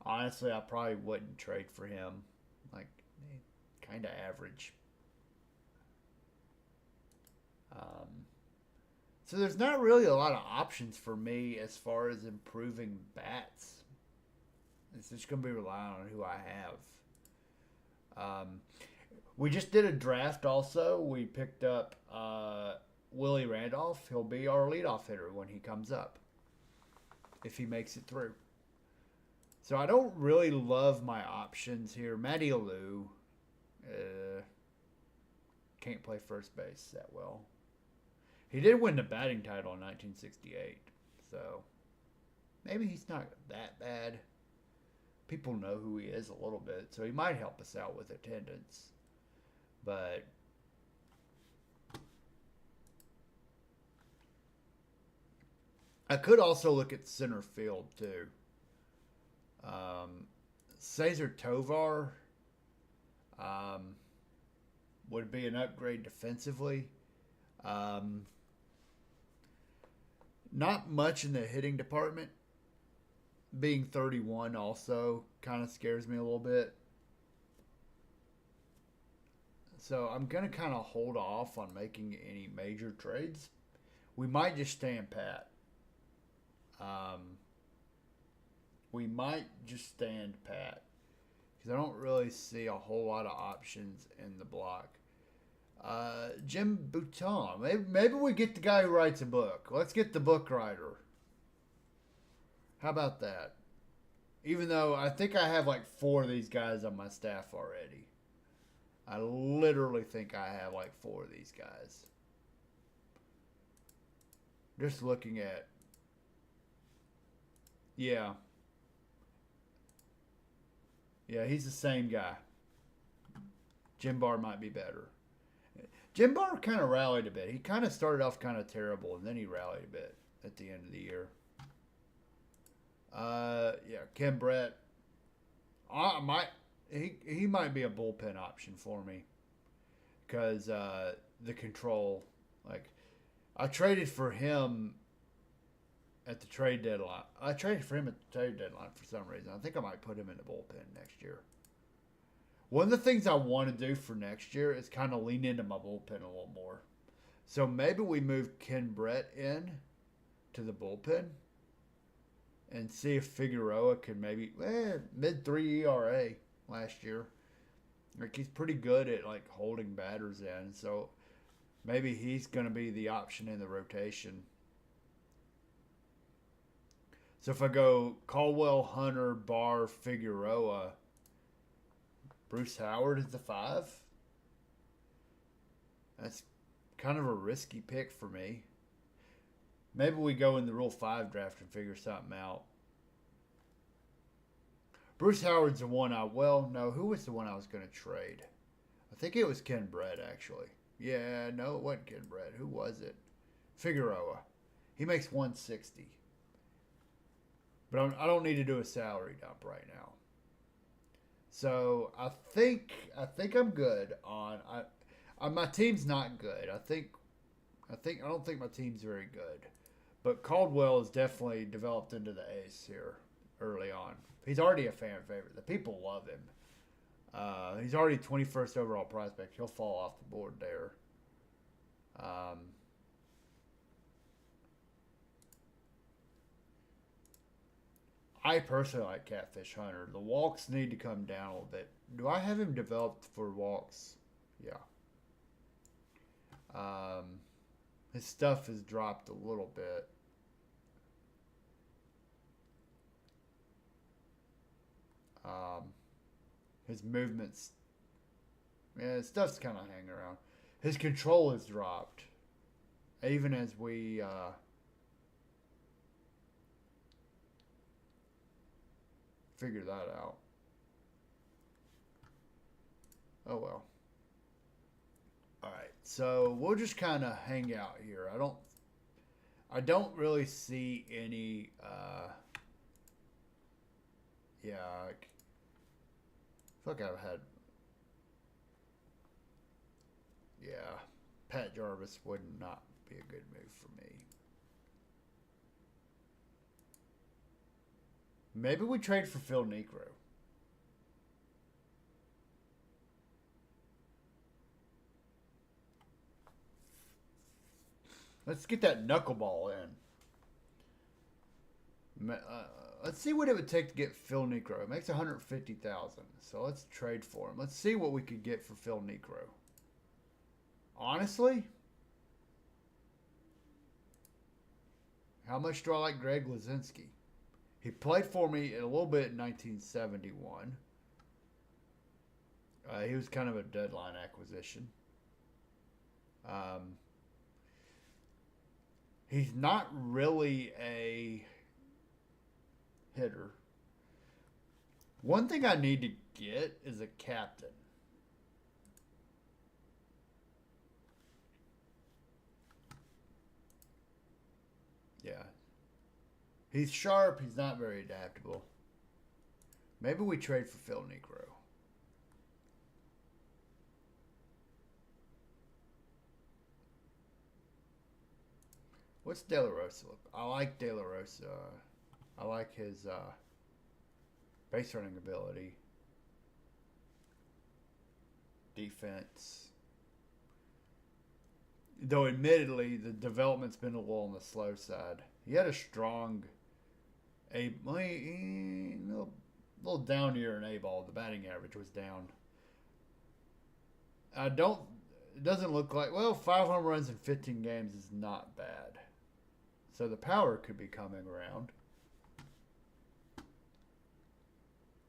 Honestly, I probably wouldn't trade for him. Like, kind of average. So there's not really a lot of options for me as far as improving bats. It's just going to be relying on who I have. We just did a draft also. We picked up Willie Randolph. He'll be our leadoff hitter when he comes up, if he makes it through. So I don't really love my options here. Matty Alou can't play first base that well. He did win the batting title in 1968, so maybe he's not that bad. People know who he is a little bit, so he might help us out with attendance. But I could also look at center field too. Cesar Tovar would be an upgrade defensively. Not much in the hitting department. Being 31 also kind of scares me a little bit. So I'm going to kind of hold off on making any major trades. We might just stand pat. We might just stand pat. Because I don't really see a whole lot of options in the block. Jim Bouton. Maybe we get the guy who writes a book. Let's get the book writer. How about that? Even though I think I have like 4 of these guys on my staff already. I literally think I have like 4 of these guys. Just looking at... Yeah. Yeah, he's the same guy. Jim Barr might be better. Jim Barr kind of rallied a bit. He kind of started off kind of terrible, and then he rallied a bit at the end of the year. Yeah, Kim Brett. He might be a bullpen option for me because the control. Like, I traded for him at the trade deadline. I traded for him at the trade deadline for some reason. I think I might put him in the bullpen next year. One of the things I want to do for next year is kind of lean into my bullpen a little more. So maybe we move Ken Brett in to the bullpen and see if Figueroa can maybe mid-3 ERA last year. Like, he's pretty good at like holding batters in. So maybe he's going to be the option in the rotation. So if I go Caldwell, Hunter, Barr, Figueroa, Bruce Howard is the 5. That's kind of a risky pick for me. Maybe we go in the Rule 5 draft and figure something out. Bruce Howard's the one no, who was the one I was going to trade? I think it was Ken Brett, actually. Yeah, no, it wasn't Ken Brett. Who was it? Figueroa. He makes 160. But I don't need to do a salary dump right now. So I think I'm good on. My team's not good. I don't think my team's very good. But Caldwell has definitely developed into the ace here early on. He's already a fan favorite. The people love him. He's already 21st overall prospect. He'll fall off the board there. I personally like Catfish Hunter. The walks need to come down a little bit. Do I have him developed for walks? Yeah. His stuff has dropped a little bit. His movements, his stuff's kind of hanging around. His control has dropped, even as we figure that out. Oh well. All right, so we'll just kind of hang out here. I don't really see any. Yeah, I feel like I've had. Yeah, Pat Jarvis would not be a good move for me. Maybe we trade for Phil Niekro. Let's get that knuckleball in. Let's see what it would take to get Phil Niekro. It makes $150,000. So let's trade for him. Let's see what we could get for Phil Niekro. Honestly, how much do I like Greg Luzinski? He played for me a little bit in 1971. He was kind of a deadline acquisition. He's not really a hitter. One thing I need to get is a captain. Yeah. He's sharp. He's not very adaptable. Maybe we trade for Phil Niekro. What's De La Rosa look? I like De La Rosa. I like his base running ability. Defense. Though admittedly, the development's been a little on the slow side. He had a strong little down year in A-ball. The batting average was down. It doesn't look like, 5 home runs in 15 games is not bad. So the power could be coming around.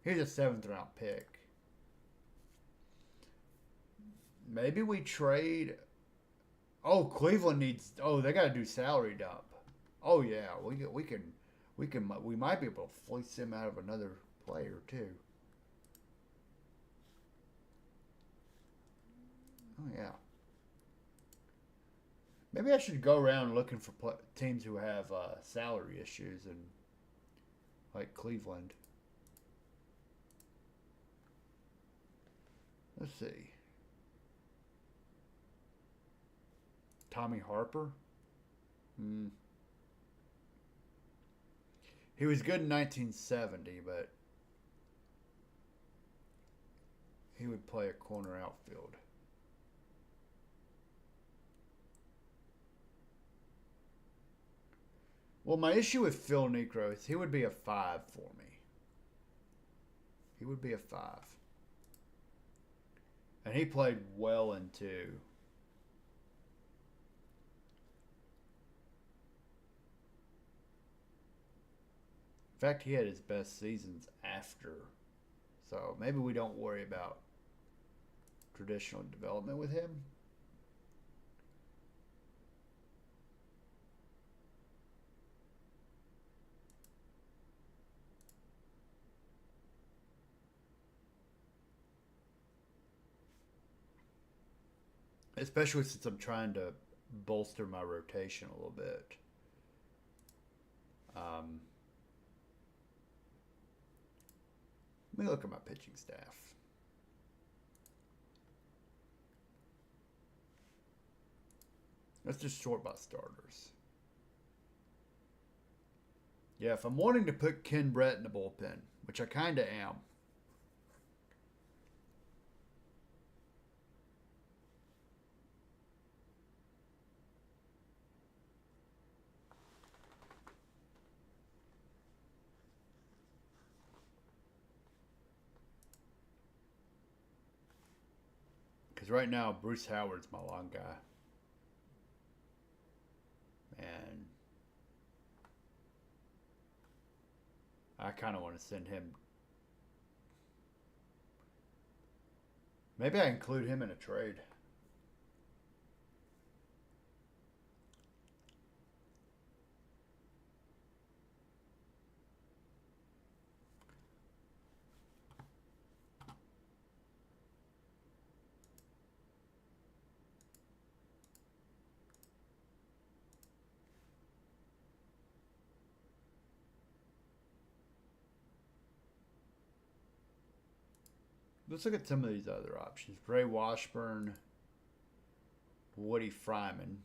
Here's a 7th round pick. Maybe we trade. Oh, Cleveland needs. Oh, they got to do salary dump. Oh yeah, we might be able to fleece him out of another player too. Oh yeah. Maybe I should go around looking for teams who have salary issues and like Cleveland. Let's see. Tommy Harper. He was good in 1970, but he would play a corner outfield. Well, my issue with Phil Niekro is he would be a 5 for me. He would be a 5. And he played well in 2. fact, he had his best seasons after. So maybe we don't worry about traditional development with him. Especially since I'm trying to bolster my rotation a little bit. Let me look at my pitching staff. Let's just sort by starters. Yeah, if I'm wanting to put Ken Brett in the bullpen, which I kind of am, because right now Bruce Howard's my long guy. And I kind of want to send him. Maybe I include him in a trade. Let's look at some of these other options. Ray Washburn, Woody Fryman.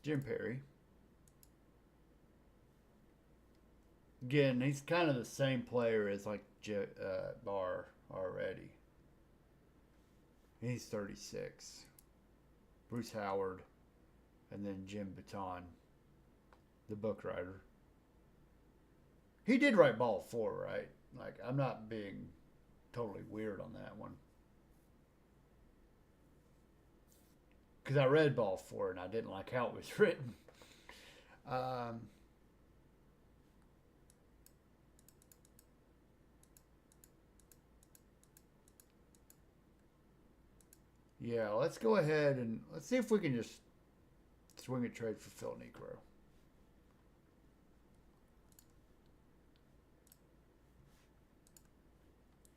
Jim Perry. Again, he's kind of the same player as like Barr already. He's 36. Bruce Howard, and then Jim Baton, the book writer. He did write Ball 4, right? Like, I'm not being totally weird on that one. Because I read Ball 4 and I didn't like how it was written. Yeah, let's go ahead and let's see if we can just swing a trade for Phil Niekro.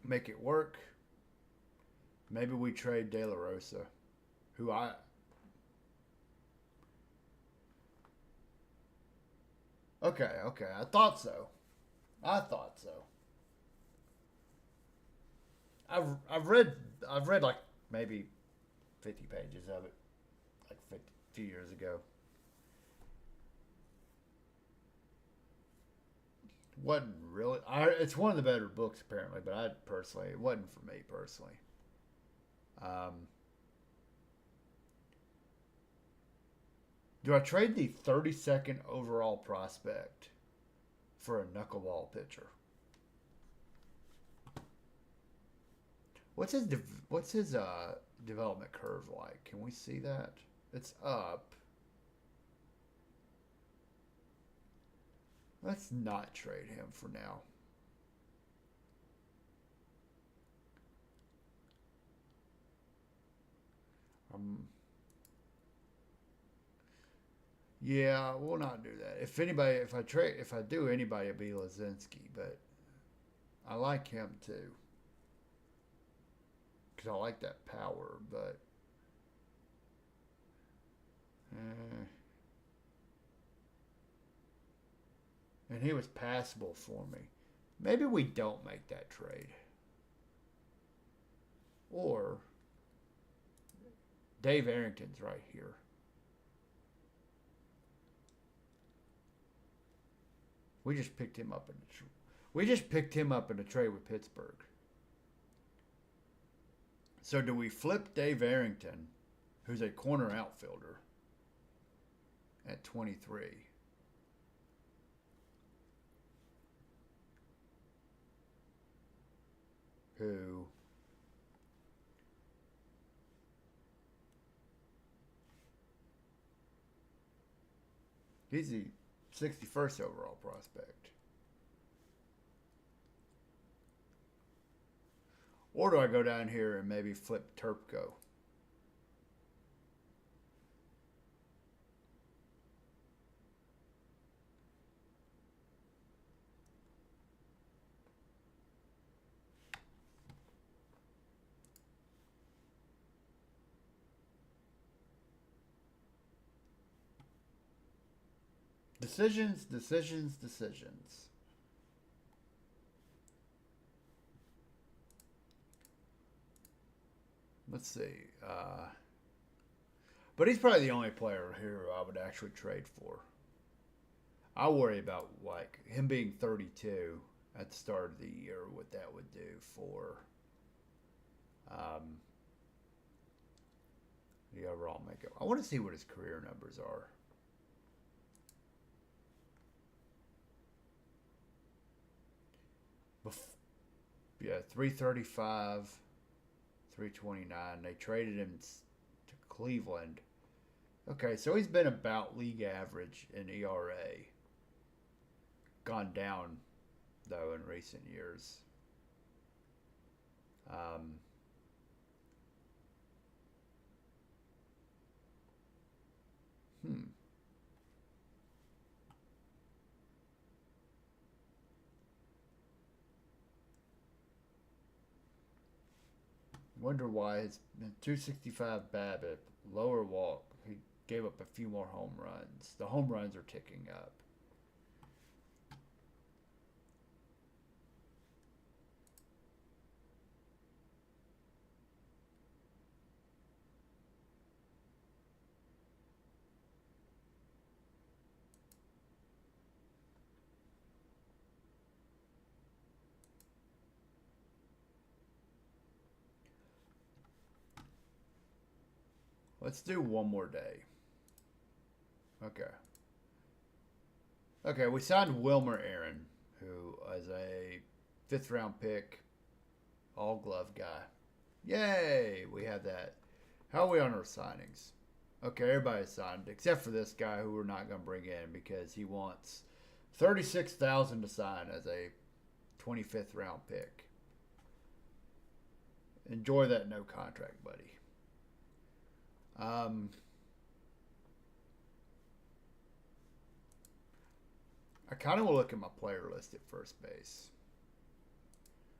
Make it work. Maybe we trade De La Rosa, who I okay. I thought so. I've read like maybe 50 pages of it, like 50, a few years ago. Wasn't really. It's one of the better books apparently, but it wasn't for me personally. Um, do I trade the 32nd overall prospect for a knuckleball pitcher? What's his development curve like? Can we see that? It's up. Let's not trade him for now. Yeah, we'll not do that. If I do anybody, it'll be Lazinski, but I like him too because I like that power. But eh. And he was passable for me. Maybe we don't make that trade, or Dave Arrington's right here. We just picked him up in a trade with Pittsburgh. So do we flip Dave Arrington, who's a corner outfielder, at 23? who he's the 61st overall prospect. Or do I go down here and maybe flip Turpko? Decisions, decisions, decisions. Let's see. But he's probably the only player here I would actually trade for. I worry about like him being 32 at the start of the year, what that would do for the overall makeup. I want to see what his career numbers are. Yeah, 335, 329. They traded him to Cleveland. Okay, so he's been about league average in ERA. Gone down, though, in recent years. Hmm. Wonder why his 265 BABIP, lower walk. He gave up a few more home runs. The home runs are ticking up. Let's do one more day. Okay. Okay, we signed Wilmer Aaron, who is a 5th round pick, all glove guy. Yay! We have that. How are we on our signings? Okay, everybody's signed except for this guy who we're not going to bring in because he wants $36,000 to sign as a 25th round pick. Enjoy that no contract, buddy. I kind of will look at my player list at first base.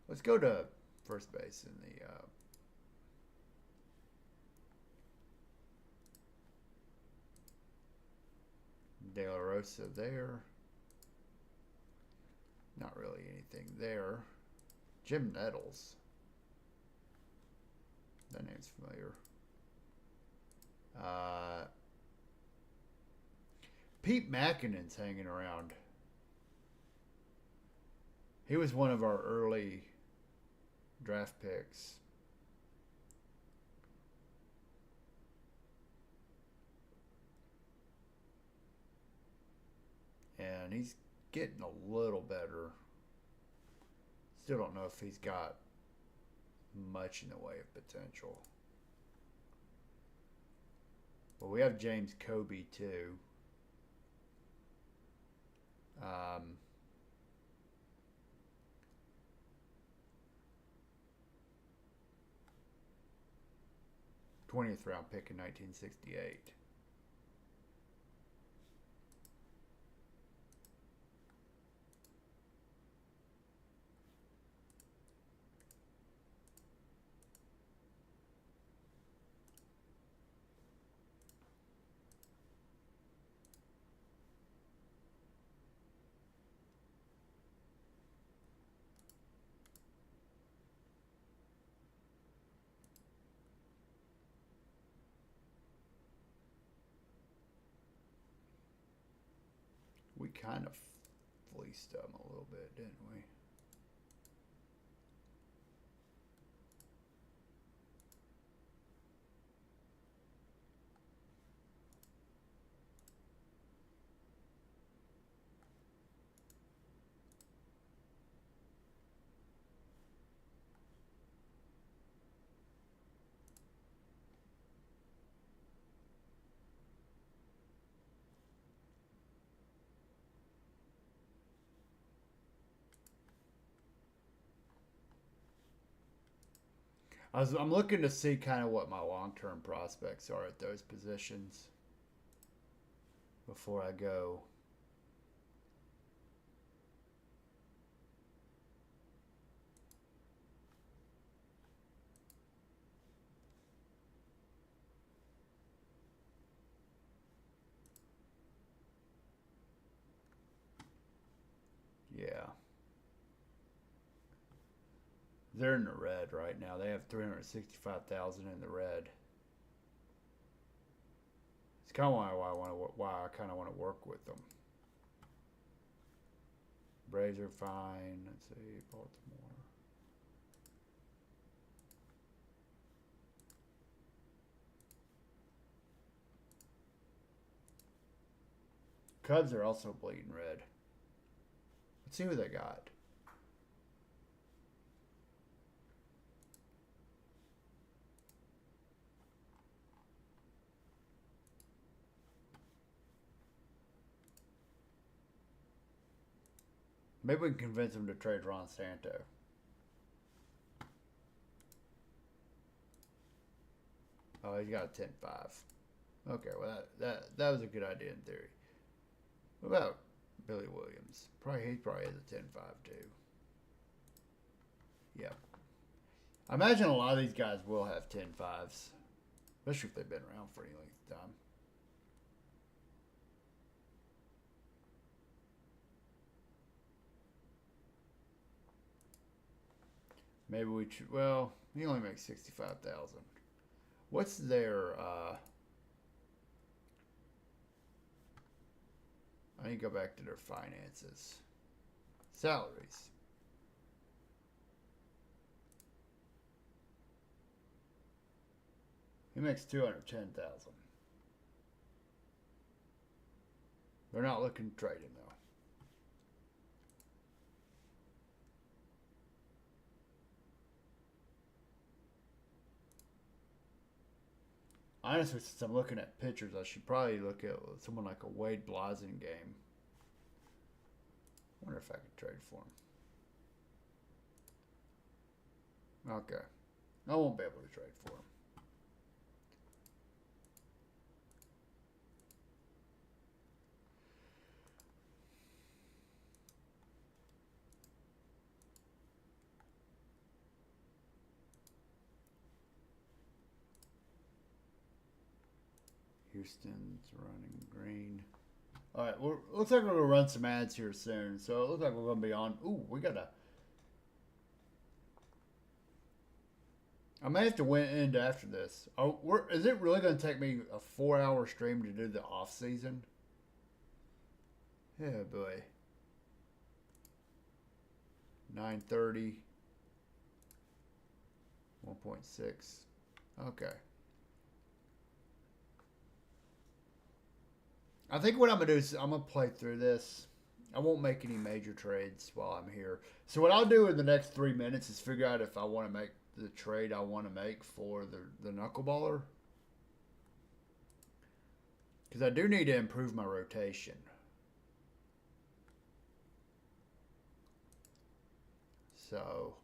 Let's go to first base in the De La Rosa there. Not really anything there. Jim Nettles. That name's familiar. Pete Makinen's hanging around. He was one of our early draft picks. And he's getting a little better. Still don't know if he's got much in the way of potential. Well, we have James Kobe too. 20th round pick in 1968. We kind of fleeced them a little bit, didn't we? I'm looking to see kind of what my long term prospects are at those positions before I go. Yeah. They're in the red right now. They have 365,000 in the red. It's kind of why I kind of want to work with them. Braves are fine. Let's see, Baltimore. Cubs are also bleeding red. Let's see who they got. Maybe we can convince them to trade Ron Santo. Oh, he's got a 10-5. Okay, well that was a good idea in theory. What about Billy Williams? He probably has a 10-5 too. Yep. I imagine a lot of these guys will have 10-5s, especially if they've been around for any length of time. Maybe we should. Well, he only makes 65,000. What's their? I need to go back to their finances, salaries. He makes 210,000. They're not looking to trade him though. Honestly, since I'm looking at pitchers, I should probably look at someone like a Wade Blasingame. I wonder if I could trade for him. Okay. I won't be able to trade for him. Houston's running green. All right, well, looks like we're gonna run some ads here soon. So it looks like we're gonna be on. Ooh, we gotta. I may have to went end after this. Oh, is it really gonna take me a 4-hour stream to do the off season? Yeah, boy. 9:30. 1.6. Okay. I think what I'm gonna do is I'm gonna play through this. I won't make any major trades while I'm here. So what I'll do in the next 3 minutes is figure out if I want to make the trade I want to make for the knuckleballer, because I do need to improve my rotation. So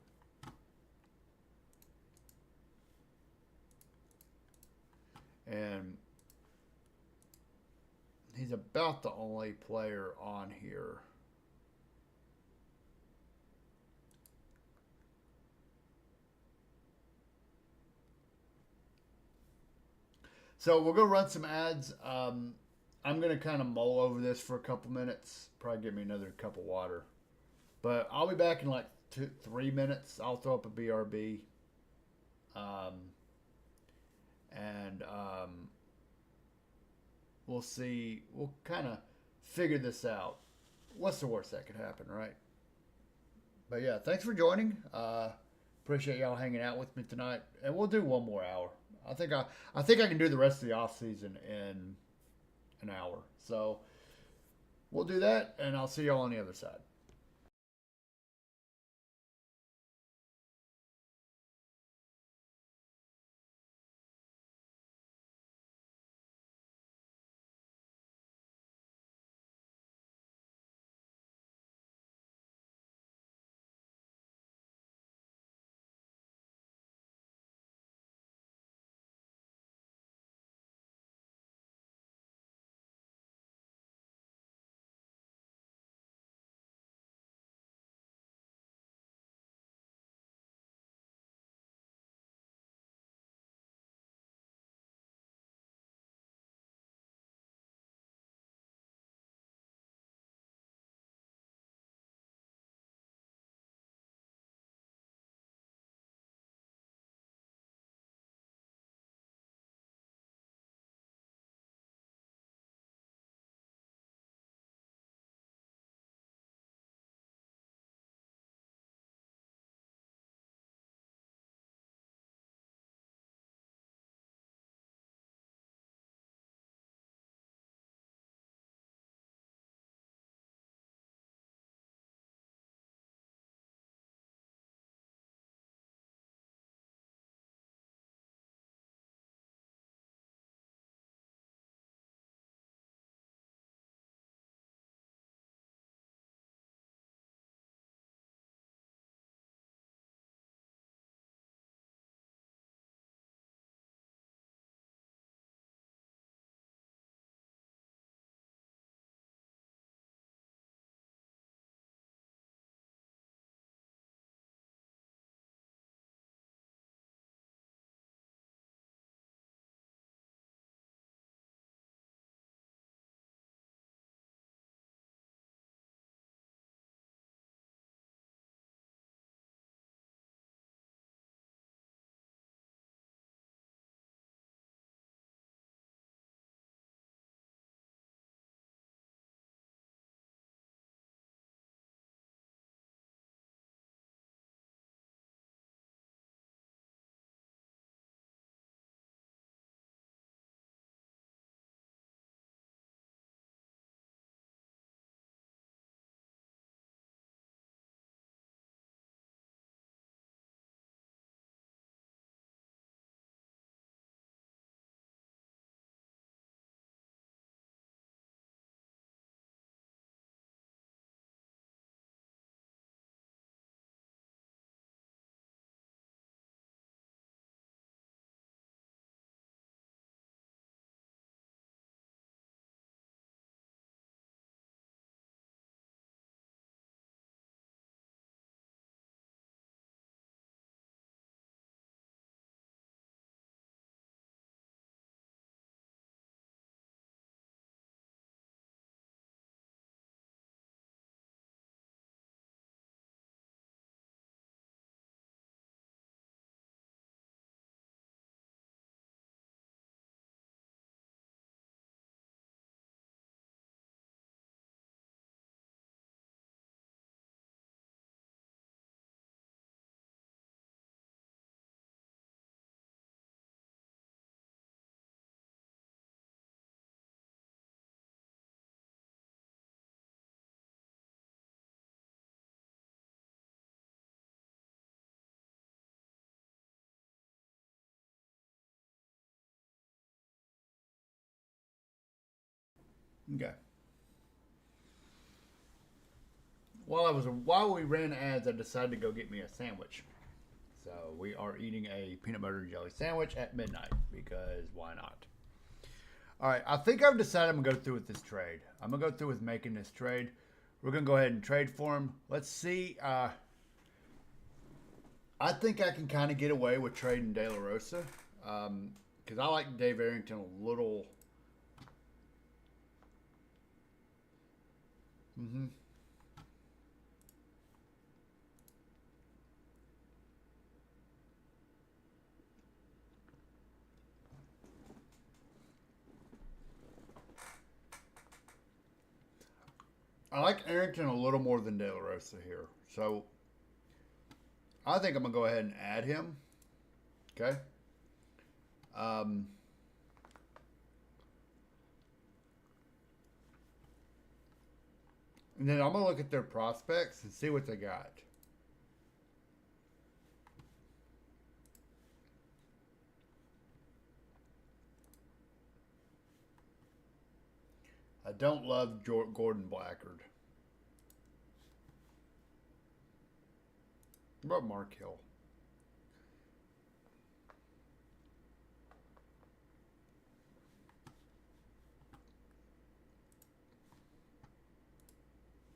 and he's about the only player on here. So we're gonna run some ads. I'm gonna kind of mull over this for a couple minutes. Probably give me another cup of water, but I'll be back in like 3 minutes. I'll throw up a BRB, um, and we'll see. We'll kind of figure this out. What's the worst that could happen, right? But yeah, thanks for joining. Appreciate y'all hanging out with me tonight, and we'll do one more hour. I think I can do the rest of the off season in an hour. So we'll do that, and I'll see y'all on the other side. Okay. While we ran ads, I decided to go get me a sandwich. So we are eating a peanut butter and jelly sandwich at midnight because why not? All right, I think I've decided I'm gonna go through with this trade. I'm gonna go through with making this trade. We're gonna go ahead and trade for him. Let's see. I think I can kind of get away with trading De La Rosa because I like Dave Arrington a little. Mm-hmm. I like Arrington a little more than De La Rosa here. So I think I'm going to go ahead and add him. Okay. Um, and then I'm going to look at their prospects and see what they got. I don't love Gordon Blackard. What about Mark Hill?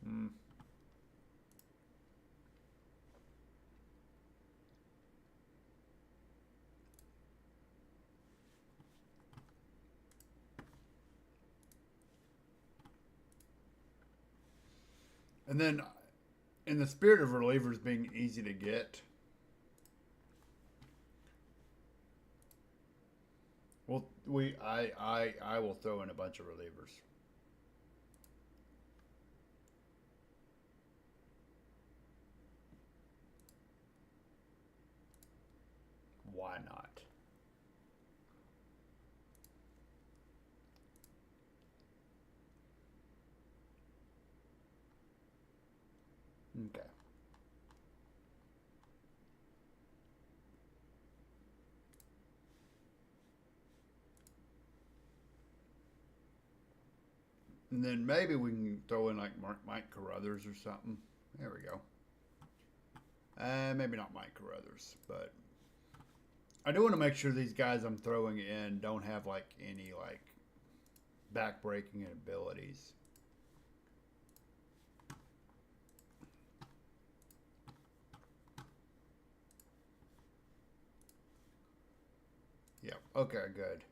Hmm. And then, in the spirit of relievers being easy to get, well, I will throw in a bunch of relievers. Why not? Okay. And then maybe we can throw in like Mike Carruthers or something. There we go. Maybe not Mike Carruthers, but I do want to make sure these guys I'm throwing in don't have like any like back-breaking abilities. Yep. Okay, good.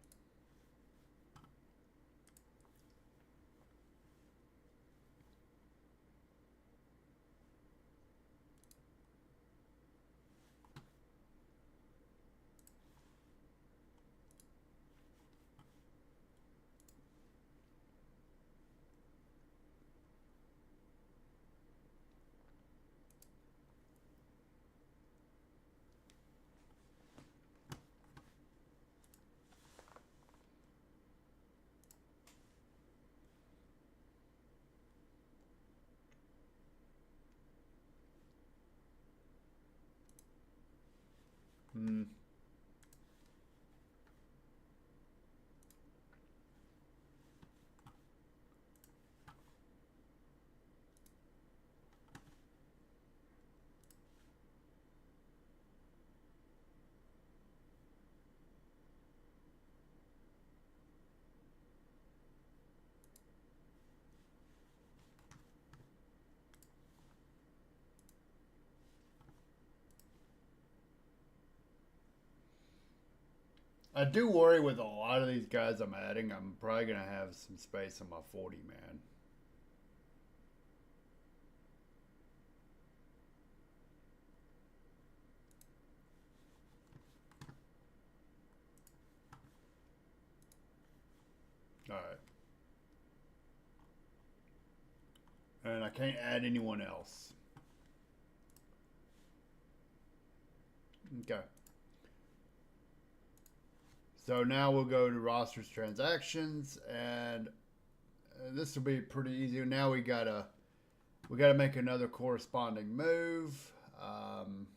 Hmm. I do worry with a lot of these guys I'm adding. I'm probably gonna have some space on my 40 man. All right. And I can't add anyone else. Okay. So now we'll go to rosters transactions, and this will be pretty easy. Now we gotta make another corresponding move. Um,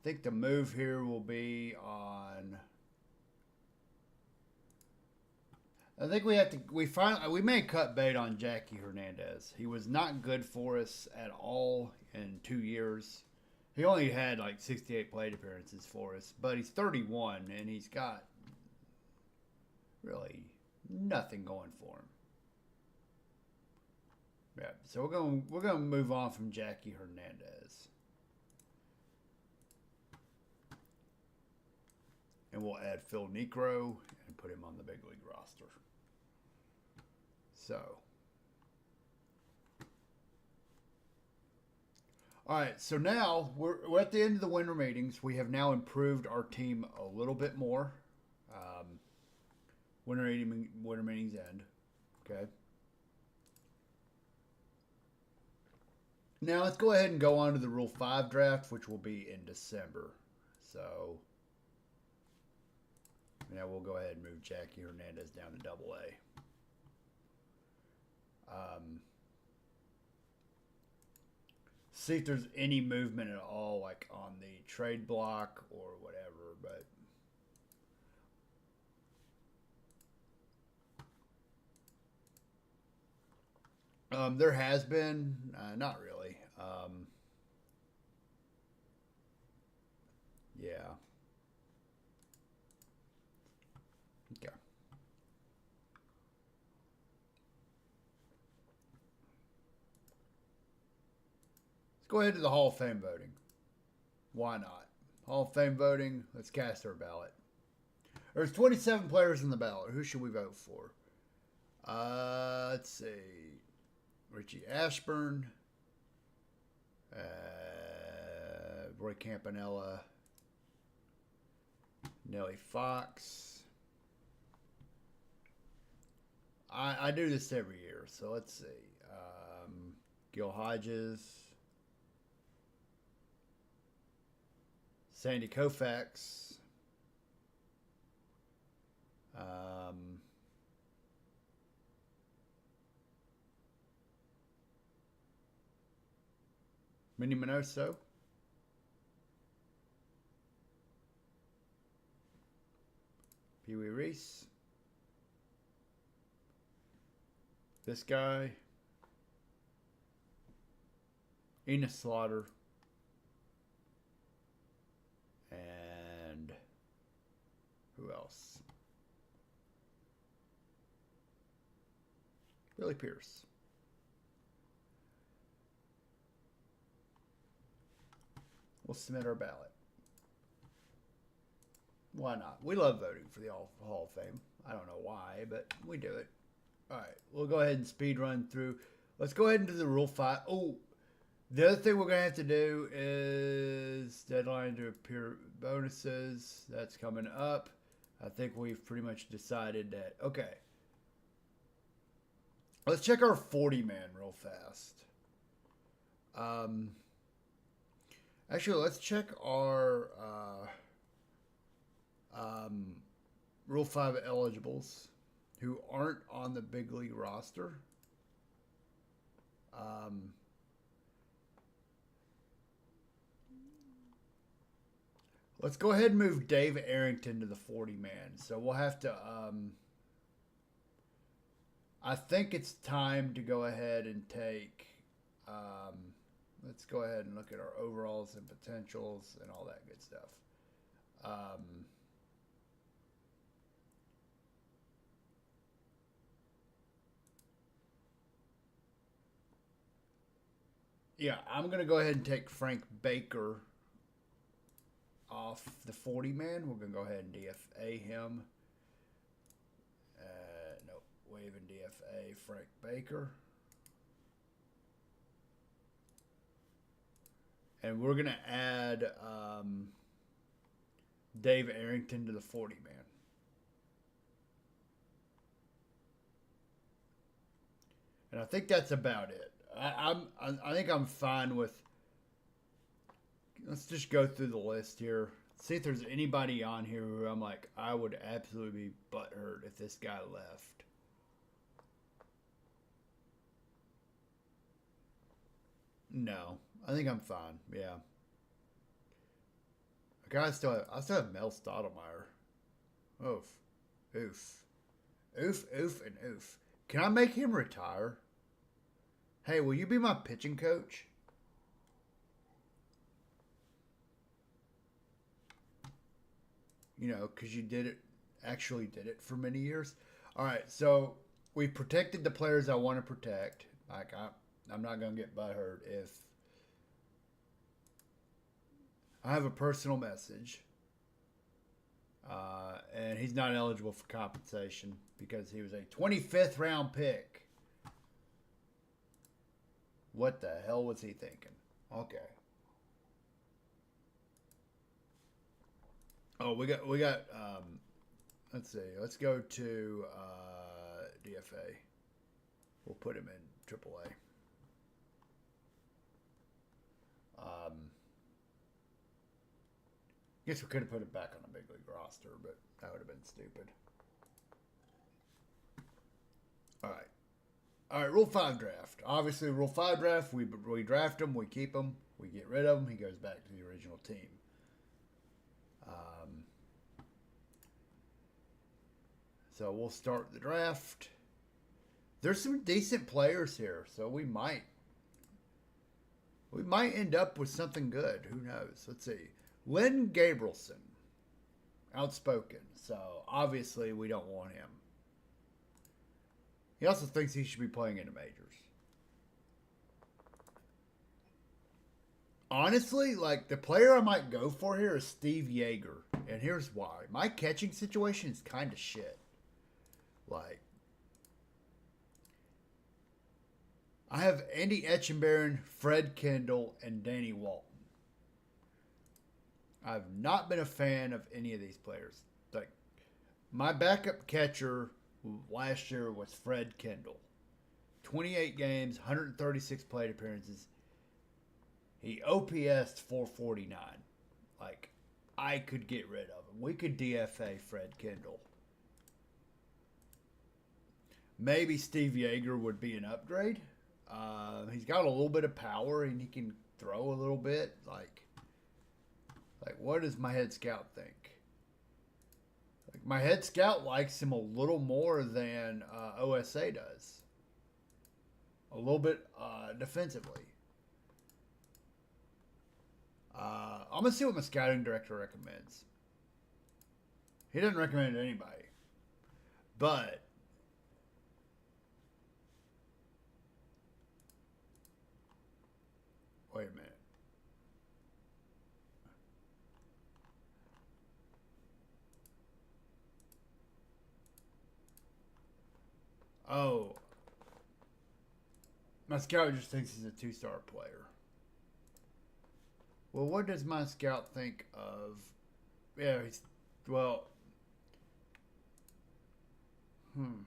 think the move here will be on. I think we may cut bait on Jackie Hernandez. He was not good for us at all in 2 years. He only had like 68 plate appearances for us, but he's 31 and he's got really nothing going for him. Yeah, so we're gonna move on from Jackie Hernandez, and we'll add Phil Niekro and put him on the big league roster. So, all right. So now we're at the end of the winter meetings. We have now improved our team a little bit more. Winter meetings end. Okay. Now let's go ahead and go on to the Rule 5 draft, which will be in December. So now we'll go ahead and move Jackie Hernandez down to Double-A. See if there's any movement at all, like on the trade block or whatever, but there has been, not really. Yeah. Okay. Let's go ahead to the Hall of Fame voting. Why not? Hall of Fame voting. Let's cast our ballot. There's 27 players in the ballot. Who should we vote for? Let's see. Richie Ashburn. Roy Campanella. Nellie Fox. I do this every year, so let's see. Gil Hodges. Sandy Koufax. Minnie Minoso. Pee Wee Reese. This guy. Enos Slaughter. And who else? Billy Pierce. We'll submit our ballot. Why not? We love voting for the Hall of Fame. I don't know why, but we do it. All right, we'll go ahead and speed run through. Let's go ahead and do the Rule 5. Oh, the other thing we're going to have to do is deadline to appear bonuses. That's coming up. I think we've pretty much decided that. Okay. Let's check our 40-man real fast. Actually, let's check our Rule 5 eligibles who aren't on the big league roster. Let's go ahead and move Dave Arrington to the 40-man. So we'll have to... I think it's time to go ahead and take... let's go ahead and look at our overalls and potentials and all that good stuff. Yeah, I'm going to go ahead and take Frank Baker off the 40-man. We're going to go ahead and DFA him. Nope, waive and DFA Frank Baker. And we're going to add Dave Arrington to the 40-man. And I think that's about it. I think I'm fine with... Let's just go through the list here. See if there's anybody on here who I'm like, I would absolutely be butthurt if this guy left. No, I think I'm fine. Yeah. Okay, I still have Mel Stottlemyre. Oof. Oof. Oof, oof, and oof. Can I make him retire? Hey, will you be my pitching coach? You know, because you actually did it for many years. All right, so we protected the players I want to protect. Like, I'm not going to get butthurt if I have a personal message. And he's not eligible for compensation because he was a 25th round pick. What the hell was he thinking? Okay. Oh, we got. Let's see. Let's go to DFA. We'll put him in AAA. Guess we could have put it back on a big league roster, but that would have been stupid. All right. All right, Rule 5 draft. Obviously, Rule 5 draft, we draft him, we keep him, we get rid of him, he goes back to the original team. So we'll start the draft. There's some decent players here, so we might end up with something good. Who knows? Let's see. Lynn Gabrielson. Outspoken, so obviously we don't want him. He also thinks he should be playing in the majors. Honestly, like, the player I might go for here is Steve Yeager. And here's why. My catching situation is kind of shit. Like, I have Andy Etchenberry, Fred Kendall, and Danny Walton. I've not been a fan of any of these players. Like, my backup catcher last year was Fred Kendall. 28 games, 136 plate appearances. He OPS'd 449. Like, I could get rid of him. We could DFA Fred Kendall. Maybe Steve Yeager would be an upgrade. He's got a little bit of power and he can throw a little bit. Like what does my head scout think? Like, my head scout likes him a little more than OSA does. A little bit defensively. I'm going to see what my scouting director recommends. He doesn't recommend anybody. But wait a minute. Oh. My scout just thinks he's a 2-star player. Well, what does my scout think of... Yeah, well... Hmm.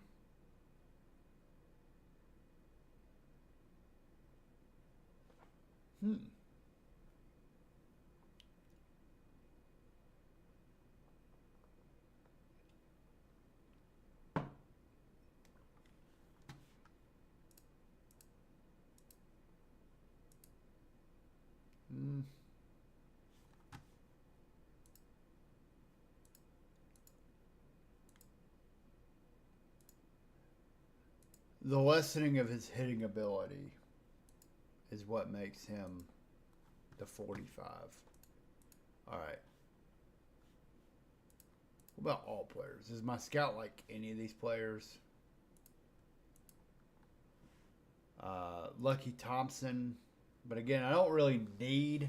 The lessening of his hitting ability is what makes him the 45. All right. What about all players? Does my scout like any of these players? Lucky Thompson. But again, I don't really need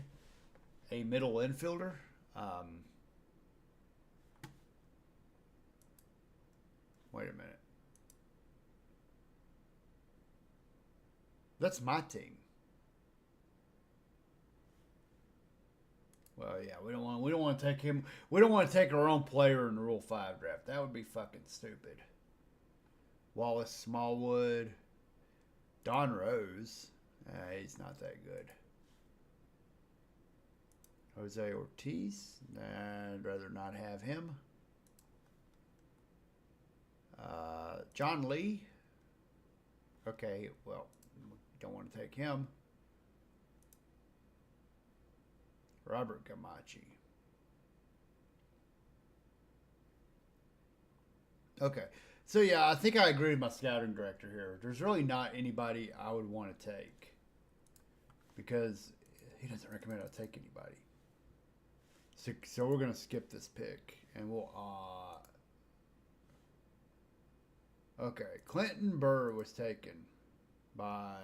a middle infielder. Wait a minute. That's my team. Well, yeah, we don't want to take him. We don't want to take our own player in the Rule 5 draft. That would be fucking stupid. Wallace Smallwood, Don Rose. He's not that good. Jose Ortiz. I'd rather not have him. John Lee. Okay, well, don't want to take him. Robert Gamache. Okay. So yeah, I think I agree with my scouting director here. There's really not anybody I would want to take because he doesn't recommend I take anybody. So we're gonna skip this pick and we'll. Okay, Clinton Burr was taken by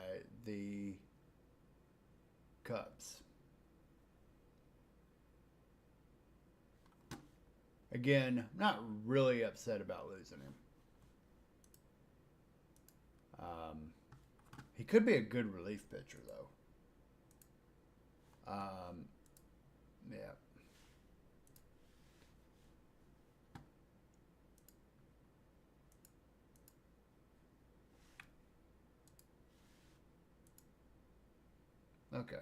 the Cubs. Again, not really upset about losing him. He could be a good relief pitcher, though. Yeah. Okay.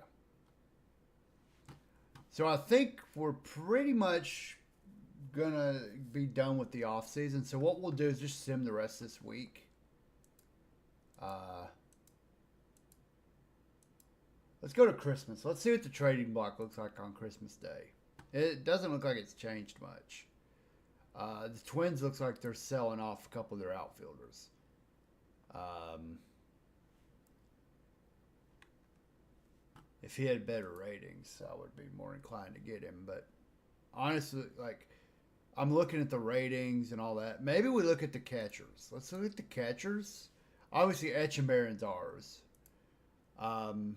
So I think we're pretty much gonna be done with the off season. So what we'll do is just sim the rest this week. Let's go to Christmas. Let's see what the trading block looks like on Christmas Day. It doesn't look like it's changed much. The Twins looks like they're selling off a couple of their outfielders. If he had better ratings, I would be more inclined to get him. But honestly, like I'm looking at the ratings and all that. Maybe we look at the catchers. Let's look at the catchers. Obviously, Etchenberry's ours. I'm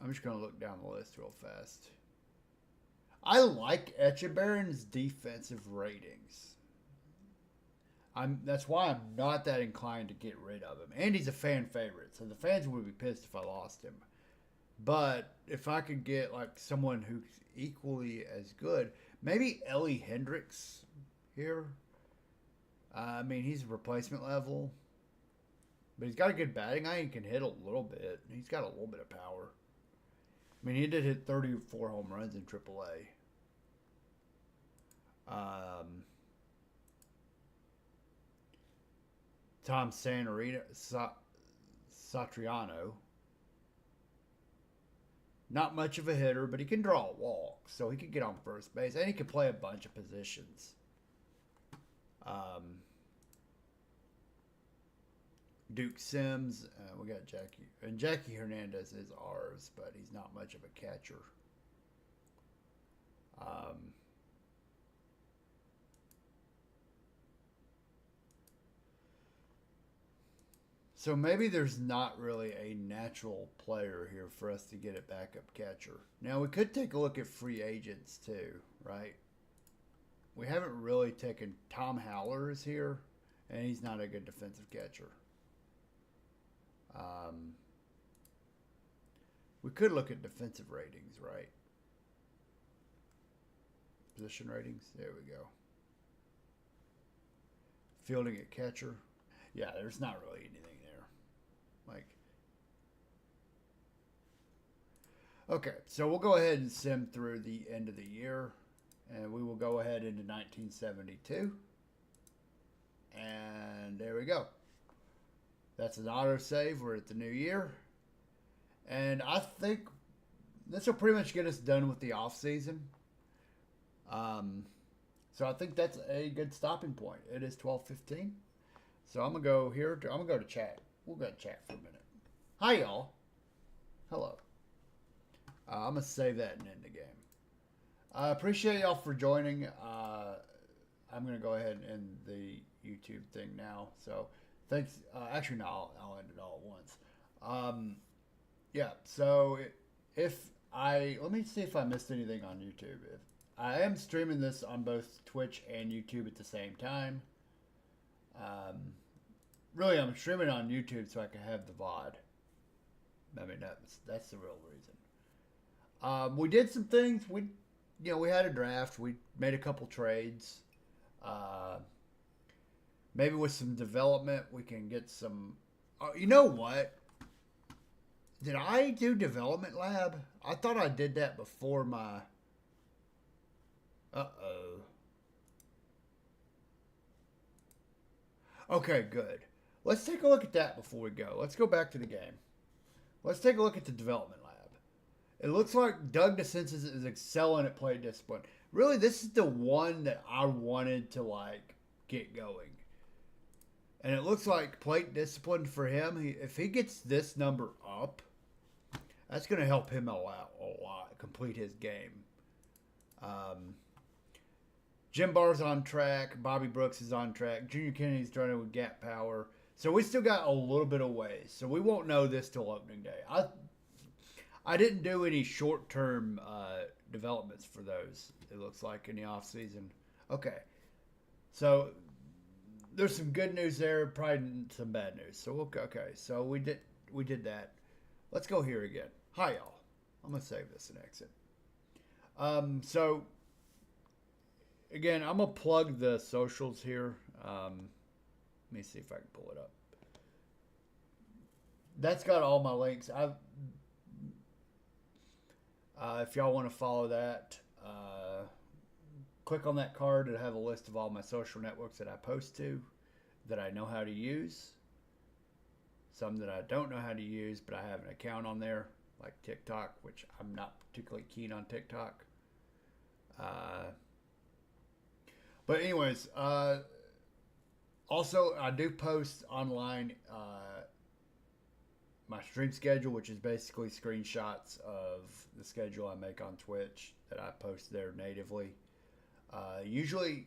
just going to look down the list real fast. I like Etchenberry's defensive ratings. That's why I'm not that inclined to get rid of him. And he's a fan favorite, so the fans would be pissed if I lost him. But if I could get like someone who's equally as good, maybe Ellie Hendricks here. I mean, he's replacement level, but he's got a good batting eye. He can hit a little bit. He's got a little bit of power. I mean, he did hit 34 home runs in AAA. Tom Satriano. Not much of a hitter, but he can draw a walk, so he can get on first base, and he can play a bunch of positions. Duke Sims, we got Jackie, and Jackie Hernandez is ours, but he's not much of a catcher. So maybe there's not really a natural player here for us to get a backup catcher. Now we could take a look at free agents too, right? We haven't really taken Tom Howlers here, and he's not a good defensive catcher. We could look at defensive ratings, right? Position ratings. There we go. Fielding at catcher. Yeah, there's not really anything there. Like, okay, so we'll go ahead and sim through the end of the year, and we will go ahead into 1972. And there we go. That's an autosave. We're at the new year. And I think this will pretty much get us done with the off season. So I think that's a good stopping point. It is 12:15. So I'm gonna go here. I'm gonna go to chat. We'll go to chat for a minute. Hi y'all. Hello. I'm gonna save that and end the game. I appreciate y'all for joining. I'm gonna go ahead and end the YouTube thing now. So thanks. Actually, no, I'll end it all at once. Yeah. So let me see if I missed anything on YouTube. If I am streaming this on both Twitch and YouTube at the same time. Really, I'm streaming on YouTube so I can have the VOD. I mean, that's the real reason. We did some things. We had a draft. We made a couple trades. Maybe with some development, we can get some. You know what? Did I do development lab? I thought I did that before my. Okay, good. Let's take a look at that before we go. Let's go back to the game. Let's take a look at the development lab. It looks like Doug DeCensis is excelling at play discipline. really, this is the one that I wanted to like get going. And it looks like plate discipline for him. If he gets this number up, that's going to help him a lot, complete his game. Jim Barr's on track. Bobby Brooks is on track. Junior Kennedy's running with gap power. So we still got a little bit of ways. So we won't know this till opening day. I didn't do any short-term developments for those, it looks like, in the offseason. Okay. So there's some good news there, probably some bad news. So okay, so we did that. Let's go here again. Hi y'all. I'm gonna save this and exit. So again, I'm gonna plug the socials here. Let me see if I can pull it up. That's got all my links. If y'all want to follow that, click on that card. It'll have a list of all my social networks that I post to, that I know how to use. Some that I don't know how to use, but I have an account on there, like TikTok, which I'm not particularly keen on TikTok. But anyways, also I do post online my stream schedule, which is basically screenshots of the schedule I make on Twitch that I post there natively. Usually,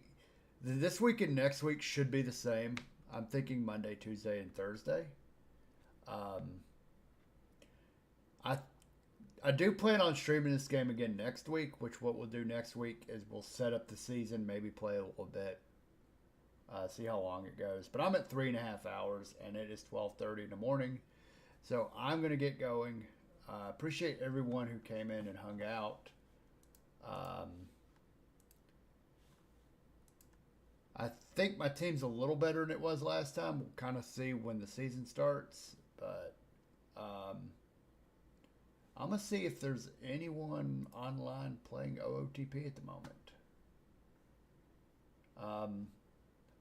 this week and next week should be the same. I'm thinking Monday, Tuesday, and Thursday. I do plan on streaming this game again next week, which what we'll do next week is we'll set up the season, maybe play a little bit, see how long it goes. But I'm at 3.5 hours, and it is 12:30 in the morning. So I'm going to get going. Appreciate everyone who came in and hung out. I think my team's a little better than it was last time. We'll kind of see when the season starts. But I'm going to see if there's anyone online playing OOTP at the moment.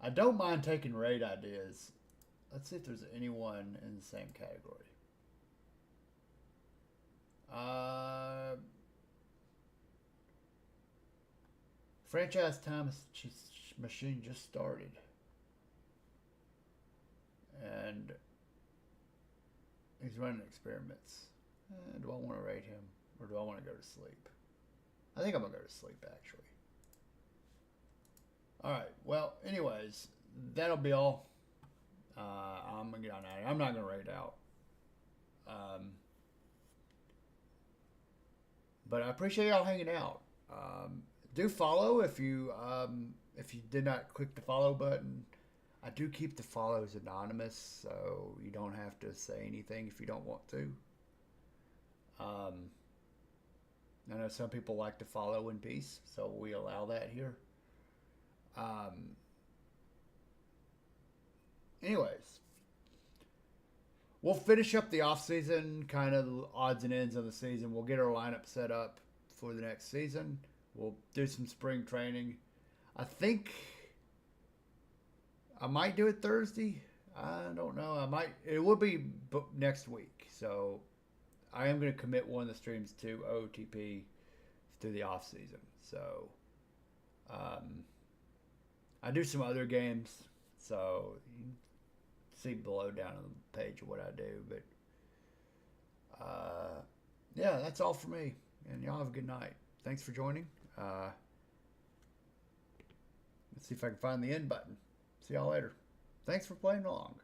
I don't mind taking raid ideas. Let's see if there's anyone in the same category. Franchise time machine just started. And he's running experiments. Do I want to rate him, or do I want to go to sleep? I think I'm going to go to sleep, actually. Alright, well, anyways, that'll be all. I'm going to get on out of here. I'm not going to rate out. But I appreciate y'all hanging out. Do follow if you did not click the follow button. I do keep the follows anonymous, so you don't have to say anything if you don't want to. I know some people like to follow in peace, so we allow that here. Anyways, we'll finish up the off-season, kind of the odds and ends of the season. We'll get our lineup set up for the next season. We'll do some spring training. I think I might do it Thursday. I don't know. It will be next week. So I am going to commit one of the streams to OTP through the off-season. So I do some other games. So you can see below down on the page of what I do. But yeah, that's all for me. And y'all have a good night. Thanks for joining. Let's see if I can find the end button. See y'all later. Thanks for playing along.